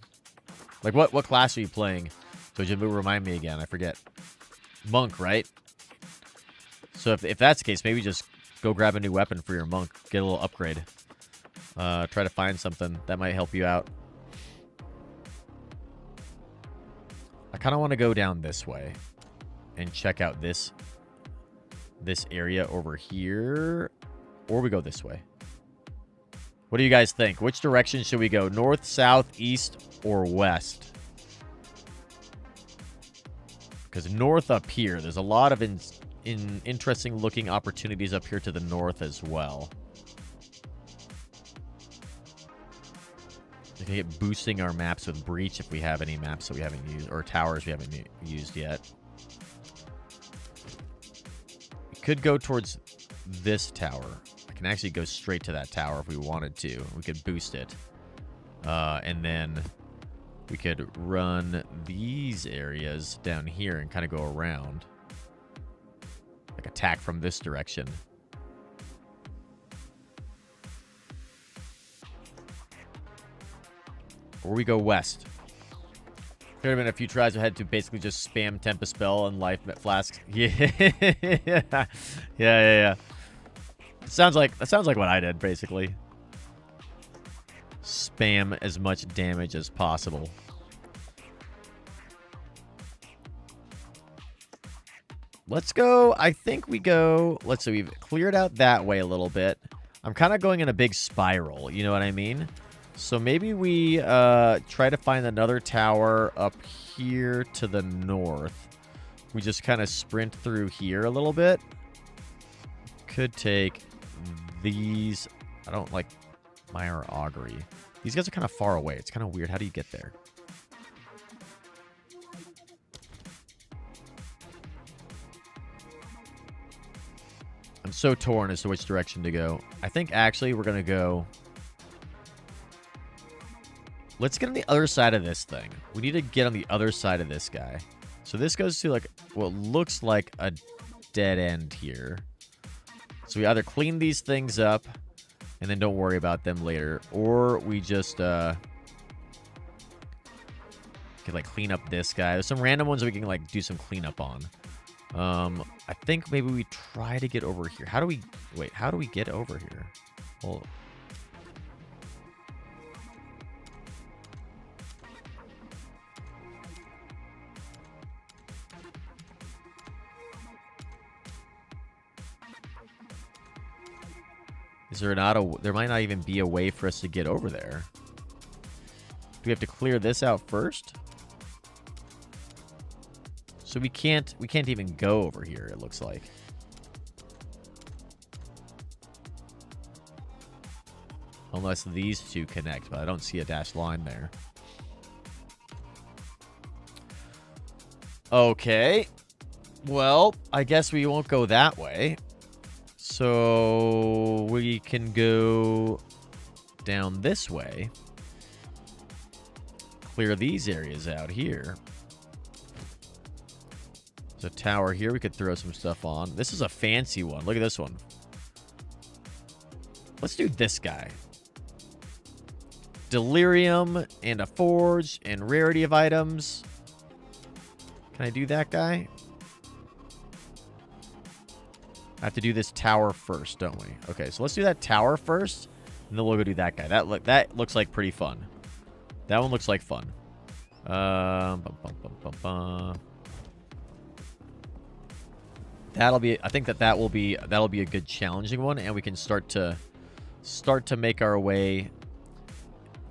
Like, what class are you playing? Boojum, remind me again. I forget. Monk, right? So if that's the case, maybe just go grab a new weapon for your monk. Get a little upgrade. Try to find something that might help you out. I kind of want to go down this way and check out this area over here. Or we go this way. What do you guys think? Which direction should we go? North, south, east, or west? Because north up here, there's a lot of interesting looking opportunities up here to the north as well. We can get boosting our maps with Breach if we have any maps that we haven't used, or towers we haven't used yet. We could go towards this tower. I can actually go straight to that tower if we wanted to. We could boost it. And then we could run these areas down here and kind of go around. Like attack from this direction. Or we go west. There have been a few tries I had to basically just spam Tempest Spell and Life Flasks. Yeah. Yeah. That sounds like what I did, basically. Spam as much damage as possible. Let's go. I think we go. Let's see. We've cleared out that way a little bit. I'm kind of going in a big spiral. You know what I mean? So maybe we try to find another tower up here to the north. We just kind of sprint through here a little bit. Could take these. I don't like Mire Augury. These guys are kind of far away. It's kind of weird. How do you get there? I'm so torn as to which direction to go. I think actually we're going to go... Let's get on the other side of this thing. We need to get on the other side of this guy. So this goes to like what looks like a dead end here. So we either clean these things up and then don't worry about them later, or we just can like clean up this guy. There's some random ones we can like do some cleanup on. I think maybe we try to get over here. How do we get over here? Well, is there not there might not even be a way for us to get over there. Do we have to clear this out first? So we can't even go over here, it looks like. Unless these two connect, but I don't see a dashed line there. Okay. Well, I guess we won't go that way. So we can go down this way. Clear these areas out here. There's a tower here we could throw some stuff on. This is a fancy one. Look at this one. Let's do this guy. Delirium and a forge and rarity of items. Can I do that guy? I have to do this tower first, don't we? Okay, so let's do that tower first, and then we'll go do that guy. That looks like pretty fun. That one looks like fun. Bum, bum, bum, bum, bum. That'll be. I think that'll be a good challenging one, and we can start to make our way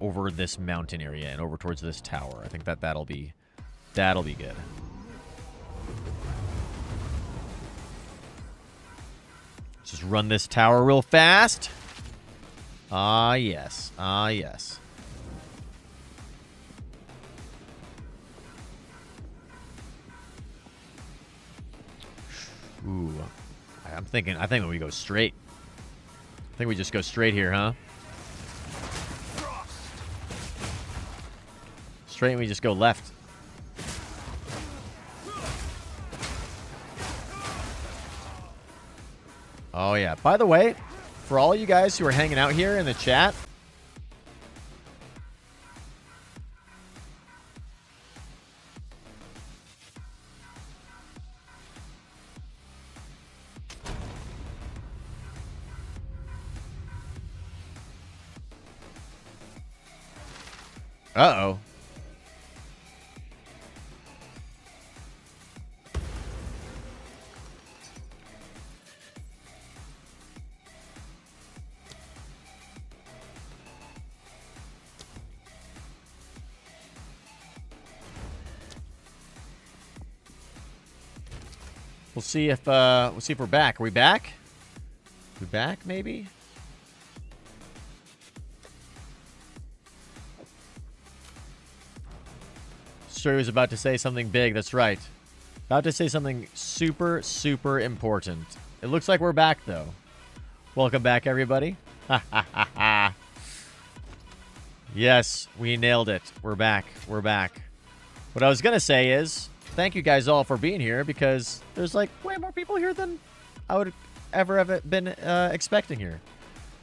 over this mountain area and over towards this tower. I think that'll be good. Just run this tower real fast. Ah, yes. Ah, yes. Ooh. I think we go straight. I think we just go straight here, huh? Straight and we just go left. Oh, yeah. By the way, for all you guys who are hanging out here in the chat, uh-oh. We'll see if we're back. Are we back? We back, maybe? Sure, was about to say something big. That's right. About to say something super, super important. It looks like we're back, though. Welcome back, everybody. Ha ha ha ha. Yes, we nailed it. We're back. We're back. What I was going to say is, thank you guys all for being here, because there's like way more people here than I would ever have been expecting here.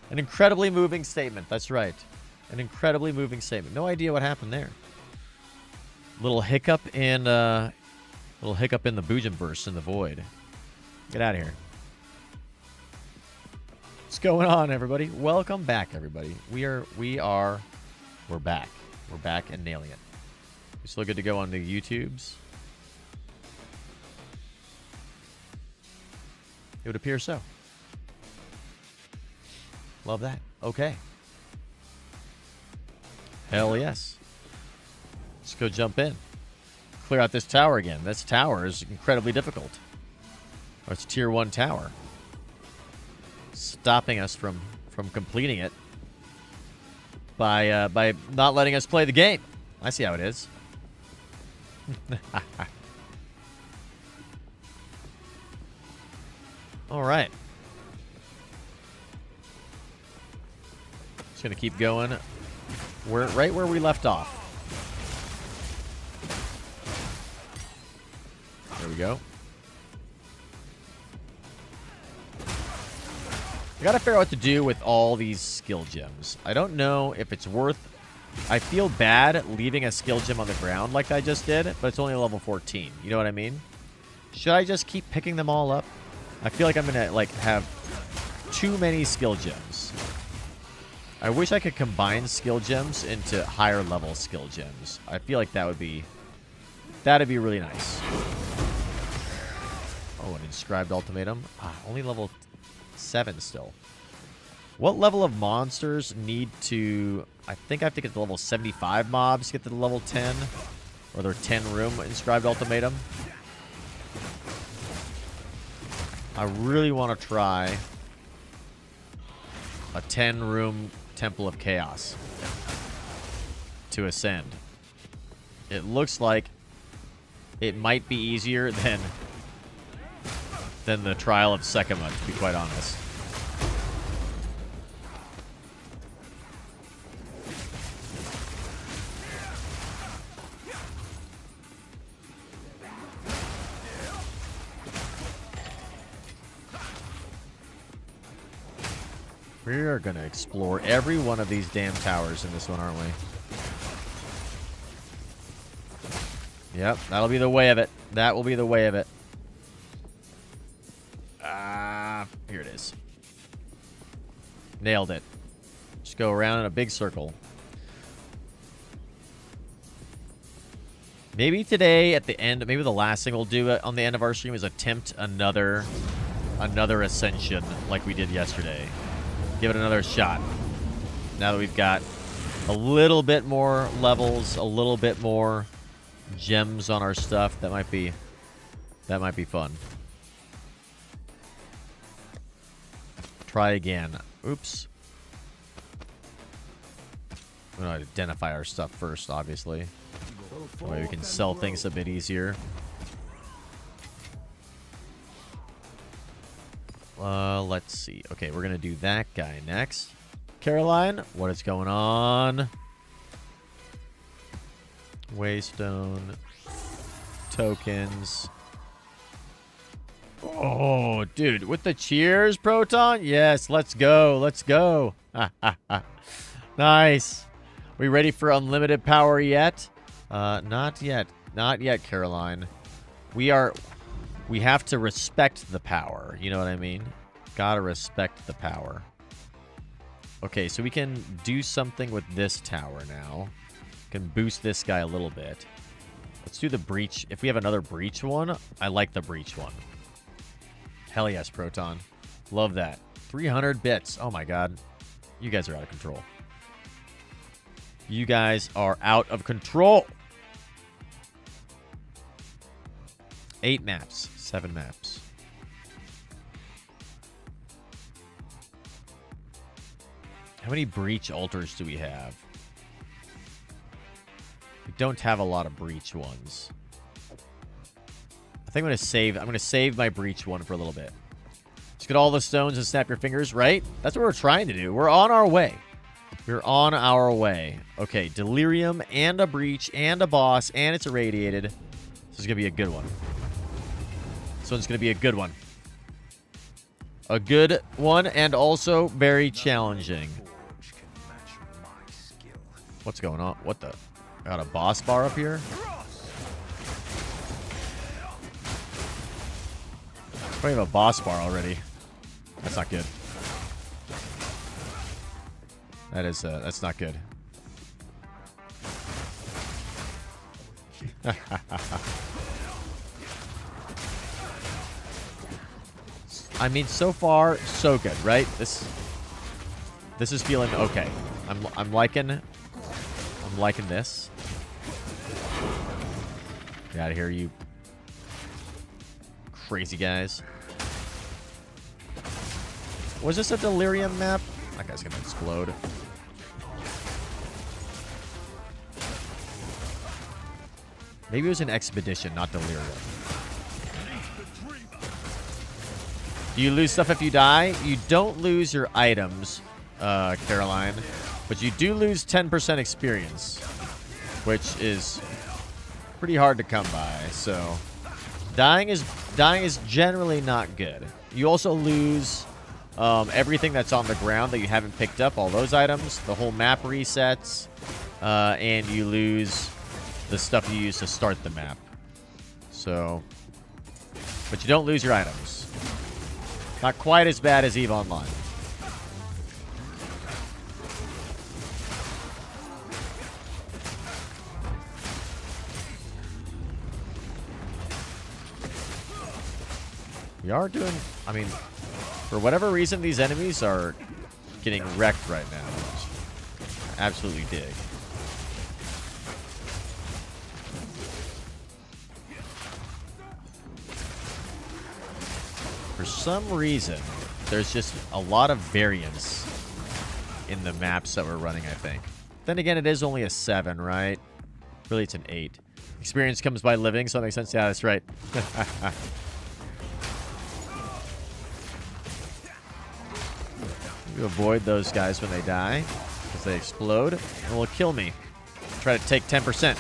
An incredibly moving statement. That's right. An incredibly moving statement. No idea what happened there. Little hiccup in the Boojum-Verse in the void. Get out of here. What's going on, everybody? Welcome back, everybody. We're back. We're back and nailing it. We still good to go on the YouTubes? It would appear so. Love that. Okay. Hell yes. Let's go jump in. Clear out this tower again. This tower is incredibly difficult. Oh, it's tier 1 tower. Stopping us from completing it by not letting us play the game. I see how it is. All right. Just gonna keep going. We're right where we left off. There we go. I gotta figure out what to do with all these skill gems. I don't know if it's worth... I feel bad leaving a skill gem on the ground like I just did, but it's only level 14. You know what I mean? Should I just keep picking them all up? I feel like I'm gonna like have too many skill gems. I wish I could combine skill gems into higher level skill gems. I feel like that'd be really nice. Oh, an inscribed ultimatum. Only level 7 still. What level of monsters need to... I think I have to get to level 75 mobs to get to the level 10. Or their 10 room inscribed ultimatum. I really want to try a 10 room Temple of Chaos to ascend. It looks like it might be easier than the Trial of Sekima, to be quite honest. We are going to explore every one of these damn towers in this one, aren't we? Yep, that'll be the way of it. That will be the way of it. Here it is. Nailed it. Just go around in a big circle. Maybe today at the end, maybe the last thing we'll do on the end of our stream is attempt another ascension like we did yesterday. Give it another shot. Now that we've got a little bit more levels, a little bit more gems on our stuff, that might be fun. Try again. Oops. We're gonna identify our stuff first, obviously. That way we can sell things a bit easier. Let's see. Okay, we're gonna do that guy next. Caroline, what is going on? Waystone. Tokens. Oh, dude, with the cheers, Proton? Yes, let's go. Let's go. Nice. We ready for unlimited power yet? Not yet. Not yet, Caroline. We have to respect the power. You know what I mean? Gotta respect the power. Okay, so we can do something with this tower now. Can boost this guy a little bit. Let's do the breach. If we have another breach one, I like the breach one. Hell yes, Proton. Love that. 300 bits. Oh my god. You guys are out of control. You guys are out of control. 8 maps. 7 maps. How many breach altars do we have? We don't have a lot of breach ones. I think I'm gonna save my breach one for a little bit. Just get all the stones and snap your fingers, right? That's what we're trying to do. We're on our way. We're on our way. Okay, delirium and a breach and a boss, and it's irradiated. This is gonna be a good one. This one's gonna be a good one. A good one, and also very challenging. What's going on? What the? Got a boss bar up here? We have a boss bar already. That's not good. That's not good. I mean, so far, so good, right? This is feeling okay. I'm liking this. Get out of here, you crazy guys. Was this a delirium map? That guy's gonna explode. Maybe it was an expedition, not delirium. Do you lose stuff if you die? You don't lose your items, Caroline, but you do lose 10% experience, which is pretty hard to come by. So dying is generally not good. You also lose everything that's on the ground that you haven't picked up, all those items. The whole map resets, and you lose the stuff you use to start the map. So, but you don't lose your items. Not quite as bad as EVE Online. We are doing, I mean, for whatever reason, these enemies are getting wrecked right now. Which I absolutely dig. For some reason, there's just a lot of variance in the maps that we're running, I think. Then again, it is only a 7, right? Really, it's an 8. Experience comes by living, so that makes sense. Yeah, that's right. You avoid those guys when they die, because they explode, and will kill me. Try to take 10%.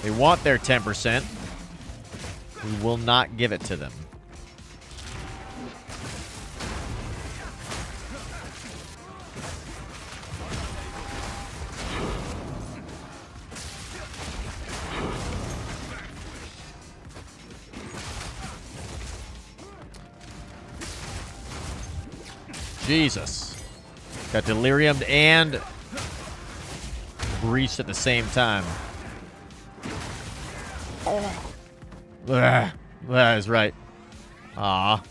They want their 10%. We will not give it to them. Jesus. Got deliriumed and breached at the same time. That is right. Ah.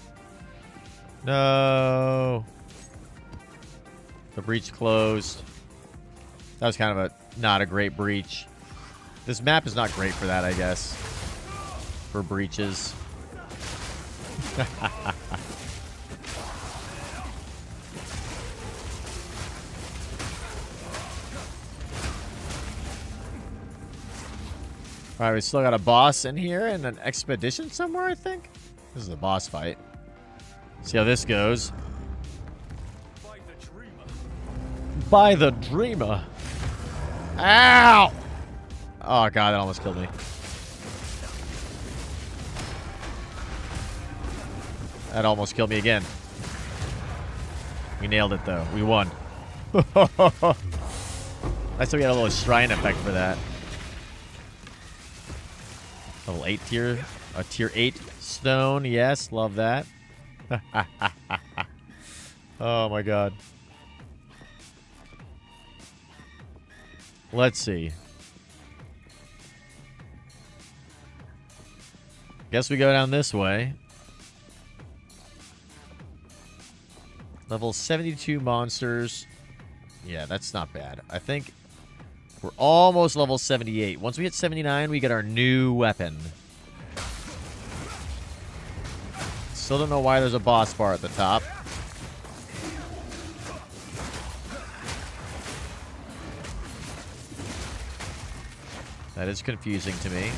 No. The breach closed. That was kind of not a great breach. This map is not great for that, I guess. For breaches. Alright, we still got a boss in here and an expedition somewhere, I think. This is the boss fight. See how this goes. By the Dreamer. Ow! Oh, God, that almost killed me. That almost killed me again. We nailed it, though. We won. Nice that we had a little shrine effect for that. Level 8 tier. A tier 8 stone. Yes, love that. Oh, my God. Let's see. Guess we go down this way. Level 72 monsters. Yeah, that's not bad. I think we're almost level 78. Once we hit 79, we get our new weapon. Still don't know why there's a boss bar at the top. That is confusing to me.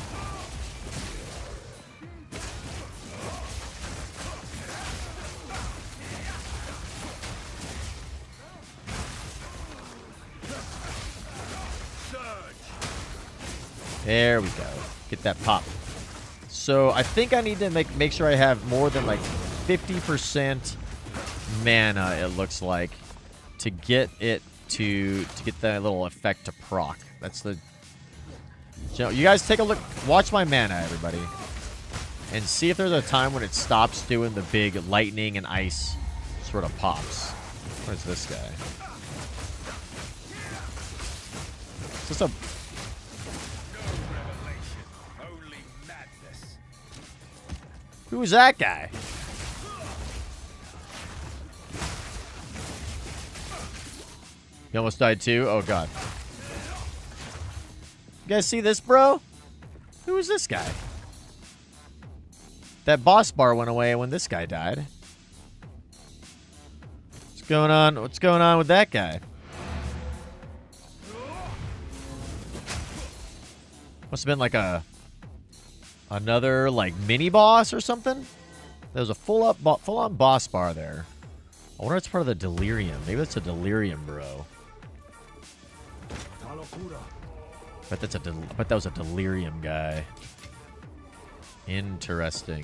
There we go. Get that pop. So I think I need to make sure I have more than like 50% mana, it looks like, to get it to get that little effect to proc. That's the... You guys take a look. Watch my mana, everybody. And see if there's a time when it stops doing the big lightning and ice sort of pops. Where's this guy? Is this a... Who is that guy? He almost died too? Oh, God. You guys see this, bro? Who is this guy? That boss bar went away when this guy died. What's going on? What's going on with that guy? Must have been like another like mini boss or something. There was a full-on boss bar there. I wonder if it's part of the delirium. Maybe that's a delirium, bro. But that was a delirium guy. Interesting.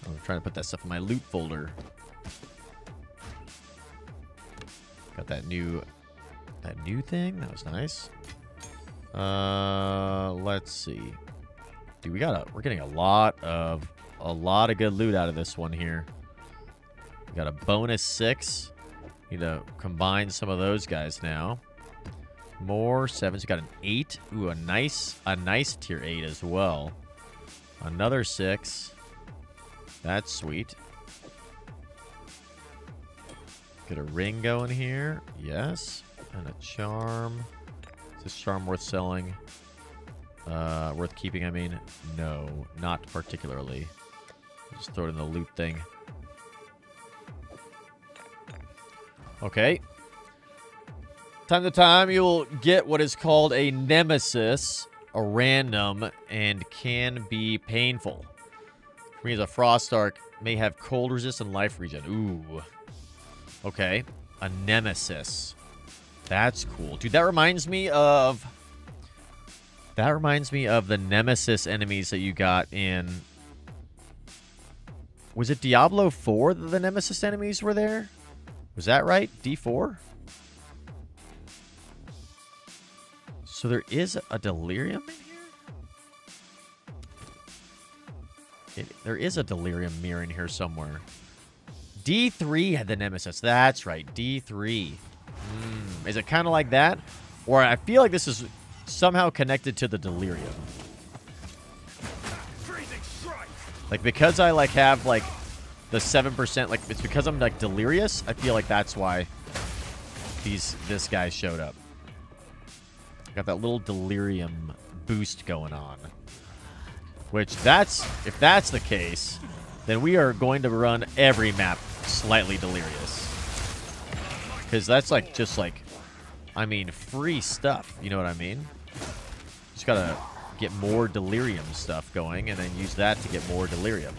I'm trying to put that stuff in my loot folder. Got that new thing. That was nice. Let's see. Dude, we're getting a lot of good loot out of this one here. We got a bonus 6. Need to combine some of those guys now. More 7s. We got an 8. Ooh, a nice tier 8 as well. Another 6. That's sweet. Get a ring going here. Yes. And a charm. Is this charm worth selling? Worth keeping, I mean? No, not particularly. Just throw it in the loot thing. Okay. Time to time, you'll get what is called a nemesis, a random, and can be painful. For me, as a Frost Arc, may have cold resist and life regen. Ooh. Okay. A nemesis. That's cool. Dude, that reminds me of the nemesis enemies that you got in... Was it Diablo 4 that the nemesis enemies were there? Was that right? D4? So there is a delirium in here? There is a delirium mirror in here somewhere. D3 had the nemesis. That's right. D3. Is it kind of like that? Or I feel like this is somehow connected to the delirium. Like, because I, like, have, like, the 7%, like, it's because I'm, like, delirious. I feel like that's why this guy showed up. Got that little delirium boost going on. Which, if that's the case, then we are going to run every map slightly delirious. Because that's, like, just, like, I mean, free stuff. You know what I mean? Just gotta get more delirium stuff going, and then use that to get more delirium.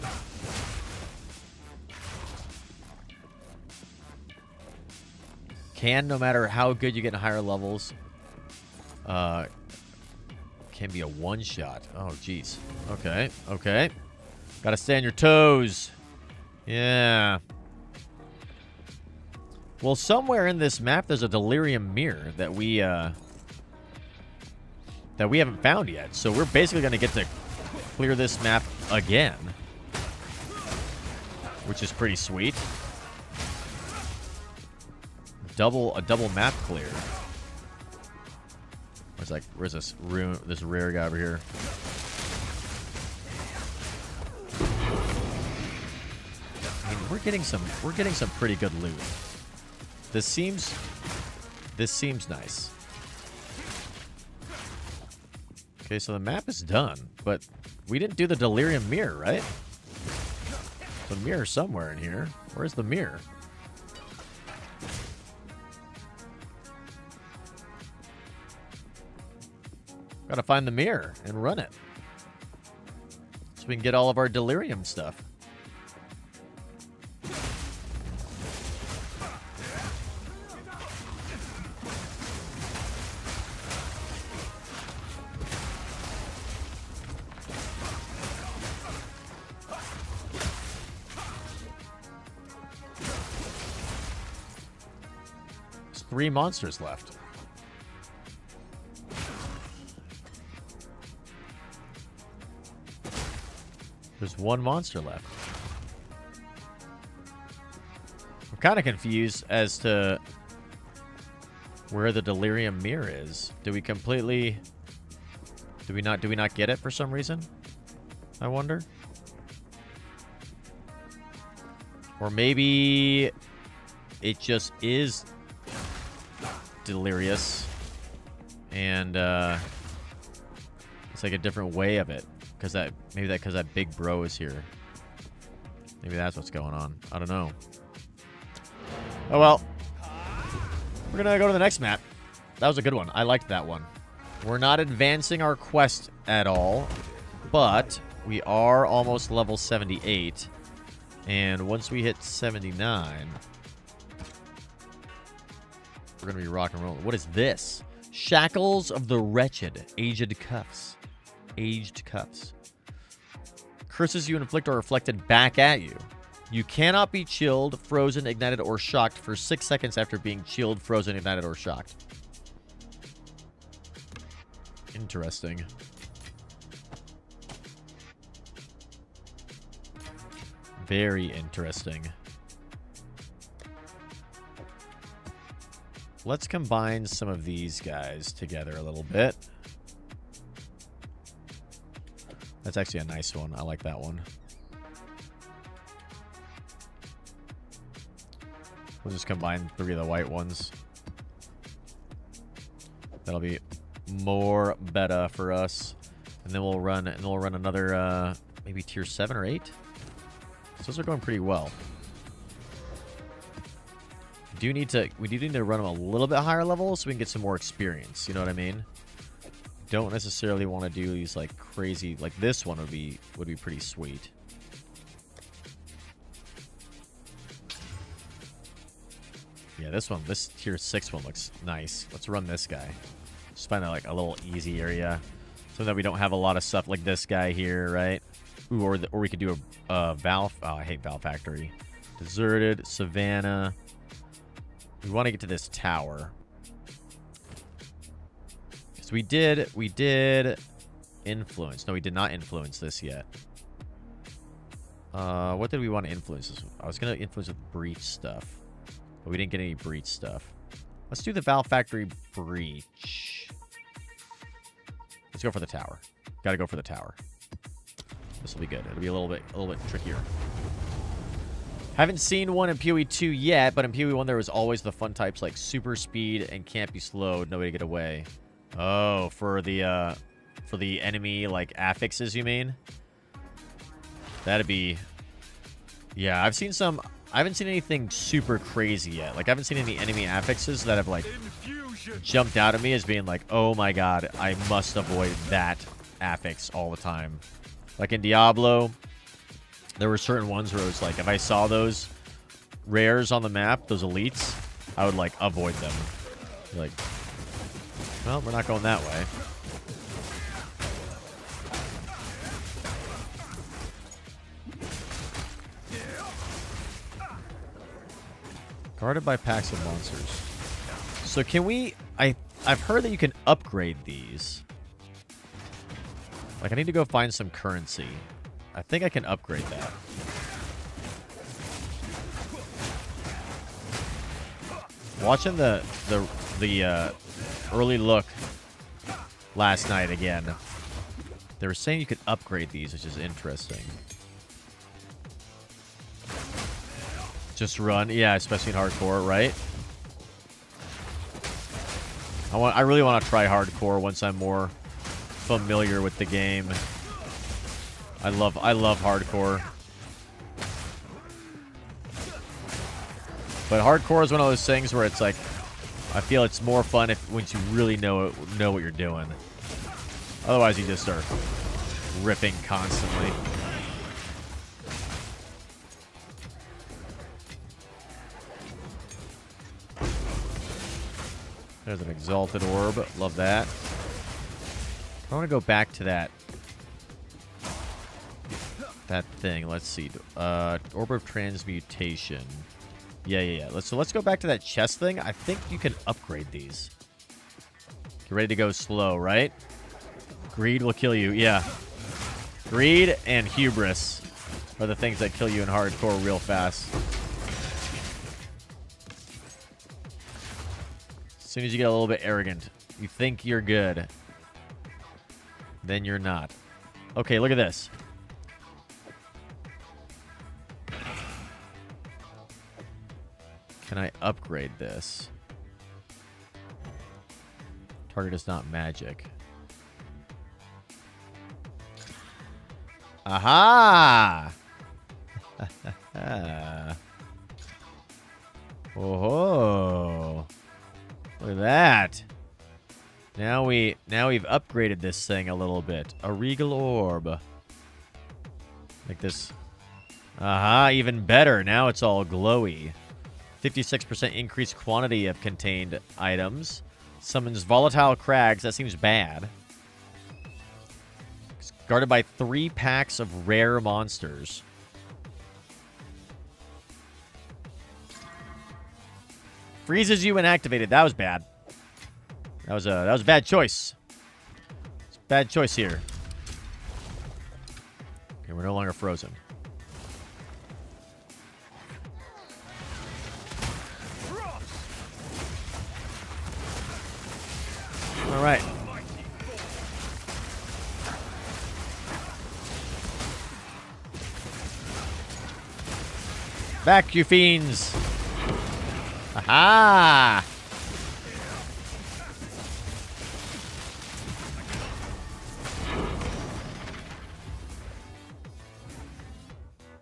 Can, no matter how good you get in higher levels, can be a one-shot. Oh, jeez. Okay, okay. Gotta stay on your toes. Yeah. Well, somewhere in this map, there's a delirium mirror that we haven't found yet. So we're basically going to get to clear this map again, which is pretty sweet. A double map clear. Where's this rare guy over here? I mean, we're getting some pretty good loot. This seems nice. Okay, so the map is done, but we didn't do the delirium mirror, right? The mirror somewhere in here. Where's the mirror? Gotta find the mirror and run it, so we can get all of our delirium stuff. There's 3 monsters left. There's 1 monster left. I'm kind of confused as to where the delirium mirror is. Do we not get it for some reason? I wonder. Or maybe it just is delirious and it's like a different way of it. Because that big bro is here. Maybe that's what's going on. I don't know. Oh well. We're gonna go to the next map. That was a good one. I liked that one. We're not advancing our quest at all, but we are almost level 78. And once we hit 79, we're gonna be rock and rolling. What is this? Shackles of the Wretched. Aged Cuffs. Aged cuffs. Curses you inflict are reflected back at you. You cannot be chilled, frozen, ignited, or shocked for 6 seconds after being chilled, frozen, ignited, or shocked. Interesting. Very interesting. Let's combine some of these guys together a little bit. That's actually a nice one. I like that one. We'll just combine 3 of the white ones. That'll be more beta for us. And then we'll run another maybe tier 7 or 8. So those are going pretty well. We do need to run them a little bit higher level so we can get some more experience. You know what I mean? Don't necessarily want to do these like crazy, like this one would be pretty sweet. Yeah, this tier 6 one looks nice. Let's run this guy. Just find like a little easy area so that we don't have a lot of stuff like this guy here, right? Ooh, or we could do a Val. Oh, I hate Val Factory. Deserted, Savannah. We want to get to this tower. So we did influence. No, we did not influence this yet. What did we want to influence? I was going to influence with breach stuff, but we didn't get any breach stuff. Let's do the Val Factory breach. Let's go for the tower. Got to go for the tower. This will be good. It'll be a little bit trickier. Haven't seen one in PoE 2 yet, but in PoE 1 there was always the fun types like super speed and can't be slowed. Nobody get away. Oh, for the enemy like affixes, you mean? That'd be. Yeah, I've seen some. I haven't seen anything super crazy yet. Like, I haven't seen any enemy affixes that have, like, jumped out at me as being like, oh my god, I must avoid that affix all the time. Like, in Diablo, there were certain ones where it was like, if I saw those rares on the map, those elites, I would, like, avoid them. Like, well, we're not going that way. Guarded by packs of monsters. So can we... I've heard that you can upgrade these. Like, I need to go find some currency. I think I can upgrade that. Watching the early look last night again. They were saying you could upgrade these, which is interesting. Just run, yeah, especially in hardcore, right? I really want to try hardcore once I'm more familiar with the game. I love hardcore. But hardcore is one of those things where it's like, I feel it's more fun once you really know what you're doing. Otherwise, you just start ripping constantly. There's an exalted orb. Love that. I want to go back to that thing. Let's see. Orb of transmutation. Yeah. Let's go back to that chest thing. I think you can upgrade these. Get ready to go slow, right? Greed will kill you. Yeah. Greed and hubris are the things that kill you in hardcore real fast. As soon as you get a little bit arrogant, you think you're good. Then you're not. Okay, look at this. Can I upgrade this? Target is not magic. Aha! Oh. Look at that. Now we've upgraded this thing a little bit. A regal orb. Like this. Aha, even better. Now it's all glowy. 56% increased quantity of contained items. Summons volatile crags. That seems bad. It's guarded by 3 packs of rare monsters. Freezes you when activated. That was bad. That was a bad choice. It's a bad choice here. Okay, we're no longer frozen. All right. Back, you fiends. Aha!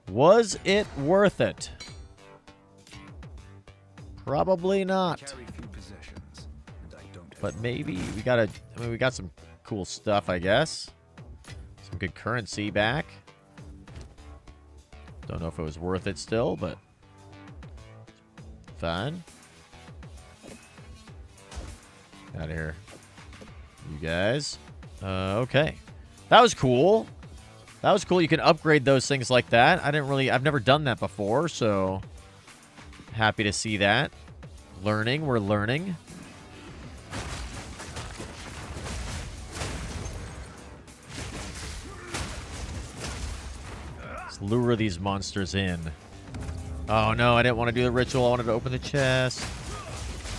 Was it worth it? Probably not. But maybe we gotta. I mean, we got some cool stuff, I guess. Some good currency back. Don't know if it was worth it still, but fine. Out of here, you guys. Okay, that was cool. That was cool. You can upgrade those things like that. I've never done that before, so happy to see that. We're learning. Let's lure these monsters in. Oh no, I didn't want to do the ritual. I wanted to open the chest.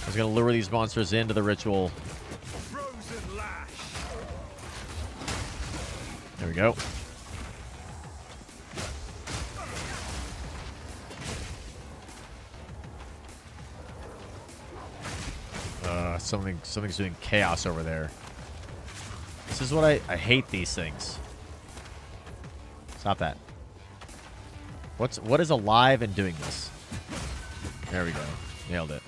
I was going to lure these monsters into the ritual. go. Something's doing chaos over there. This is what I hate these things. Stop that. What is alive and doing this? There we go. Nailed it.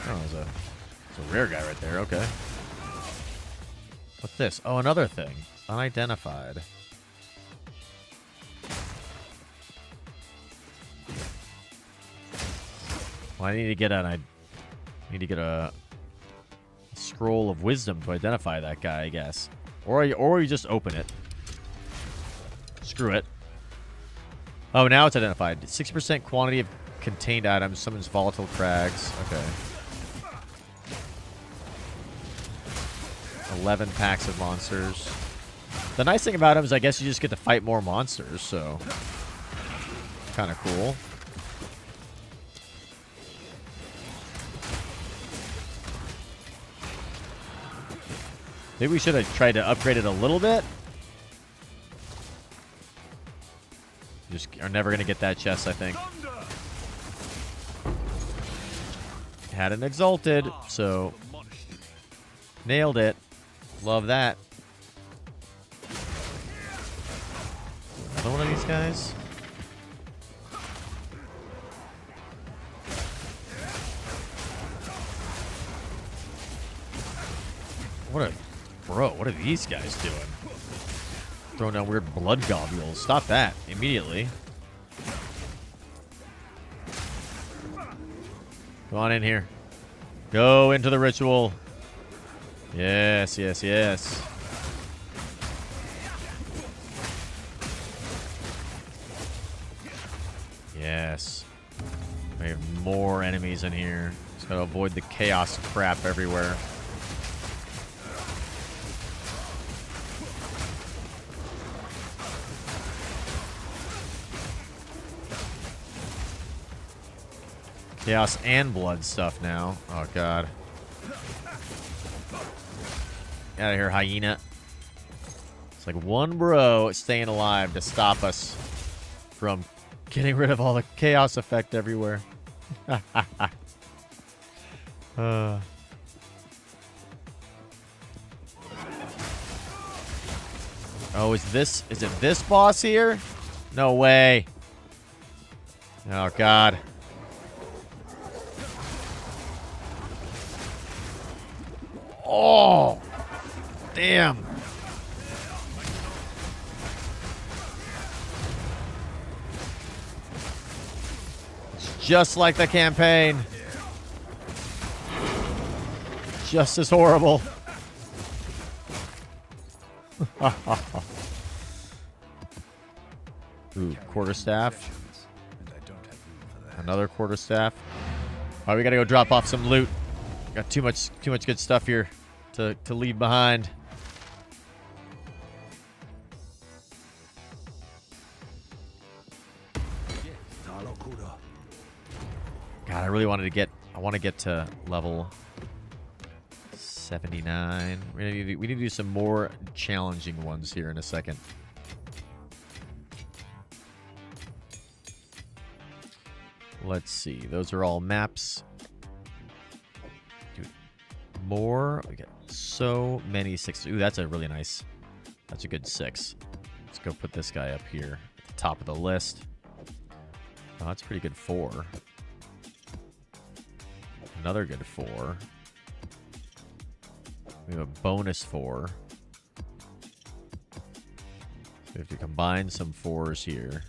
Oh, there's a rare guy right there. Okay. What's this? Oh, another thing. Unidentified. Well, I need to get a scroll of wisdom to identify that guy, I guess. Or you just open it. Screw it. Oh, now it's identified. 6% quantity of contained items. Summons volatile crags. Okay. 11 packs of monsters. The nice thing about him is I guess you just get to fight more monsters, so kind of cool. Maybe we should have tried to upgrade it a little bit. Just are never going to get that chest, I think. Had an exalted, so nailed it. Love that. Another one of these guys. What are these guys doing? Throwing down weird blood globules. Stop that immediately. Come on in here. Go into the ritual. Yes, yes, yes. Yes. We have more enemies in here. Just gotta avoid the chaos crap everywhere. Chaos and blood stuff now. Oh, God. Get out of here, hyena. It's like one bro staying alive to stop us from getting rid of all the chaos effect everywhere. Oh, is it this boss here? No way. Oh, God. Oh, damn. It's just like the campaign. Just as horrible. Ooh, quarterstaff. Another quarterstaff. All right, we gotta go drop off some loot. Got too much good stuff here to leave behind. God, I really wanted to get. I want to get to level 79. We need to do some more challenging ones here in a second. Let's see. Those are all maps. More. We got so many sixes. Ooh, that's a really nice. That's a good 6. Let's go put this guy up here at the top of the list. Oh, that's a pretty good 4. Another good 4. We have a bonus 4. So we have to combine some 4s here.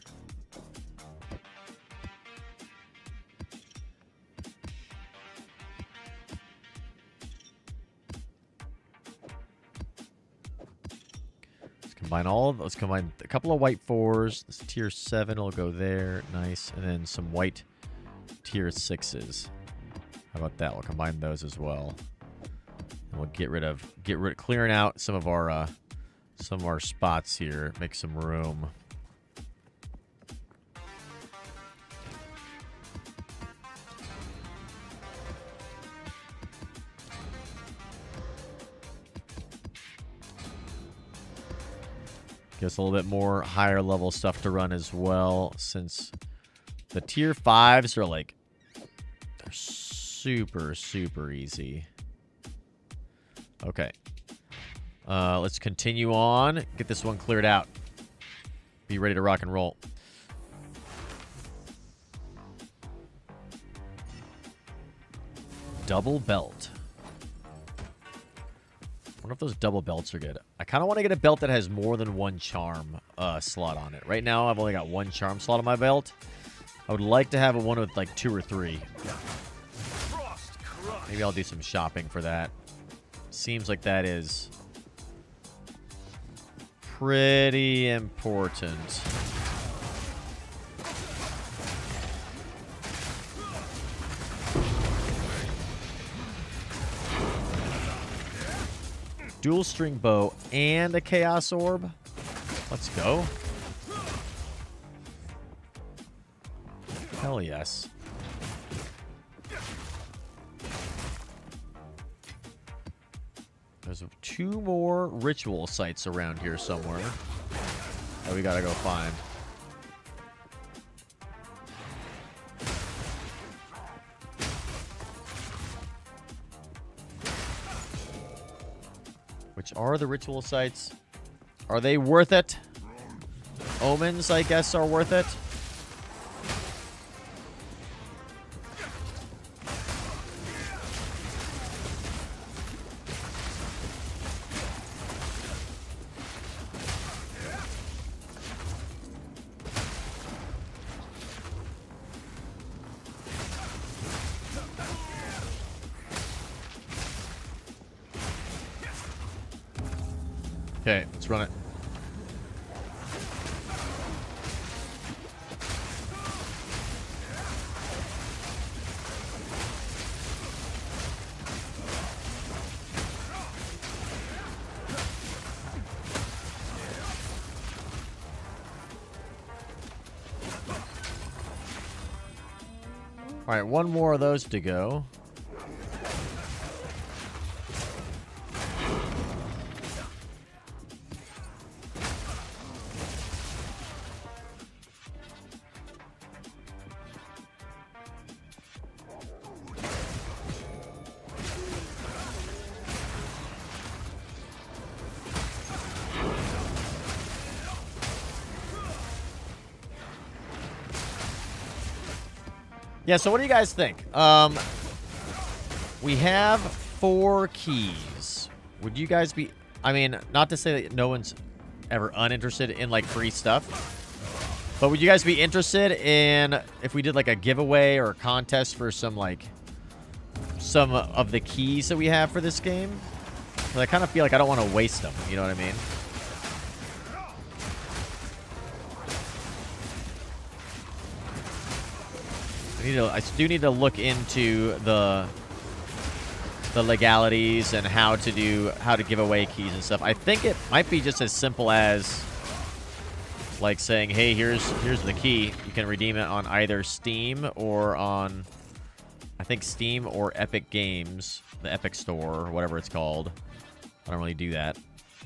Let's combine a couple of white 4s. This tier 7 will go there. Nice. And then some white tier 6s. How about that? We'll combine those as well. And we'll get rid of clearing out some of our spots here. Make some room. Gives a little bit more higher level stuff to run as well, since the tier 5s are like, they're super, super easy. Okay. Let's continue on. Get this one cleared out. Be ready to rock and roll. Double belt. I wonder if those double belts are good. I kind of want to get a belt that has more than one charm slot on it. Right now, I've only got one charm slot on my belt. I would like to have one with like 2 or 3. Maybe I'll do some shopping for that. Seems like that is pretty important. Dual string bow and a chaos orb. Let's go. Hell yes. There's 2 more ritual sites around here somewhere that we gotta go find. Which are the ritual sites? Are they worth it? Omens, I guess, are worth it. Okay, let's run it. All right, one more of those to go. Yeah, so what do you guys think? We have 4 keys. Would you guys be... I mean, not to say that no one's ever uninterested in, like, free stuff. But would you guys be interested in if we did, like, a giveaway or a contest for some, like... some of the keys that we have for this game? 'Cause I kind of feel like I don't want to waste them. You know what I mean? I do need to look into the legalities and how to give away keys and stuff. I think it might be just as simple as like saying, "Hey, here's the key. You can redeem it on either Steam or on I think Steam or Epic Games, the Epic Store or whatever it's called." I don't really do that.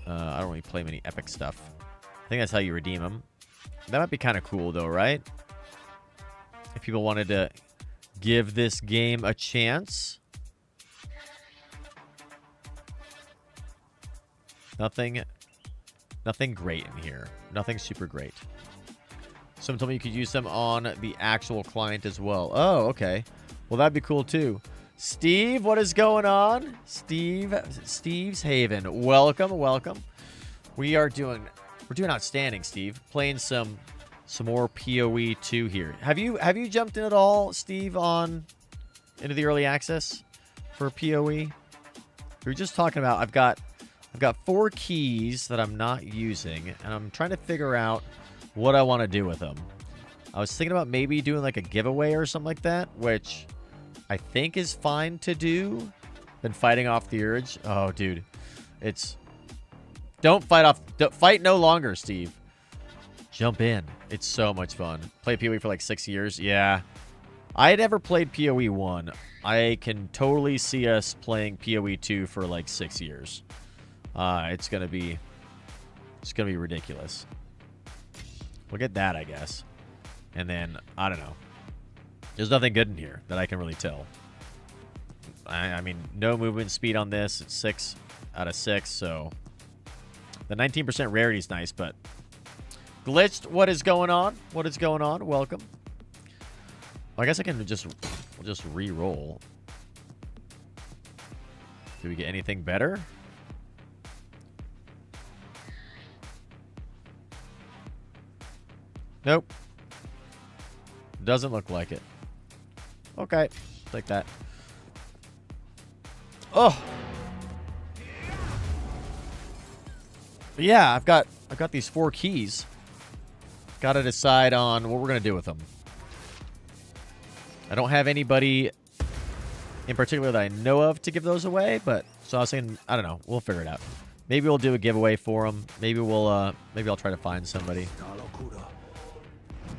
I don't really play many Epic stuff. I think that's how you redeem them. That might be kind of cool though, right? If people wanted to give this game a chance. Nothing great in here. Nothing super great. Someone told me you could use them on the actual client as well. Oh, okay. Well, that'd be cool too. Steve, what is going on? Steve's Haven. Welcome, welcome. We're doing outstanding, Steve. Playing some more PoE 2 here. Have you jumped in at all, Steve, into the early access for PoE? We were just talking about I've got 4 keys that I'm not using, and I'm trying to figure out what I want to do with them. I was thinking about maybe doing like a giveaway or something like that, which I think is fine to do. Than fighting off the urge. Oh, dude, don't fight no longer, Steve. Jump in. It's so much fun. Played PoE for like 6 years. Yeah. I never played PoE 1. I can totally see us playing PoE 2 for like 6 years. It's gonna be It's going to be ridiculous. We'll get that, I guess. And then, I don't know. There's nothing good in here that I can really tell. I mean, no movement speed on this. It's 6 out of 6, so... The 19% rarity is nice, but... Glitched, what is going on? What is going on? Welcome. Well, I guess I can just... We'll just re-roll. Do we get anything better? Nope. Doesn't look like it. Okay. Take that. Oh! But yeah, I've got these 4 keys. Got to decide on what we're going to do with them. I don't have anybody in particular that I know of to give those away, but so I was saying, I don't know, we'll figure it out. Maybe we'll do a giveaway for them. Maybe maybe I'll try to find somebody.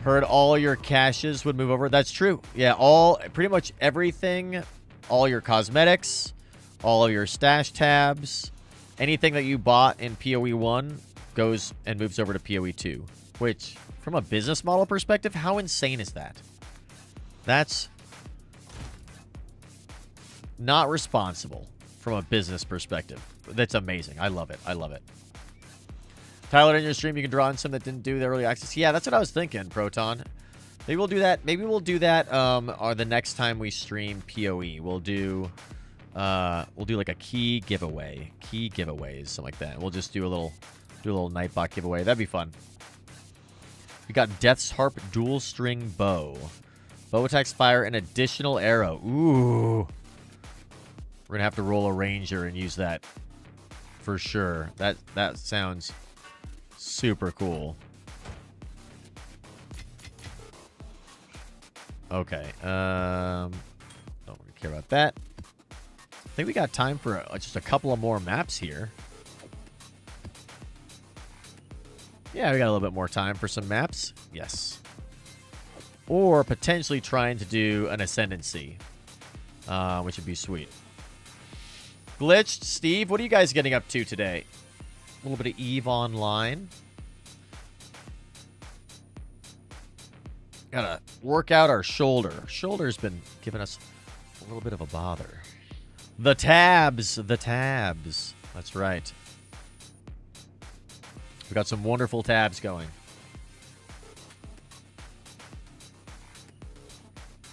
Heard all your caches would move over. That's true. Yeah, pretty much everything, all your cosmetics, all of your stash tabs, anything that you bought in PoE 1 goes and moves over to PoE 2, which from a business model perspective, how insane is that? That's not responsible from a business perspective. That's amazing. I love it. I love it. Tyler, in your stream, you can draw on some that didn't do the early access. Yeah, that's what I was thinking, Proton. Maybe we'll do that. Maybe we'll do that or the next time we stream PoE. We'll do like a key giveaway. Key giveaways, something like that. We'll just do a little Nightbot giveaway. That'd be fun. We got Death's Harp dual string bow. Bow attacks fire an additional arrow. Ooh. We're gonna have to roll a ranger and use that for sure. That sounds super cool. Okay. Don't really care about that. I think we got time for just a couple of more maps here. Yeah, we got a little bit more time for some maps. Yes. Or potentially trying to do an Ascendancy, which would be sweet. Glitched, Steve, what are you guys getting up to today? A little bit of EVE Online. Gotta work out our shoulder. Shoulder's been giving us a little bit of a bother. The tabs. The tabs. That's right. We got some wonderful tabs going.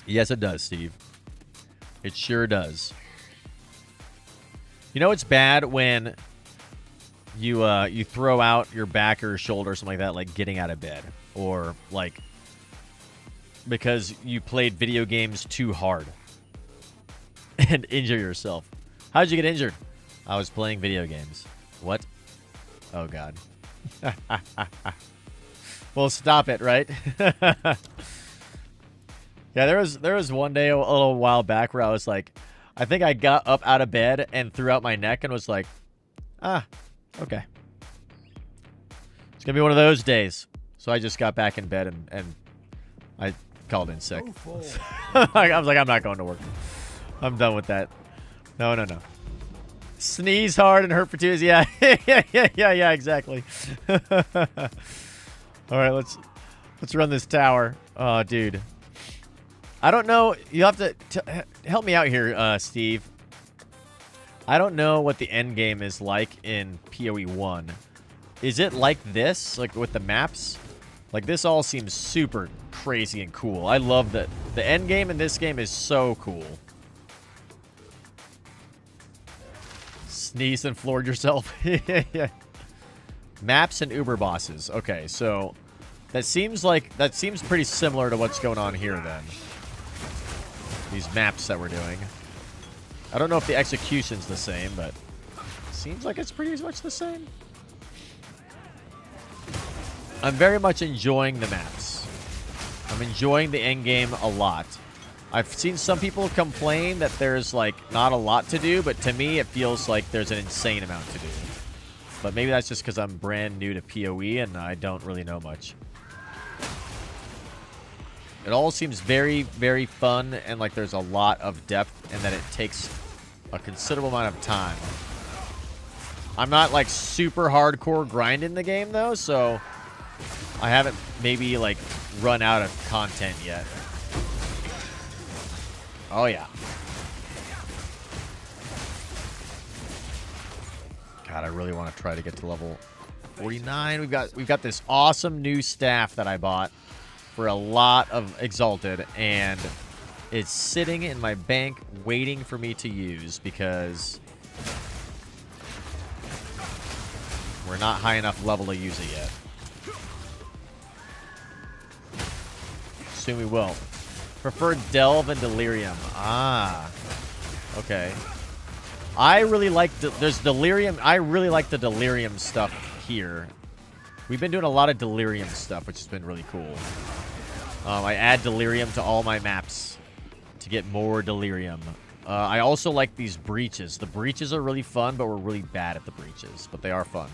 Yes, it does, Steve. It sure does. You know it's bad when you throw out your back or your shoulder or something like that, like getting out of bed. Or like because you played video games too hard and injure yourself. How'd you get injured? I was playing video games. What? Oh, God. Well, stop it, right? Yeah, there was one day a little while back where I was like, I think I got up out of bed and threw out my neck and was like, okay. It's going to be one of those days. So I just got back in bed and I called in sick. I was like, I'm not going to work. I'm done with that. No. Sneeze hard and hurt for 2 days. Yeah, yeah, exactly. All right, let's run this tower. Oh, dude. I don't know. You have to help me out here, Steve. I don't know what the end game is like in PoE 1. Is it like this, like with the maps? Like, this all seems super crazy and cool. I love that. The end game in this game is so cool. Sneezed and floored yourself. Yeah. Maps and Uber bosses. Okay, so that seems pretty similar to what's going on here then. These maps that we're doing. I don't know if the execution's the same, but it seems like it's pretty much the same. I'm very much enjoying the maps. I'm enjoying the end game a lot. I've seen some people complain that there's like not a lot to do, but to me it feels like there's an insane amount to do. But maybe that's just because I'm brand new to PoE and I don't really know much. It all seems very, very fun and like there's a lot of depth and that it takes a considerable amount of time. I'm not like super hardcore grinding the game though, so I haven't maybe like run out of content yet. Oh yeah. God, I really want to try to get to level 49. We've got this awesome new staff that I bought for a lot of Exalted, and it's sitting in my bank waiting for me to use because we're not high enough level to use it yet. Soon we will. Prefer Delve and Delirium. Ah. Okay. I really like there's Delirium. I really like the Delirium stuff here. We've been doing a lot of Delirium stuff, which has been really cool. I add Delirium to all my maps to get more Delirium. I also like these breaches. The breaches are really fun, but we're really bad at the breaches, but they are fun.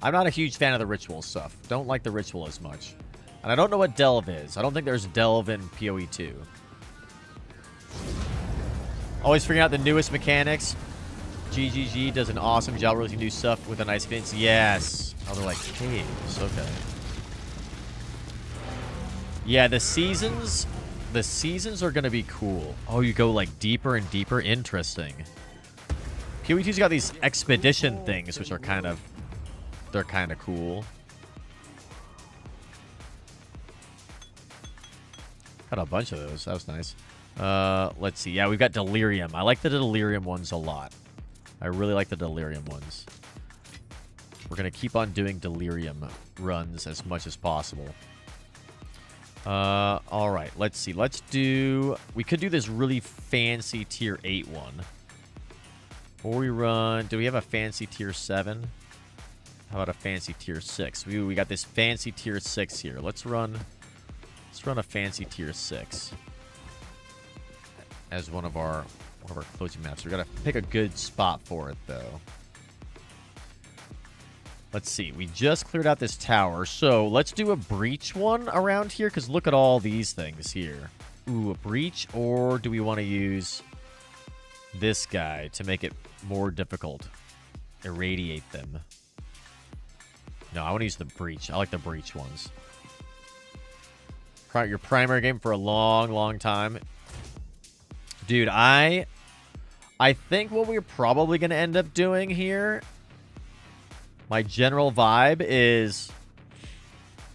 I'm not a huge fan of the ritual stuff. Don't like the ritual as much. And I don't know what Delve is. I don't think there's Delve in PoE 2. Always figuring out the newest mechanics. GGG does an awesome job releasing new stuff with a nice fence. Yes. Oh, they're like caves. Okay. Yeah, the seasons are going to be cool. Oh, you go like deeper and deeper. Interesting. PoE 2's got these expedition things, which are they're kind of cool. Got a bunch of those. That was nice. Let's see. Yeah, we've got Delirium. I like the Delirium ones a lot. I really like the Delirium ones. We're going to keep on doing Delirium runs as much as possible. All right. Let's see. We could do this really fancy tier 8 one. Or we run... Do we have a fancy tier 7? How about a fancy tier 6? We got this fancy tier 6 here. Let's run a fancy tier 6 as one of our closing maps. We're gonna pick a good spot for it though. Let's see. We just cleared out this tower, so let's do a breach one around here because look at all these things here. Ooh, a breach, or do we want to use this guy to make it more difficult? Irradiate them. No, I want to use the breach. I like the breach ones. Your primary game for a long, long time. Dude, I think what we're probably going to end up doing here, my general vibe is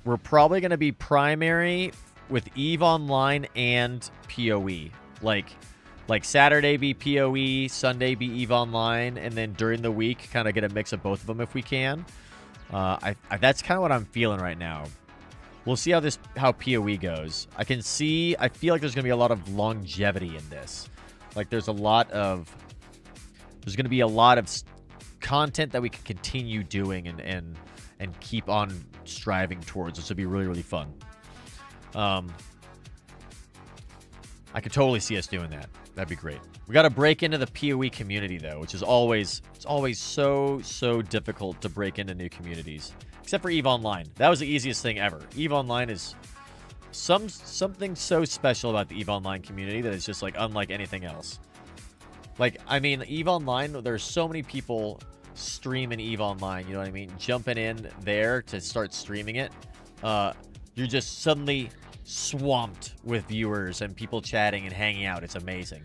we're probably going to be primary with EVE Online and PoE. Like Saturday be PoE, Sunday be EVE Online, and then during the week kind of get a mix of both of them if we can. That's kind of what I'm feeling right now. We'll see how PoE goes. I feel like there's going to be a lot of longevity in this. Like there's going to be a lot of content that we can continue doing and keep on striving towards. This would be really, really fun. I could totally see us doing that. That'd be great. We got to break into the PoE community though, which is always so difficult to break into new communities. Except for EVE Online. That was the easiest thing ever. EVE Online is something so special about the EVE Online community that it's just like unlike anything else. Like, I mean, EVE Online, there's so many people streaming EVE Online, you know what I mean? Jumping in there to start streaming it. You're just suddenly swamped with viewers and people chatting and hanging out. It's amazing.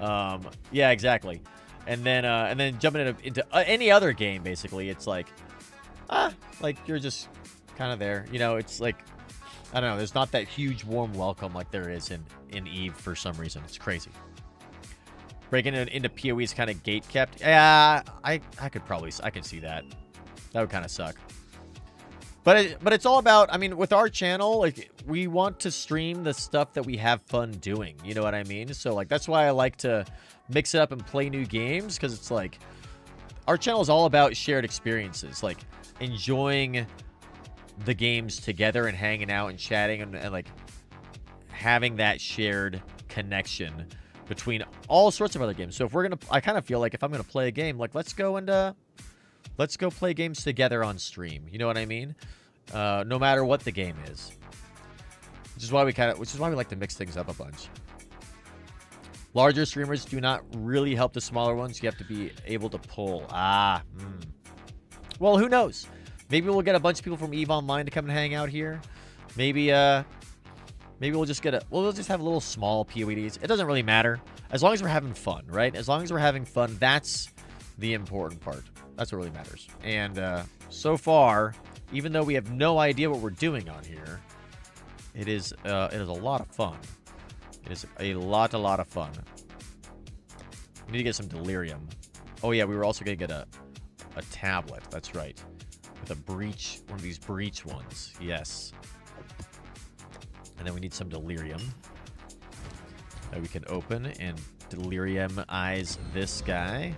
Yeah, exactly. And then jumping into any other game, basically, it's like, like you're just kind of there. You know, it's like, I don't know, there's not that huge warm welcome like there is in EVE for some reason. It's crazy. Breaking into PoE is kind of gate kept. Yeah, I could see that. That would kind of suck. But it's all about, I mean, with our channel, like, we want to stream the stuff that we have fun doing. You know what I mean? So, like, that's why I like to mix it up and play new games, because it's like, our channel is all about shared experiences. Like, enjoying the games together and hanging out and chatting and like having that shared connection between all sorts of other games. So if we're gonna, I kind of feel like if I'm gonna play a game, like let's go play games together on stream. You know what I mean? No matter what the game is. Which is why we like to mix things up a bunch. Larger streamers do not really help the smaller ones. You have to be able to pull. Well, who knows? Maybe we'll get a bunch of people from EVE Online to come and hang out here. Maybe we'll just get we'll just have little small POEs. It doesn't really matter. As long as we're having fun, right? As long as we're having fun, that's the important part. That's what really matters. And so far, even though we have no idea what we're doing on here, it is a lot of fun. It is a lot of fun. We need to get some delirium. Oh yeah, we were also gonna get a tablet. That's right, with a breach, one of these breach ones. Yes. And then we need some delirium that we can open and delirium-ize this guy.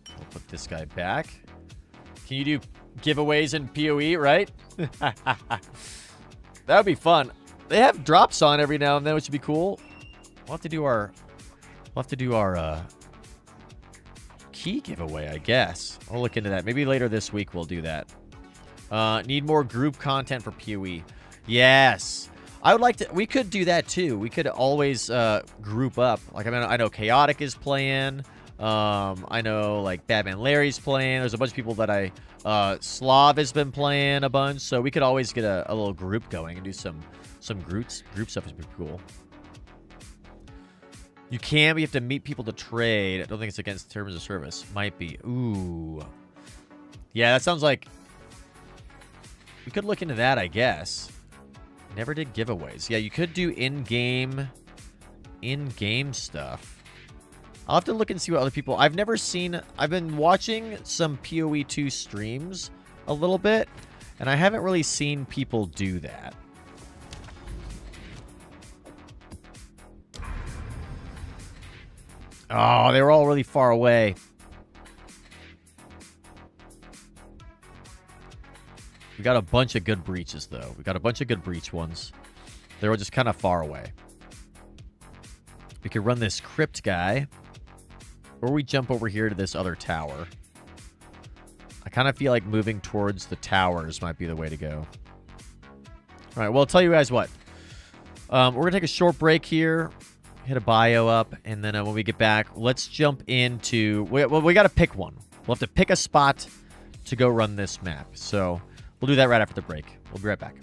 We'll put this guy back. Can you do giveaways in PoE, right? That would be fun. They have drops on every now and then, which would be cool. We'll have to do our key giveaway, I guess. I'll look into that. Maybe later this week we'll do that. Need more group content for PoE. Yes. I would like to. We could do that too. We could always group up. Like, I mean, I know Chaotic is playing. I know, like, Batman Larry's playing. There's a bunch of people that Slav has been playing a bunch. So we could always get a little group going and do some group stuff. Is pretty cool. You can, but you have to meet people to trade. I don't think it's against terms of service. Might be. Ooh. Yeah, that sounds like we could look into that, I guess. Never did giveaways. Yeah, you could do in-game stuff. I'll have to look and see what other people... I've been watching some PoE 2 streams a little bit, and I haven't really seen people do that. Oh, they were all really far away. We got a bunch of good breaches, though. We got a bunch of good breach ones. They were just kind of far away. We could run this crypt guy. Or we jump over here to this other tower. I kind of feel like moving towards the towers might be the way to go. All right, well, I'll tell you guys what. We're going to take a short break here. Hit a bio up. And then when we get back, let's jump into... we got to pick one. We'll have to pick a spot to go run this map. So... we'll do that right after the break. We'll be right back.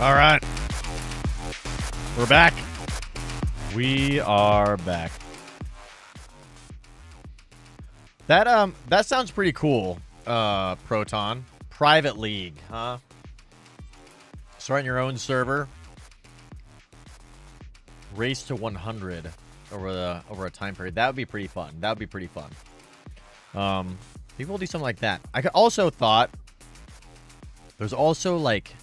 All right. We're back. We are back. That sounds pretty cool, Proton. Private League, huh? Starting your own server. Race to 100 over a time period. That would be pretty fun. That would be pretty fun. Maybe we'll do something like that. I could also thought there's also like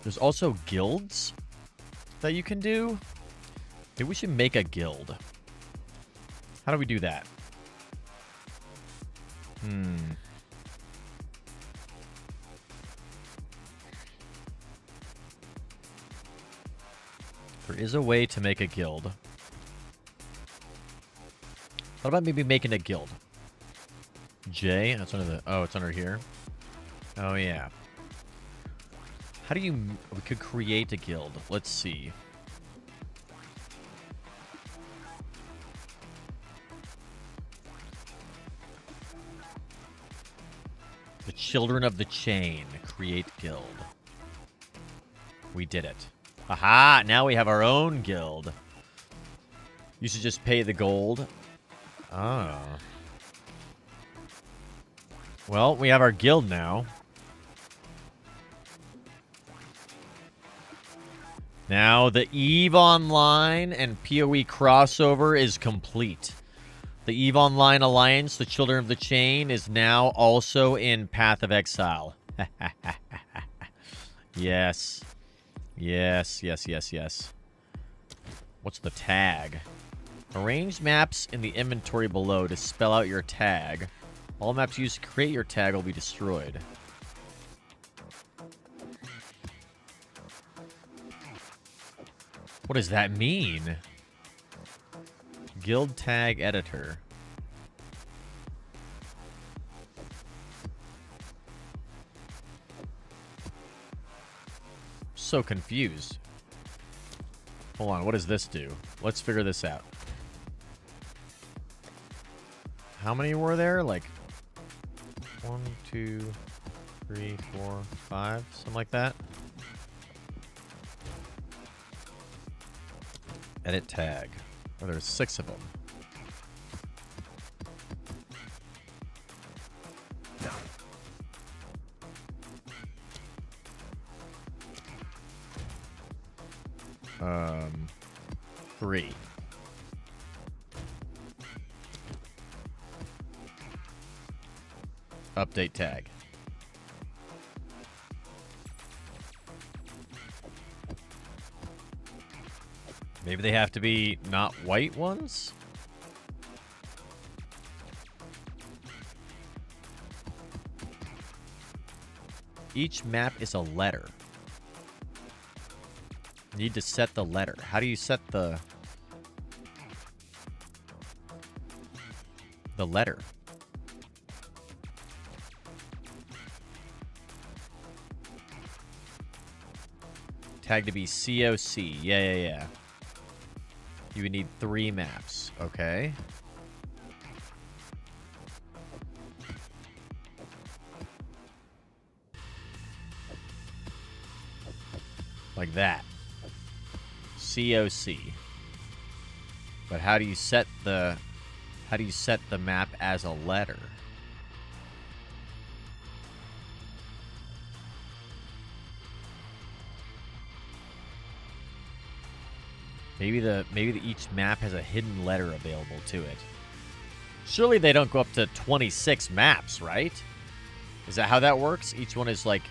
there's also guilds that you can do. Maybe we should make a guild. How do we do that? There is a way to make a guild. What about maybe making a guild? J? That's under the... Oh, it's under here. Oh, yeah. How do you... We could create a guild. Let's see. The Children of the Chain. Create guild. We did it. Aha! Now we have our own guild. You should just pay the gold. Oh. Well, we have our guild now. Now the EVE Online and PoE crossover is complete. The EVE Online Alliance, the Children of the Chain, is now also in Path of Exile. Yes. Yes, yes, yes, yes. What's the tag? Arrange maps in the inventory below to spell out your tag. All maps used to create your tag will be destroyed. What does that mean? Guild tag editor. So confused. Hold on, what does this do? Let's figure this out. How many were there? Like 1, 2, 3, 4, 5, something like that. Edit tag. Oh, there's 6 of them. Um, 3. Update tag. Maybe they have to be not white ones? Each map is a letter. Need to set the letter. How do you set the letter? Tag to be COC. Yeah. You would need 3 maps. Okay. Like that. COC. But how do you set the How do you set the map as a letter? Maybe each map has a hidden letter available to it. Surely they don't go up to 26 maps, right? Is that how that works? Each one is like...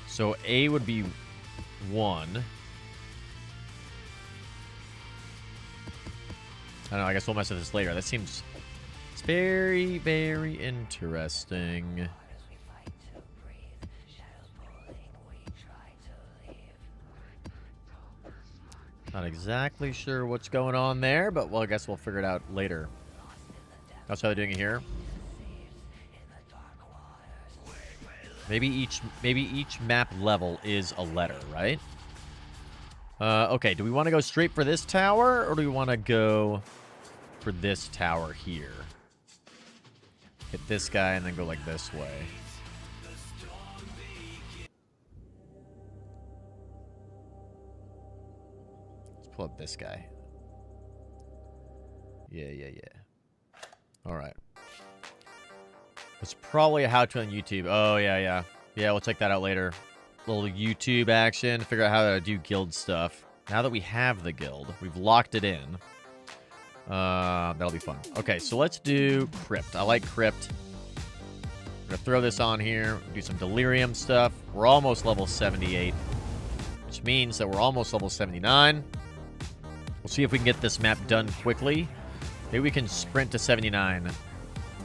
So A would be 1. I don't know, I guess we'll mess with this later. That seems... It's very, very interesting. Not exactly sure what's going on there, but well, I guess we'll figure it out later. That's how they're doing it here. Maybe each map level is a letter, right? Okay, do we want to go straight for this tower, or do we want to go for this tower here? Hit this guy and then go like this way. Pull up this guy. Yeah. All right. It's probably a how-to on YouTube. Oh, yeah. Yeah, we'll check that out later. Little YouTube action. Figure out how to do guild stuff. Now that we have the guild, we've locked it in. That'll be fun. Okay, so let's do Crypt. I like Crypt. I'm going to throw this on here. Do some Delirium stuff. We're almost level 78, which means that we're almost level 79. We'll see if we can get this map done quickly. Maybe we can sprint to 79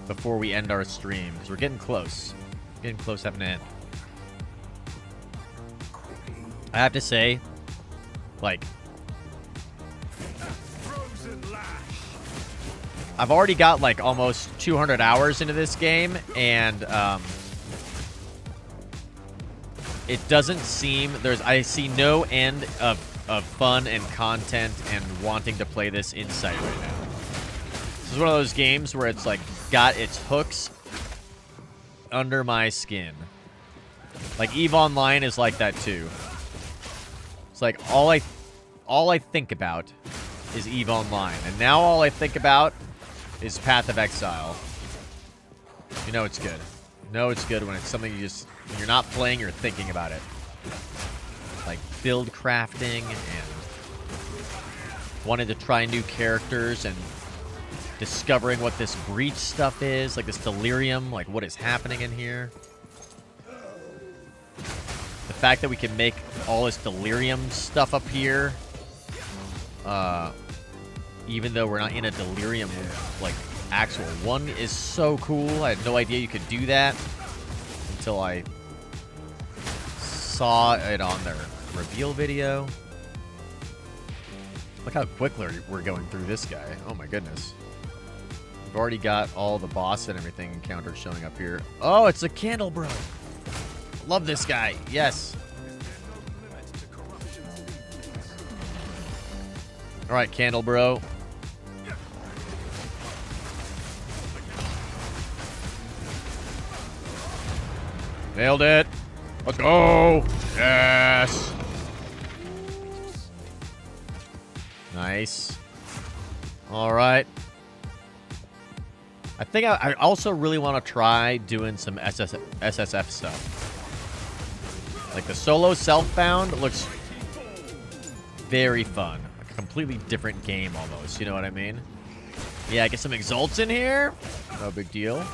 before we end our stream, because we're getting close. Getting close having to end. I have to say, like, I've already got, like, almost 200 hours into this game, and, it doesn't seem... I see no end of fun and content and wanting to play this in sight right now. This is one of those games where it's like got its hooks under my skin. Like EVE Online is like that too. It's like all I think about is EVE Online, and now all I think about is Path of Exile. You know it's good. You know it's good when it's something when you're not playing, you're thinking about it. Like build crafting and wanting to try new characters and discovering what this breach stuff is, like this delirium, like what is happening in here. The fact that we can make all this delirium stuff up here, even though we're not in a delirium like actual one, is so cool. I had no idea you could do that until I saw it on their reveal video. Look how quickly we're going through this guy. Oh my goodness. We've already got all the boss and everything encounters showing up here. Oh, it's a candle bro. Love this guy. Yes. All right, candle bro. Nailed it. Let's go. Yes. Nice. All right. I think I also really want to try doing some SSF stuff. Like the solo self-bound looks very fun. Like a completely different game almost. You know what I mean? Yeah, get some exalts in here. No big deal.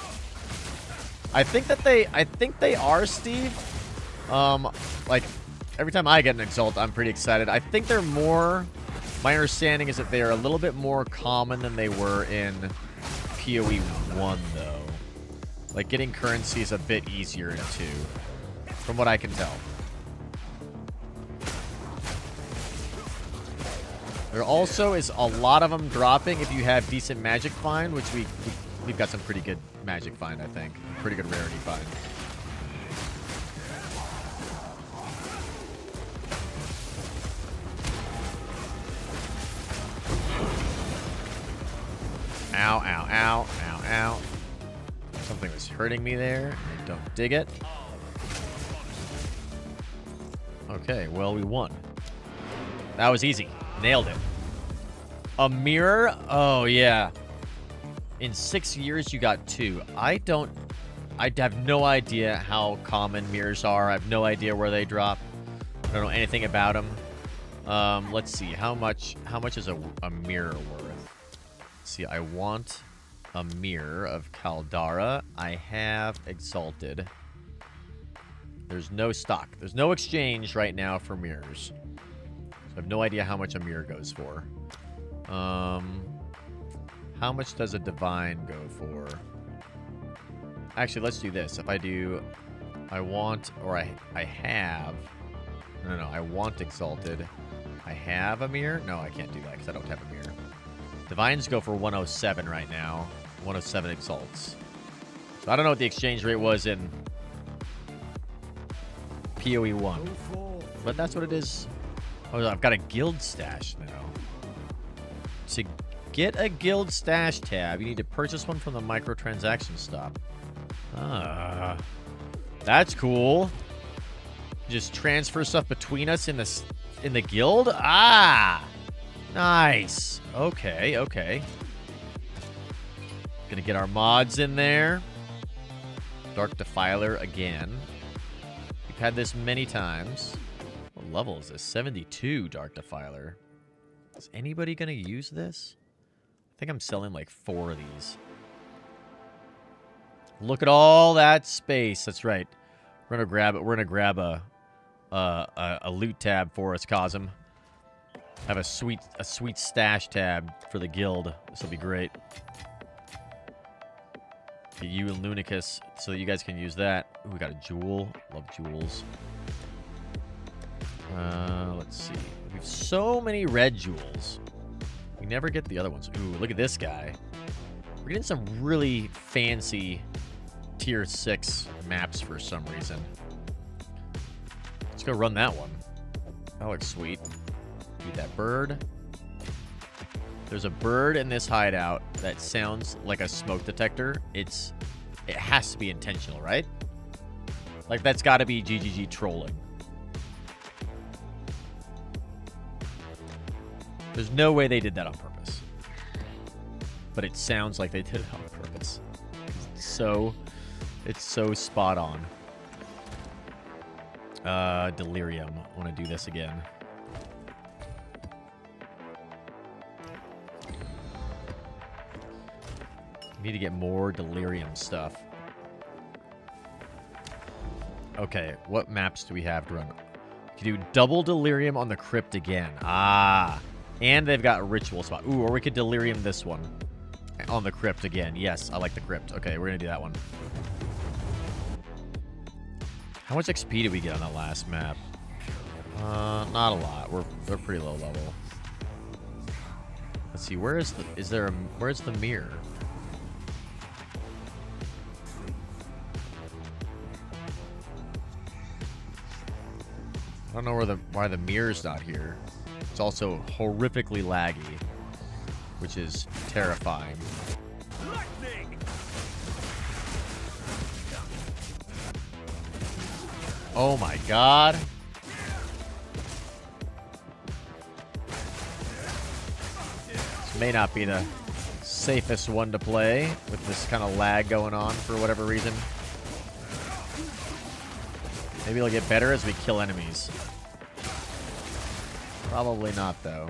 I think they are, Steve. Like every time I get an exalt, I'm pretty excited. I think they're more... My understanding is that they are a little bit more common than they were in PoE 1, though. Like, getting currency is a bit easier in 2, from what I can tell. There also is a lot of them dropping if you have decent magic find, which we've got some pretty good magic find, I think. Pretty good rarity find. Ow, ow, ow, ow, ow. Something was hurting me there. I don't dig it. Okay, well, we won. That was easy. Nailed it. A mirror? Oh, yeah. In 6 years, you got 2. I have no idea how common mirrors are. I have no idea where they drop. I don't know anything about them. Let's see. How much is a mirror worth? Let's see. I want a mirror of Caldara. I have Exalted. There's no stock. There's no exchange right now for mirrors. So I have no idea how much a mirror goes for. How much does a Divine go for? Actually, let's do this. If I do... I want... Or I have... No, I want Exalted. I have a mirror? No, I can't do that because I don't have a mirror. Divines go for 107 right now. 107 Exalts. So I don't know what the exchange rate was in PoE 1. But that's what it is. Oh, I've got a guild stash now. To get a guild stash tab, you need to purchase one from the microtransaction stop. That's cool. Just transfer stuff between us in the guild? Nice. Okay. Gonna get our mods in there. Dark Defiler again. We've had this many times. What level is this? 72 Dark Defiler. Is anybody gonna use this? I think I'm selling like 4 of these. Look at all that space. That's right. We're gonna grab it. We're gonna grab a loot tab for us, Cosm. Have a sweet stash tab for the guild. This will be great. Get you and Lunicus so that you guys can use that. Ooh, we got a jewel. Love jewels. Let's see. We have so many red jewels. We never get the other ones. Ooh, look at this guy. We're getting some really fancy tier 6 maps for some reason. Let's go run that one. That looks sweet. Beat that bird. There's a bird in this hideout that sounds like a smoke detector. It has to be intentional, right? Like, that's got to be GGG trolling. There's no way they did that on purpose. But it sounds like they did it on purpose. It's so spot on. Delirium. I want to do this again. Need to get more Delirium stuff. Okay, what maps do we have to run? We can do double Delirium on the Crypt again. And they've got a Ritual spot. Ooh, or we could Delirium this one on the Crypt again. Yes, I like the Crypt. Okay, we're gonna do that one. How much XP did we get on that last map? Not a lot. We're pretty low level. Let's see. Where's the mirror? I don't know why the mirror's not here. It's also horrifically laggy, which is terrifying. Oh my god. This may not be the safest one to play with this kind of lag going on for whatever reason. Maybe it'll get better as we kill enemies. Probably not, though.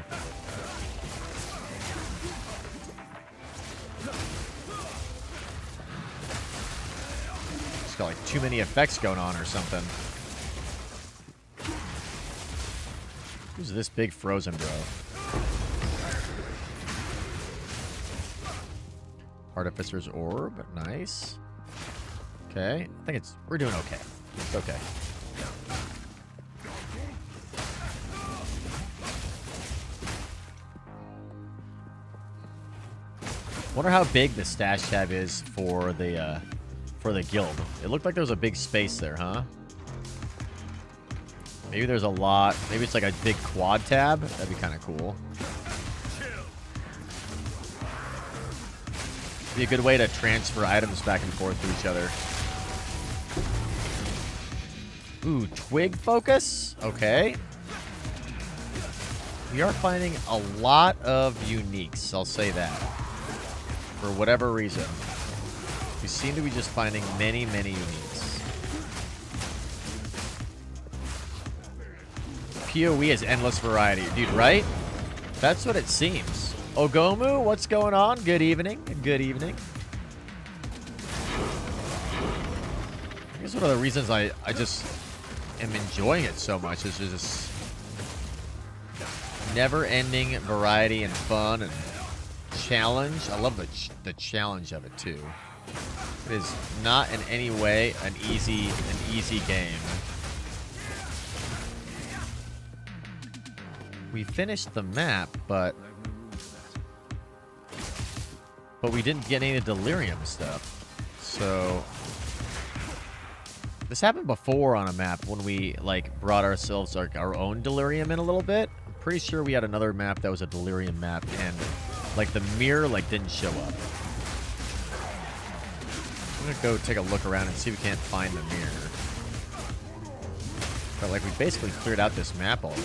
It's got like too many effects going on or something. Who's this big frozen bro? Artificer's Orb, nice. Okay, I think we're doing okay. It's okay. Wonder how big the stash tab is for the guild. It looked like there was a big space there, huh? Maybe there's a lot. Maybe it's like a big quad tab. That'd be kind of cool. Be a good way to transfer items back and forth to each other. Ooh, twig focus? Okay. We are finding a lot of uniques, I'll say that. For whatever reason. We seem to be just finding many, many uniques. PoE has endless variety. Dude, right? That's what it seems. Ogomu, what's going on? Good evening. Good evening. I guess one of the reasons I just am enjoying it so much is just never-ending variety and fun and challenge. I love the challenge of it too. It is not in any way an easy game. We finished the map, but we didn't get any delirium stuff. So this happened before on a map when we like brought ourselves our own delirium in a little bit. I'm pretty sure we had another map that was a delirium map, and like the mirror like didn't show up. I'm gonna go take a look around and see if we can't find the mirror. But like we basically cleared out this map already.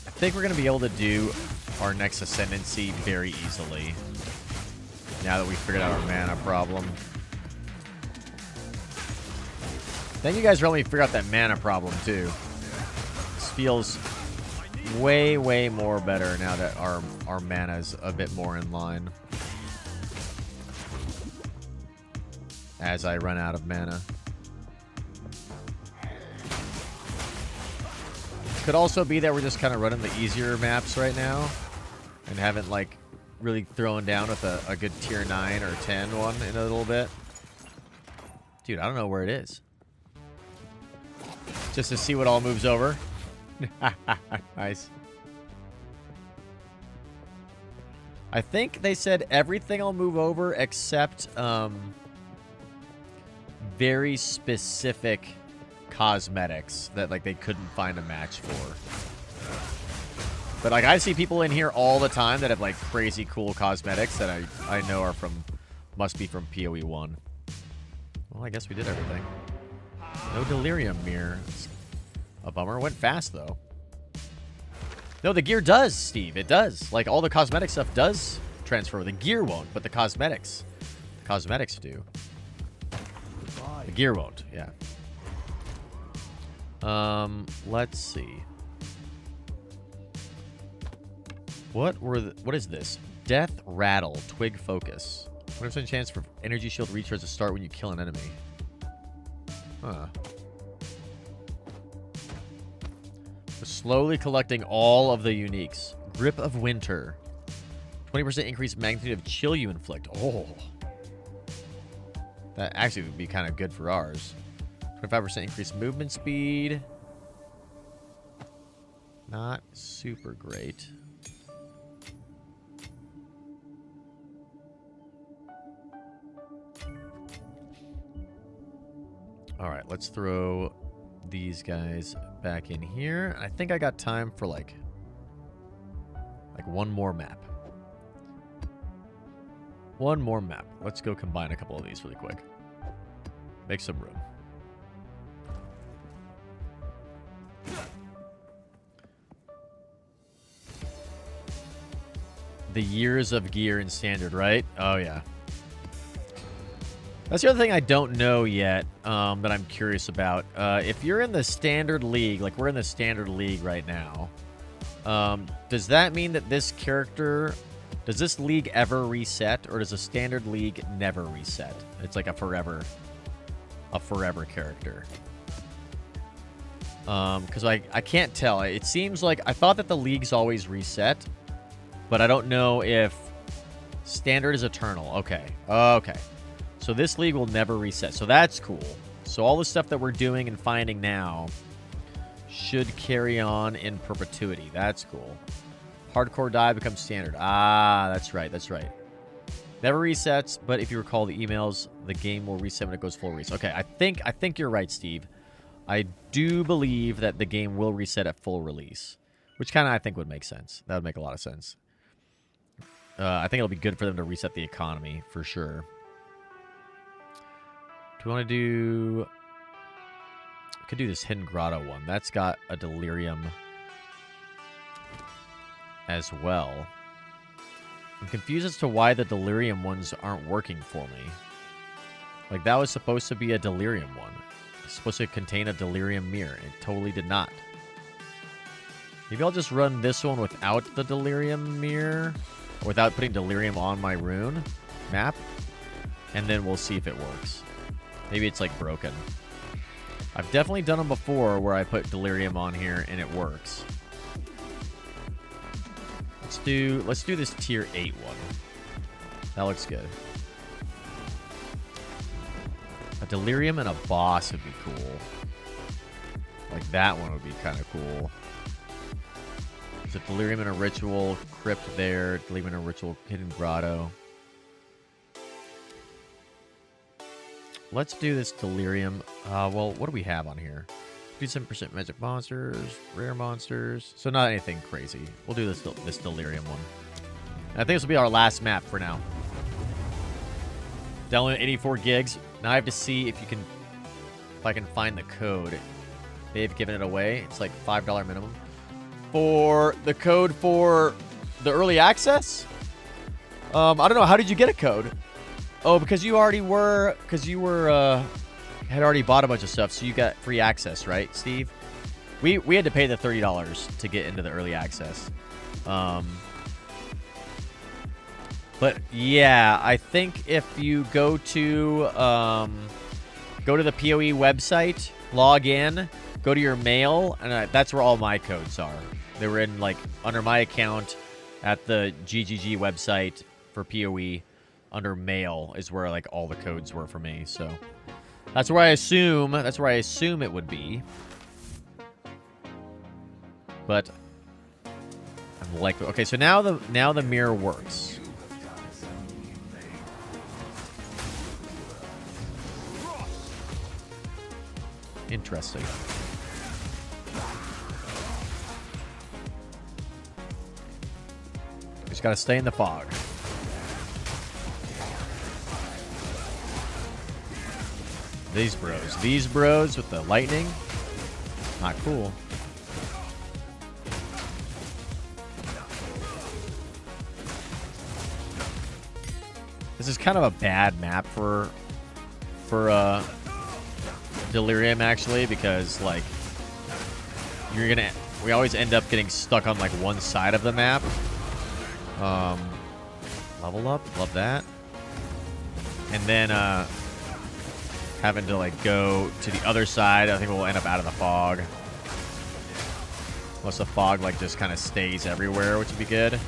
I think we're going to be able to do our next Ascendancy very easily. Now that we figured out our mana problem. Then you guys really figure out that mana problem too. This feels way, way more better now that our mana is a bit more in line. As I run out of mana. Could also be that we're just kind of running the easier maps right now. And haven't, like, really thrown down with a good tier 9 or 10 one in a little bit. Dude, I don't know where it is. Just to see what all moves over. Nice. I think they said everything will move over except very specific cosmetics that like they couldn't find a match for. But like I see people in here all the time that have like crazy cool cosmetics that I know are must be from PoE 1. Well, I guess we did everything. No delirium mirror. It's a bummer. Went fast though. No, the gear does, Steve. It does. Like all the cosmetic stuff does transfer. The gear won't, but the cosmetics do. The gear won't. Yeah. Let's see. What is this? Death Rattle, Twig Focus. 100% chance for energy shield recharge to start when you kill an enemy. Huh. We're slowly collecting all of the uniques. Grip of Winter. 20% increased magnitude of chill you inflict. Oh. That actually would be kind of good for ours. 25% increased movement speed. Not super great. All right, let's throw these guys back in here. I think I got time for like one more map. One more map. Let's go combine a couple of these really quick. Make some room. The years of gear in standard, right? Oh, yeah. That's the other thing I don't know yet that I'm curious about. If you're in the standard league, like we're in the standard league right now, does that mean that this character, does this league ever reset, or does a standard league never reset? It's like a forever character. Because I can't tell. It seems like I thought that the leagues always reset, but I don't know if standard is eternal. Okay. Okay. So this league will never reset. So that's cool. So all the stuff that we're doing and finding now should carry on in perpetuity. That's cool. Hardcore die becomes standard. Ah, that's right. That's right. Never resets, but if you recall the emails, the game will reset when it goes full release. Okay, I think you're right, Steve. I do believe that the game will reset at full release, which kind of I think would make sense. That would make a lot of sense. I think it'll be good for them to reset the economy for sure. we want to do... We could do this Hidden Grotto one. That's got a Delirium as well. I'm confused as to why the Delirium ones aren't working for me. Like, that was supposed to be a Delirium one. It's supposed to contain a Delirium mirror. It totally did not. Maybe I'll just run this one without the Delirium mirror. Or without putting Delirium on my rune map. And then we'll see if it works. Maybe it's, like, broken. I've definitely done them before where I put Delirium on here and it works. Let's do this tier 8 one. That looks good. A Delirium and a boss would be cool. Like that one would be kind of cool. There's a Delirium and a Ritual Crypt there. Delirium and a Ritual Hidden Grotto. Let's do this Delirium. Well, what do we have on here? 57% magic monsters, rare monsters. So not anything crazy. We'll do this Delirium one. And I think this will be our last map for now. Download 84 gigs. Now I have to see if I can find the code. They've given it away. It's like $5 minimum. For the code for the early access? I don't know. How did you get a code? Oh, because you already were, had already bought a bunch of stuff, so you got free access, right, Steve? We had to pay the $30 to get into the early access. But yeah, I think if you go to the PoE website, log in, go to your mail, and that's where all my codes are. They were in like under my account at the GGG website for PoE. Under mail is where like all the codes were for me. So that's where I assume it would be. But I'm like, okay, so now the mirror works. Interesting. Just gotta stay in the fog. These bros with the lightning, not cool. This is kind of a bad map for Delirium actually, because like we always end up getting stuck on like one side of the map. Level up, love that. And then having to like go to the other side. I think we'll end up out of the fog. Unless the fog like just kind of stays everywhere, which would be good.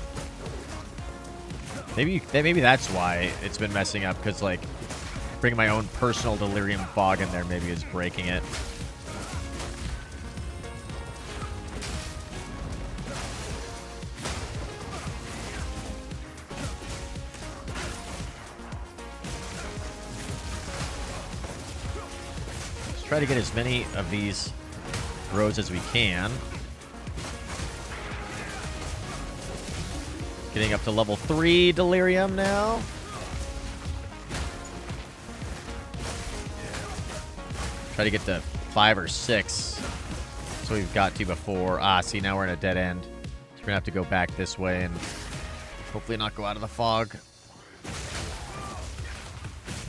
Maybe that's why it's been messing up, because like bringing my own personal Delirium fog in there maybe is breaking it. Try to get as many of these roads as we can. Getting up to level 3 Delirium now. Try to get to 5 or 6. That's what we've got to before. See, now we're in a dead end. So we're going to have to go back this way and hopefully not go out of the fog.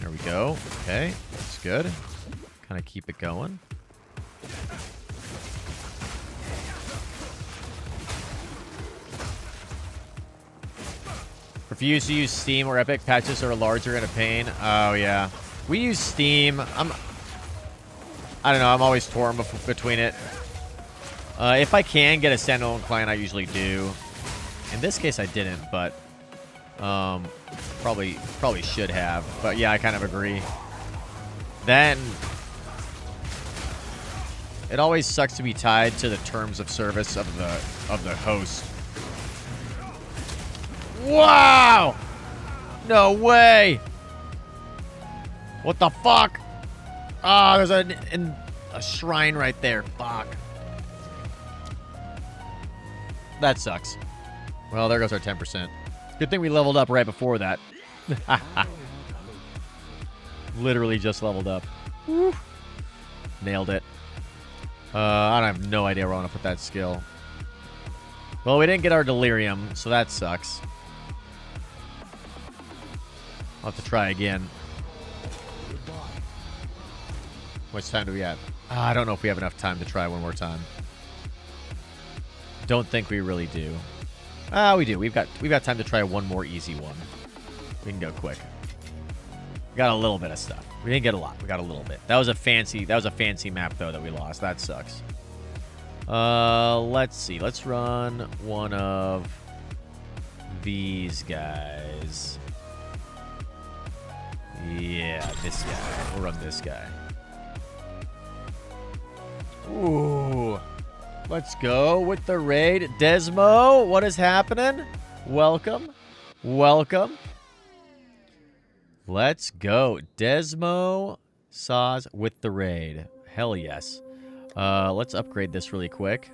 There we go. Okay, that's good. Kind of keep it going. Refuse to use Steam or Epic. Patches are larger and a pain. Oh, yeah. We use Steam. I don't know. I'm always torn between it. If I can get a standalone client, I usually do. In this case, I didn't, but probably should have. But yeah, I kind of agree. Then it always sucks to be tied to the terms of service of the host. Wow! No way! What the fuck? Ah, there's a shrine right there. Fuck. That sucks. Well, there goes our 10%. Good thing we leveled up right before that. Literally just leveled up. Nailed it. I have no idea where I want to put that skill. Well, we didn't get our delirium, so that sucks. I'll have to try again. How much time do we have? I don't know if we have enough time to try one more time. Don't think we really do. We do. We've got time to try one more easy one. We can go quick. We got a little bit of stuff. We didn't get a lot. We got a little bit. That was a fancy map though that we lost. That sucks. Let's see. Let's run one of these guys. Yeah, this guy. We'll run this guy. Ooh. Let's go with the raid. Desmo, what is happening? Welcome. Welcome. Let's go. Desmo Saz with the raid. Hell yes. Let's upgrade this really quick.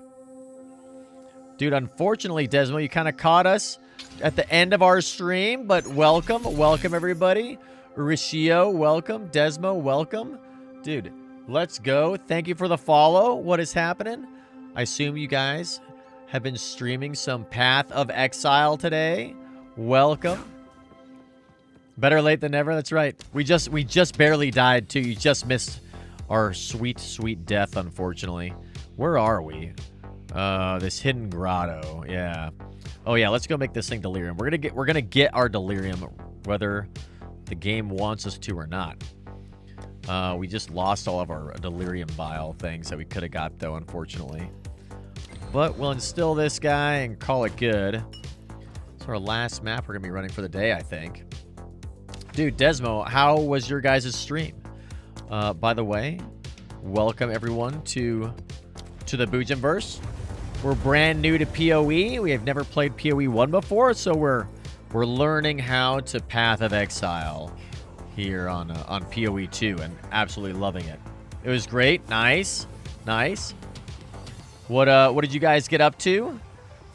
Dude, unfortunately, Desmo, you kind of caught us at the end of our stream, but welcome. Welcome, everybody. Rishio, welcome. Desmo, welcome. Dude, let's go. Thank you for the follow. What is happening? I assume you guys have been streaming some Path of Exile today. Welcome. Better late than never. That's right. We just barely died too. You just missed our sweet, sweet death, unfortunately. Where are we? This hidden grotto. Yeah. Oh yeah. Let's go make this thing delirium. We're gonna get our delirium, whether the game wants us to or not. We just lost all of our delirium vial things that we could have got though, unfortunately. But we'll instill this guy and call it good. It's our last map we're gonna be running for the day, I think. Dude, Desmo, how was your guys' stream? By the way, welcome everyone to the Boojum-Verse. We're brand new to PoE. We have never played PoE 1 before, so we're learning how to Path of Exile here on PoE 2 and absolutely loving it. It was great. Nice. Nice. What did you guys get up to?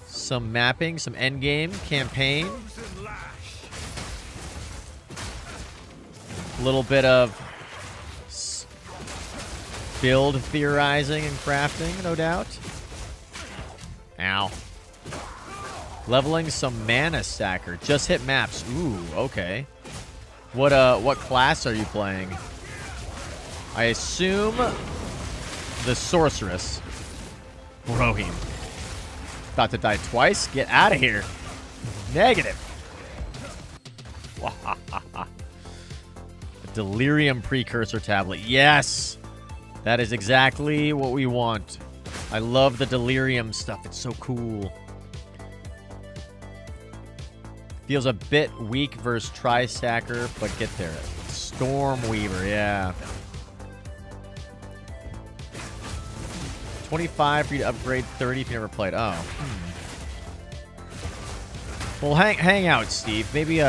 Some mapping, some endgame campaign. A little bit of build theorizing and crafting, no doubt. Ow. Leveling some mana stacker. Just hit maps. Ooh, okay. What class are you playing? I assume the sorceress. Rohim. About to die twice? Get out of here. Negative. Delirium precursor tablet. Yes. That is exactly what we want. I love the delirium stuff. It's so cool. Feels a bit weak versus Tri-Stacker, but get there. Stormweaver, yeah. 25 for you to upgrade, 30 if you never played. Oh. Well, hang out, Steve. Maybe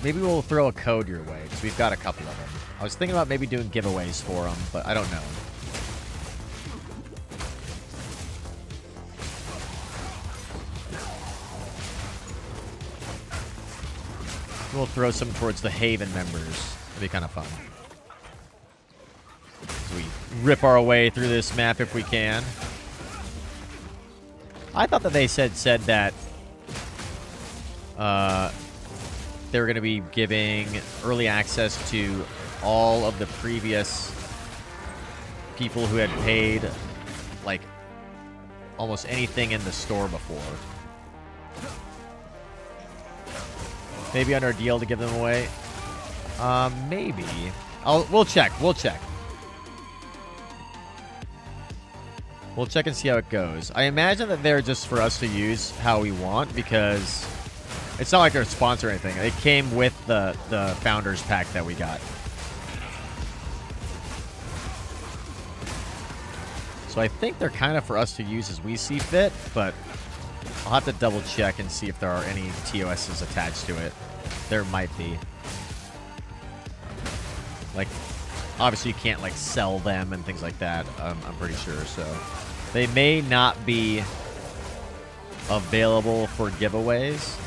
maybe we'll throw a code your way because we've got a couple of them. I was thinking about maybe doing giveaways for them, but I don't know. We'll throw some towards the Haven members. It'll be kind of fun. As we rip our way through this map if we can. I thought that they said that they were going to be giving early access to all of the previous people who had paid like almost anything in the store before. Maybe under a deal to give them away. Maybe. We'll check. We'll check. We'll check and see how it goes. I imagine that they're just for us to use how we want because it's not like they're a sponsor or anything. It came with the Founders Pack that we got. So I think they're kind of for us to use as we see fit, but I'll have to double check and see if there are any TOSs attached to it. There might be. Like, obviously you can't like sell them and things like that. I'm pretty sure. So they may not be available for giveaways,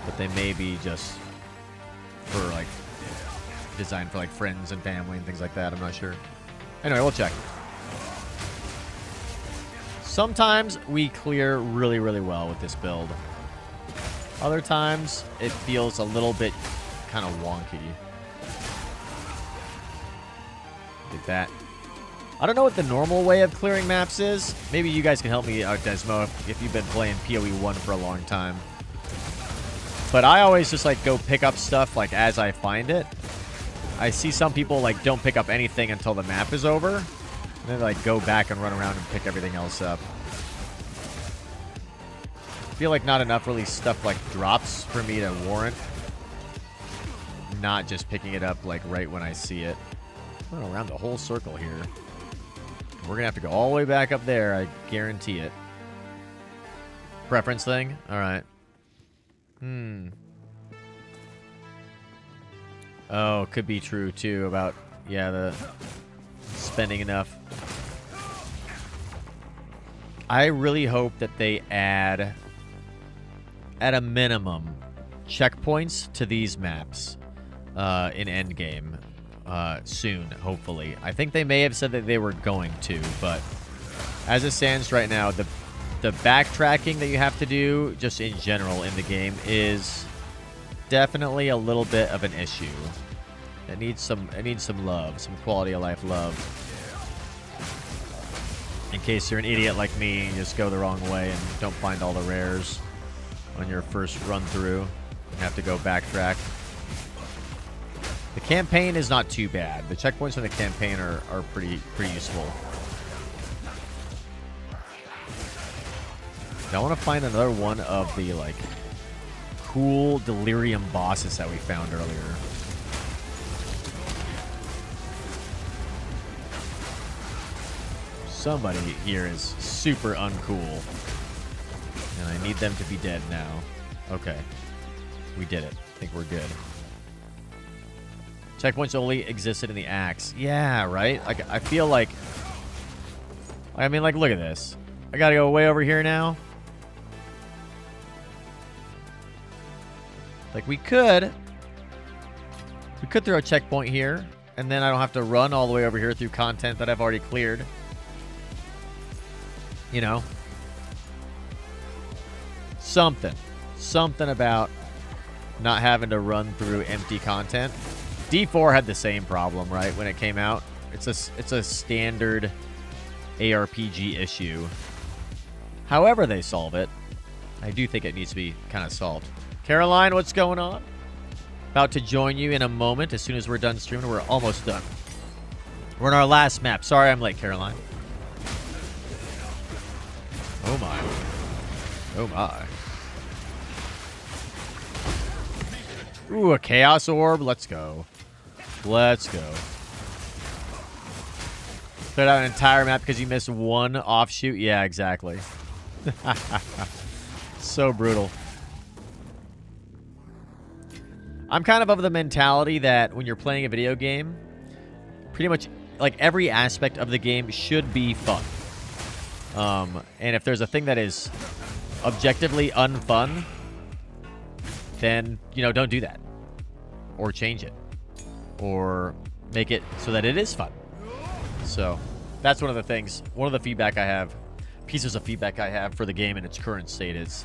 but they may be just for like designed for like friends and family and things like that. I'm not sure. Anyway, we'll check. Sometimes we clear really, really well with this build. Other times it feels a little bit kind of wonky. Like that. I don't know what the normal way of clearing maps is. Maybe you guys can help me out, Desmo, if you've been playing PoE 1 for a long time. But I always just like go pick up stuff like as I find it. I see some people like don't pick up anything until the map is over. And then like go back and run around and pick everything else up. I feel like not enough really stuff like drops for me to warrant not just picking it up like right when I see it. I'm going around the whole circle here. We're gonna have to go all the way back up there, I guarantee it. Preference thing? Alright. Oh, could be true too about, yeah, the spending enough. I really hope that they add, at a minimum, checkpoints to these maps in Endgame soon, hopefully. I think they may have said that they were going to, but as it stands right now, the backtracking that you have to do just in general in the game is definitely a little bit of an issue. It needs some love, some quality of life love. In case you're an idiot like me and just go the wrong way and don't find all the rares on your first run through and have to go backtrack. The campaign is not too bad. The checkpoints in the campaign are pretty useful. I want to find another one of the like cool delirium bosses that we found earlier. Somebody here is super uncool. And I need them to be dead now. Okay. We did it. I think we're good. Checkpoints only existed in the axe. Yeah, right? Like, I feel like... I mean, like, look at this. I gotta go way over here now. Like, we could throw a checkpoint here, and then I don't have to run all the way over here through content that I've already cleared. You know? Something about not having to run through empty content. D4 had the same problem, right, when it came out. It's a standard ARPG issue. However they solve it, I do think it needs to be kind of solved. Caroline, what's going on? About to join you in a moment as soon as we're done streaming. We're almost done. We're in our last map. Sorry I'm late, Caroline. Oh my. Oh my. Ooh, a Chaos Orb. Let's go. Let's go. Cleared out an entire map because you missed one offshoot? Yeah, exactly. So brutal. I'm kind of the mentality that when you're playing a video game, pretty much like every aspect of the game should be fun. And if there's a thing that is objectively unfun, then, you know, don't do that. Or change it. Or make it so that it is fun. So, that's one of the things, one of the feedback I have, pieces of feedback I have for the game in its current state is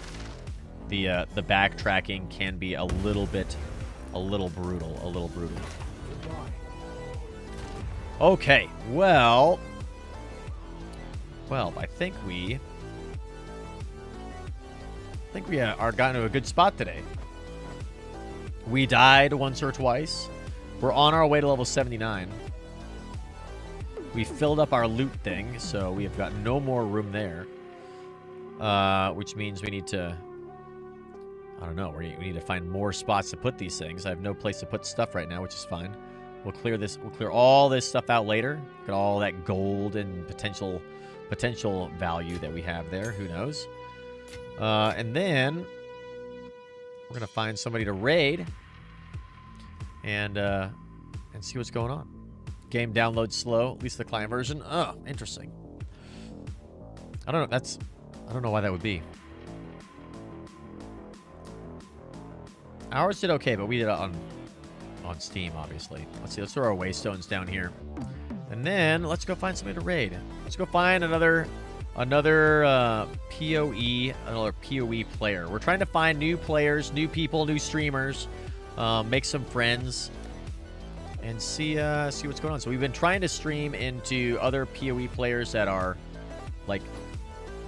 the backtracking can be a little brutal. Okay, well, I think we are gotten to a good spot today. We died once or twice. We're on our way to level 79. We filled up our loot thing, so we have got no more room there. Which means we need to... I don't know. We need to find more spots to put these things. I have no place to put stuff right now, which is fine. We'll clear this. We'll clear all this stuff out later. Get all that gold and potential value that we have there. Who knows? And then we're gonna find somebody to raid and see what's going on. Game download slow, at least the client version. Oh, interesting. I don't know. I don't know why that would be. Ours did okay, but we did it on on Steam, obviously. Let's see. Let's throw our waystones down here. And then let's go find somebody to raid. Let's go find another PoE player. We're trying to find new players, new people, new streamers, make some friends, and see what's going on. So we've been trying to stream into other PoE players that are like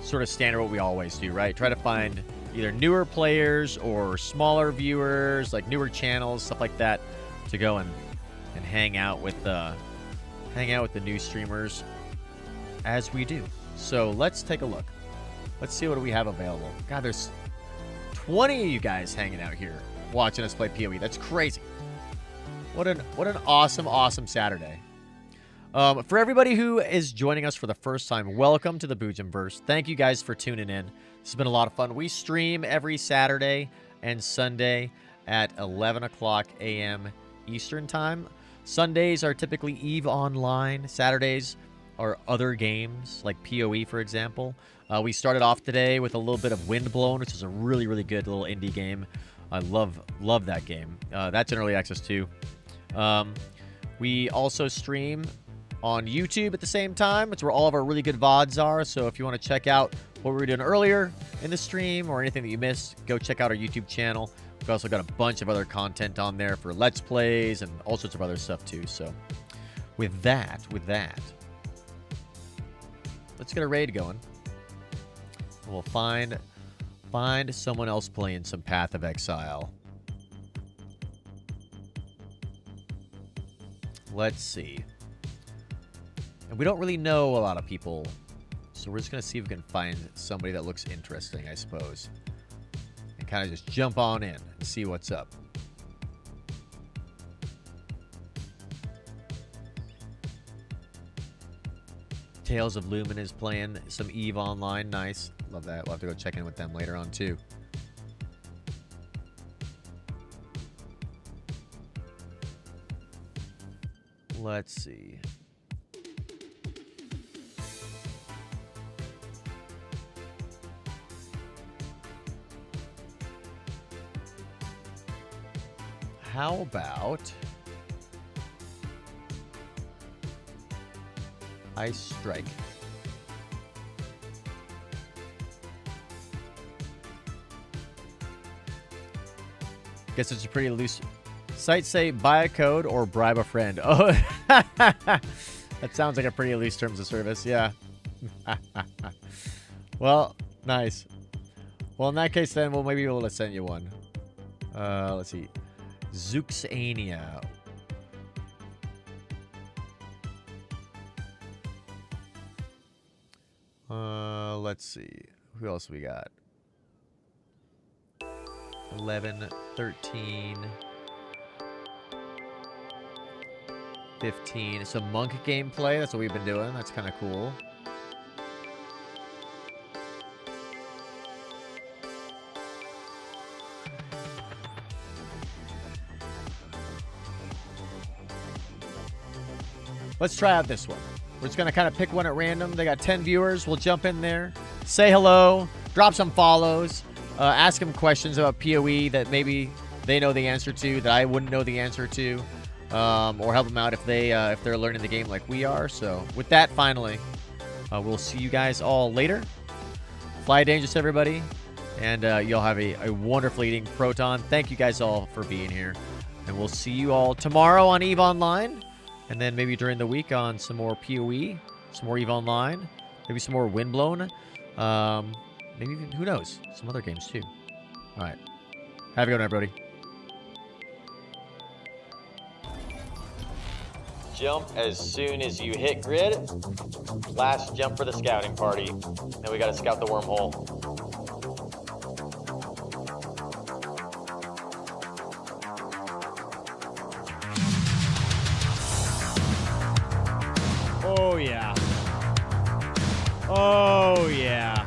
sort of standard what we always do, right? Try to find either newer players or smaller viewers, like newer channels, stuff like that, to go and hang out with the new streamers as we do. So let's take a look. Let's see what we have available. God, there's 20 of you guys hanging out here watching us play PoE. That's crazy. What an awesome Saturday. For everybody who is joining us for the first time, welcome to the Boojum-Verse. Thank you guys for tuning in. This has been a lot of fun. We stream every Saturday and Sunday at 11 o'clock a.m. Eastern Time. Sundays are typically EVE Online. Saturdays are other games, like PoE, for example. We started off today with a little bit of Windblown, which is a really, really good little indie game. I love that game. That's in early access, too. We also stream on YouTube at the same time. It's where all of our really good VODs are. So if you want to check out what we were doing earlier in the stream or anything that you missed, go check out our YouTube channel. We've also got a bunch of other content on there for Let's Plays and all sorts of other stuff too. So with that, let's get a raid going. We'll find someone else playing some Path of Exile. Let's see. And we don't really know a lot of people, so we're just going to see if we can find somebody that looks interesting, I suppose. And kind of just jump on in and see what's up. Tales of Lumen is playing some EVE Online. Nice. Love that. We'll have to go check in with them later on, too. Let's see. How about Ice Strike? Guess it's a pretty loose. Sites say buy a code or bribe a friend. Oh, that sounds like a pretty loose terms of service. Yeah. Well, nice. Well, in that case, then we'll maybe be able to send you one. Let's see. Zuxania. Let's see. Who else we got? 11, 13, 15. Some monk gameplay. That's what we've been doing. That's kind of cool. Let's try out this one. We're just going to kind of pick one at random. They got 10 viewers. We'll jump in there, say hello, drop some follows, ask them questions about PoE that maybe they know the answer to that I wouldn't know the answer to, or help them out if they're learning the game like we are. So with that, finally, we'll see you guys all later. Fly dangerous, everybody, and you'll have a wonderful eating Proton. Thank you guys all for being here, and we'll see you all tomorrow on EVE Online. And then maybe during the week on some more PoE, some more EVE Online, maybe some more Windblown. Maybe even, who knows, some other games too. All right. Have a good one, everybody. Jump as soon as you hit grid. Last jump for the scouting party. Then we got to scout the wormhole. Oh, yeah. Oh, yeah.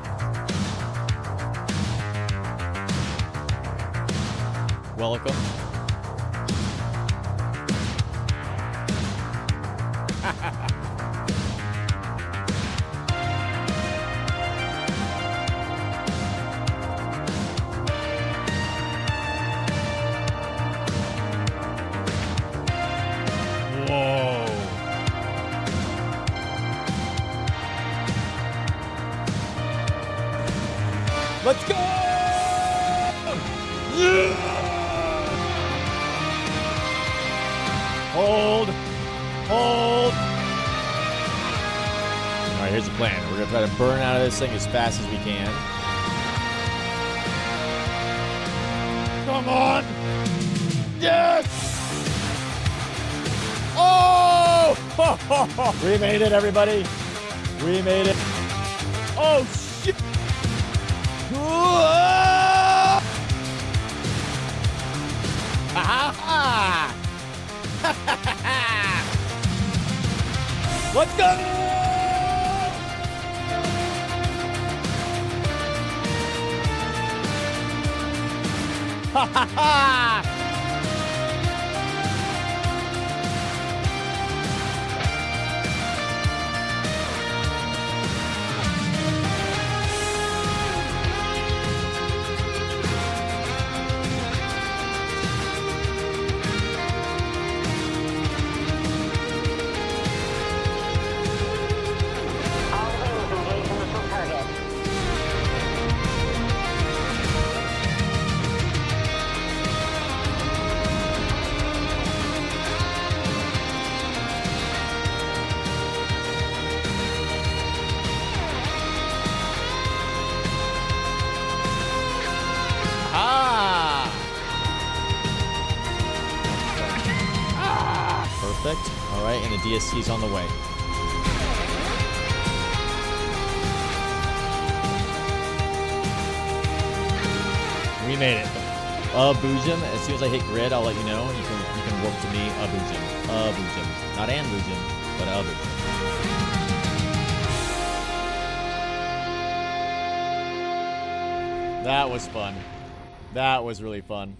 Welcome. Let's go! Yeah! Hold. Hold. All right, here's the plan. We're going to try to burn out of this thing as fast as we can. Come on! Yes! Oh! We made it, everybody. We made it. Oh, shit! Whoa! Ha-ha-ha! Let's go! Ha ha ha! Perfect. All right, and the DSC is on the way. We made it. Boojum. As soon as I hit grid, I'll let you know. You can work to me. Boojum. Boojum. Not and Boojum, but Boojum. That was fun. That was really fun.